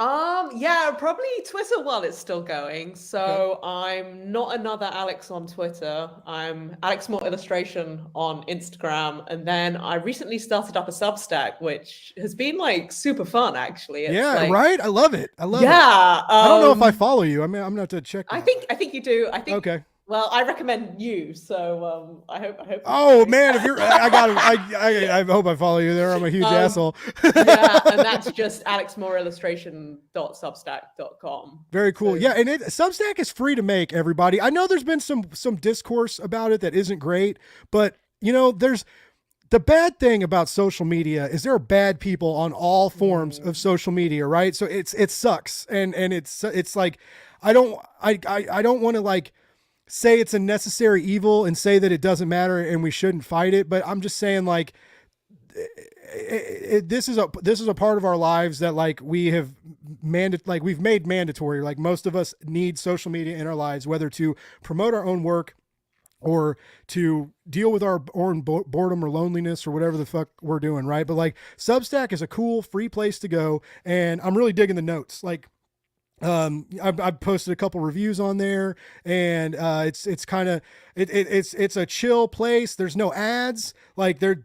Speaker 5: Yeah, probably Twitter while it's still going. So I'm not another Alex on Twitter. I'm Alex More Illustration on Instagram, and then I recently started up a Substack, which has been like super fun actually. It's
Speaker 3: Yeah,
Speaker 5: like,
Speaker 3: right. I love it. I love it.
Speaker 5: yeah.
Speaker 3: I don't know if I follow you. I mean, I'm gonna have to check.
Speaker 5: I
Speaker 3: that.
Speaker 5: think you do. I think.
Speaker 3: Okay.
Speaker 5: Well, I recommend you. So I hope.
Speaker 3: Oh man, if you're, I hope I follow you there. I'm a huge asshole.
Speaker 5: Yeah, and that's just alexmoreillustration.substack.com.
Speaker 3: Very cool.
Speaker 5: So-
Speaker 3: Yeah, and Substack is free to make, everybody. I know there's been some discourse about it that isn't great, but there's the bad thing about social media is there are bad people on all forms of social media, right? So it sucks, and it's like I don't want to like say it's a necessary evil and say that it doesn't matter and we shouldn't fight it, but I'm just saying like this is a part of our lives that like we've made mandatory. Like most of us need social media in our lives, whether to promote our own work or to deal with our own boredom or loneliness or whatever the fuck we're doing, right? But like Substack is a cool free place to go, and I'm really digging the notes. Like I've posted a couple reviews on there, and it's kind of it's a chill place. There's no ads. Like they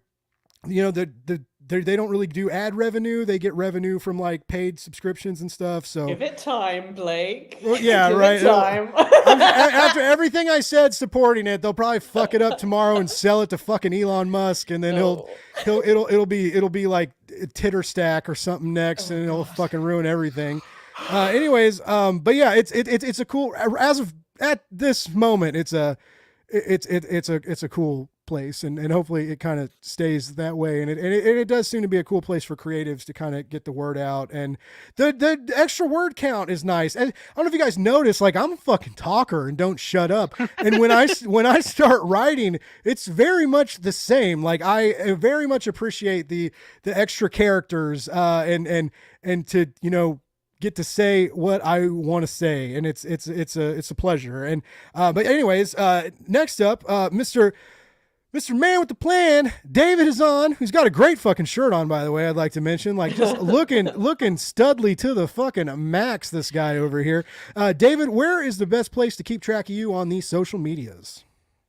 Speaker 3: don't really do ad revenue. They get revenue from like paid subscriptions and stuff. So
Speaker 5: Give it time, Blake.
Speaker 3: well, yeah,
Speaker 5: Give
Speaker 3: right.
Speaker 5: It time.
Speaker 3: After everything I said supporting it, they'll probably fuck it up tomorrow and sell it to fucking Elon Musk, and then it'll be like Titter Stack or something next, and it'll fucking ruin everything. Anyways, but yeah, it's a cool, as of at this moment, it's a cool place, and hopefully it kind of stays that way, and it does seem to be a cool place for creatives to kind of get the word out, and the extra word count is nice. And I don't know if you guys notice, like I'm a fucking talker and don't shut up, and when I start writing, it's very much the same. Like I very much appreciate the extra characters, and to get to say what I want to say, and it's a pleasure. And but anyways, next up, Mr. Man with the Plan, David Hazan, who's got a great fucking shirt on, by the way. I'd like to mention, like just looking studly to the fucking max. This guy over here, David. Where is the best place to keep track of you on these social medias?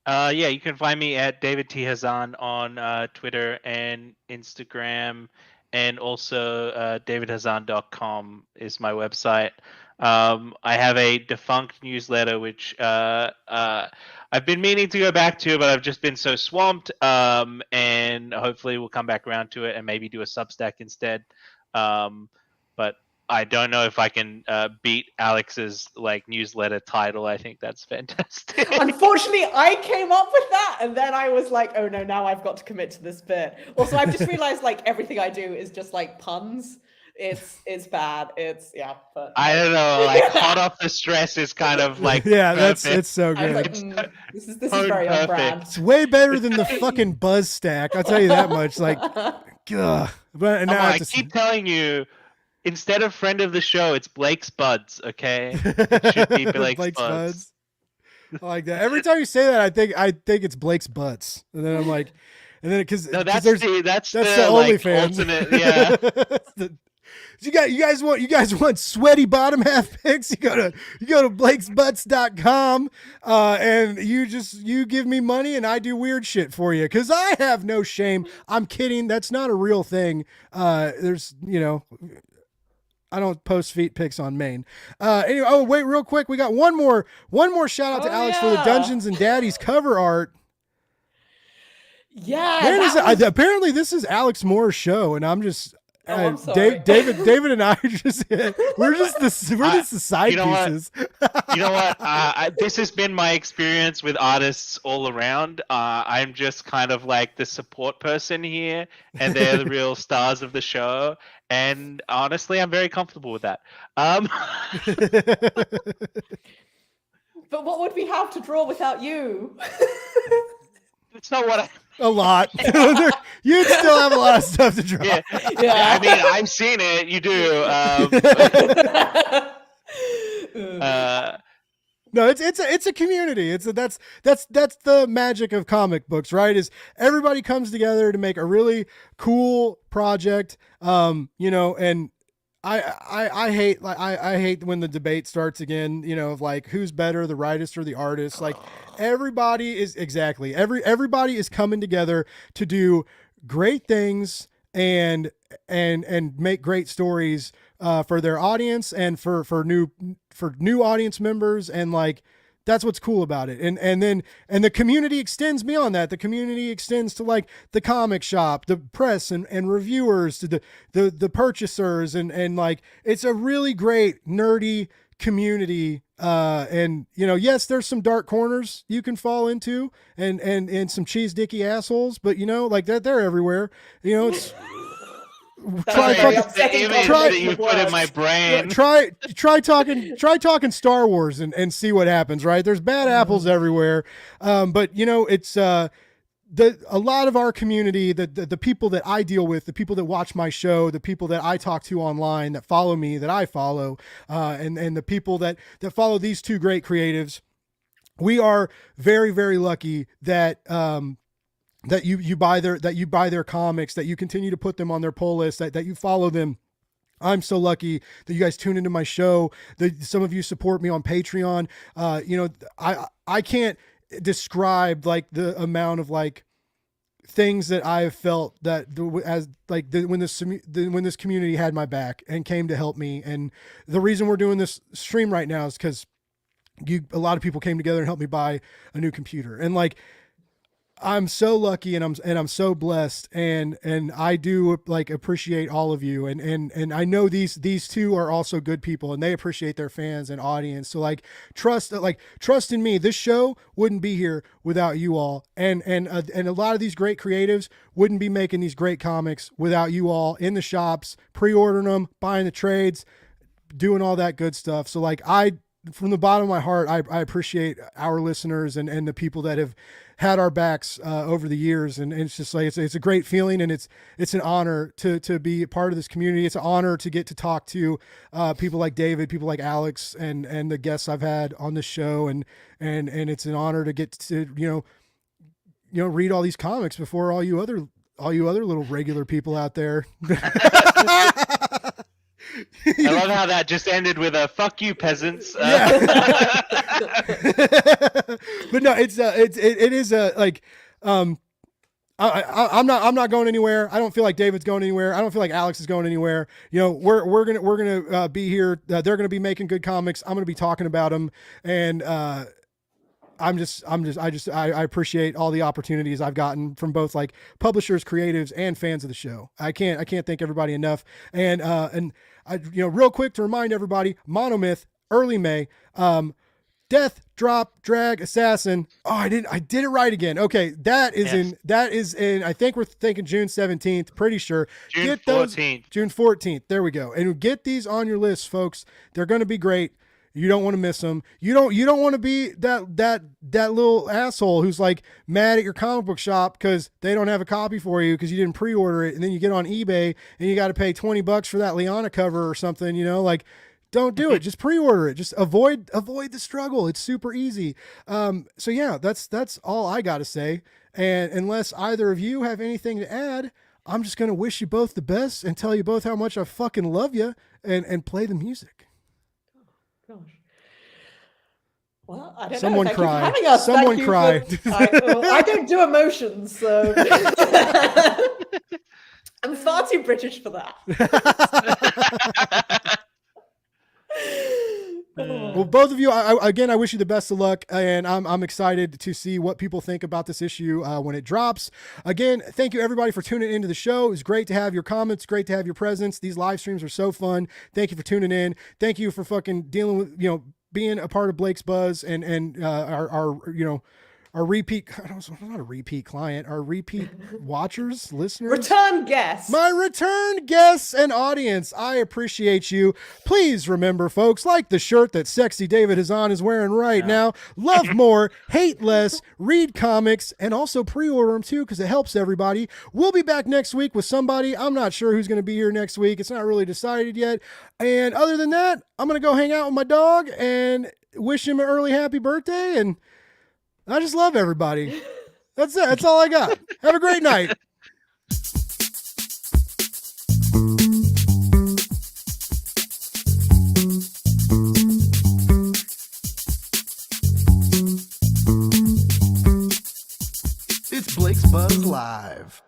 Speaker 4: Yeah, you can find me at David T Hazan on Twitter and Instagram. And also davidhazan.com is my website. I have a defunct newsletter, which I've been meaning to go back to, but I've just been so swamped. And hopefully we'll come back around to it and maybe do a Substack instead. But I don't know if I can beat Alex's like newsletter title. I think that's fantastic.
Speaker 5: Unfortunately, I came up with that, and then I was like, "Oh no, now I've got to commit to this bit." Also, I've just realized like everything I do is just like puns. It's bad. But
Speaker 4: I don't know. Like hot off the stress is kind of like
Speaker 3: it's so good.
Speaker 5: I was like, this is very on brand.
Speaker 3: It's way better than the fucking Buzz Stack. I'll tell you that much. Like, but now
Speaker 4: I keep telling you. Instead of friend of the show, it's Blake's Buds, okay? It should be Blake's Buds.
Speaker 3: I like that. Every time you say that, I think it's Blake's Butts. And then I'm like, and then because
Speaker 4: no, that's the
Speaker 3: OnlyFans.
Speaker 4: alternate, yeah.
Speaker 3: You guys want sweaty bottom half pics? You go to blakesbutts.com and you give me money and I do weird shit for you because I have no shame. I'm kidding. That's not a real thing. There's I don't post feet pics on Maine. Anyway, oh wait, real quick, we got one more shout out to Alex for the Dungeons and Daddies cover art.
Speaker 5: Yeah.
Speaker 3: Apparently this is Alex Moore's show, and I'm just
Speaker 5: I'm sorry.
Speaker 3: David and I are just we're just the side pieces.
Speaker 4: You know what? This has been my experience with artists all around. I'm just kind of like the support person here, and they're the real stars of the show. And honestly, I'm very comfortable with that.
Speaker 5: But what would we have to draw without you?
Speaker 4: It's not what I.
Speaker 3: A lot. You'd still have a lot of stuff to draw.
Speaker 4: Yeah. I mean, I've seen it. You do.
Speaker 3: No, it's a community. That's the magic of comic books, right? Is everybody comes together to make a really cool project. And I hate when the debate starts again, of like who's better, the writers or the artists. Like everybody is coming together to do great things and make great stories for their audience and for new audience members, and like that's what's cool about it. And the community extends beyond that. The community extends to like the comic shop, the press and reviewers, to the purchasers, and like it's a really great nerdy community. And yes, there's some dark corners you can fall into and some cheese dicky assholes, but like that they're everywhere. It's
Speaker 4: Try
Speaker 3: talking Star Wars and see what happens, right? There's bad apples everywhere. But it's a lot of our community, the people that I deal with, the people that watch my show, the people that I talk to online, that follow me, that I follow, and the people that follow these two great creatives, we are very, very lucky that that you buy their comics, that you continue to put them on their pull list, that you follow them. I'm so lucky that you guys tune into my show, that some of you support me on Patreon. I can't describe like the amount of like things that I've felt that when this community had my back and came to help me. And the reason we're doing this stream right now is because a lot of people came together and helped me buy a new computer. And like, I'm so lucky and I'm so blessed, and I do like appreciate all of you, and I know these two are also good people and they appreciate their fans and audience. So like trust in me. This show wouldn't be here without you all, and a lot of these great creatives wouldn't be making these great comics without you all in the shops, pre-ordering them, buying the trades, doing all that good stuff. So like from the bottom of my heart, I appreciate our listeners and the people that have had our backs over the years, and it's just like it's a great feeling, and it's an honor to be a part of this community. It's an honor to get to talk to people like David, people like Alex, and the guests I've had on this show, and it's an honor to get to read all these comics before all you other little regular people out there.
Speaker 4: I love how that just ended with a "fuck you, peasants."
Speaker 3: Yeah. But no, it is like I'm not going anywhere. I don't feel like David's going anywhere. I don't feel like Alex is going anywhere. We're gonna be here. They're gonna be making good comics. I'm gonna be talking about them, and I appreciate all the opportunities I've gotten from both like publishers, creatives, and fans of the show. I can't thank everybody enough. And I, real quick to remind everybody, Monomyth, early May, Death, Drop, Drag, Assassin. Oh, I did it right again. Okay. That is in, I think we're thinking June 17th, pretty sure.
Speaker 4: June 14th.
Speaker 3: June 14th. There we go. And get these on your list, folks. They're going to be great. You don't want to miss them. You don't want to be that little asshole who's like mad at your comic book shop because they don't have a copy for you because you didn't pre-order it, and then you get on eBay and you got to pay $20 for that Liana cover or something. Like, don't do it. Just pre-order it. Just avoid the struggle. It's super easy. So yeah, that's all I got to say. And unless either of you have anything to add, I'm just going to wish you both the best and tell you both how much I fucking love you and play the music.
Speaker 5: Gosh. Well, I don't
Speaker 3: Someone
Speaker 5: know. Thank
Speaker 3: cry.
Speaker 5: you for having us.
Speaker 3: Someone
Speaker 5: Thank you
Speaker 3: cry.
Speaker 5: I don't do emotions, so I'm far too British for that.
Speaker 3: Well, both of you, I wish you the best of luck, and I'm excited to see what people think about this issue when it drops. Again, thank you everybody for tuning into the show. It was great to have your comments, great to have your presence. These live streams are so fun. Thank you for tuning in. Thank you for fucking dealing with, being a part of Blake's Buzz and our repeat, not a repeat client, our repeat watchers, listeners.
Speaker 5: Return guests.
Speaker 3: My return guests and audience. I appreciate you. Please remember, folks, like the shirt that sexy David Hazan is wearing right now, love more, hate less, read comics, and also pre-order them too, because it helps everybody. We'll be back next week with somebody. I'm not sure who's going to be here next week. It's not really decided yet. And other than that, I'm going to go hang out with my dog and wish him an early happy birthday. And I just love everybody. That's it. That's all I got. Have a great night.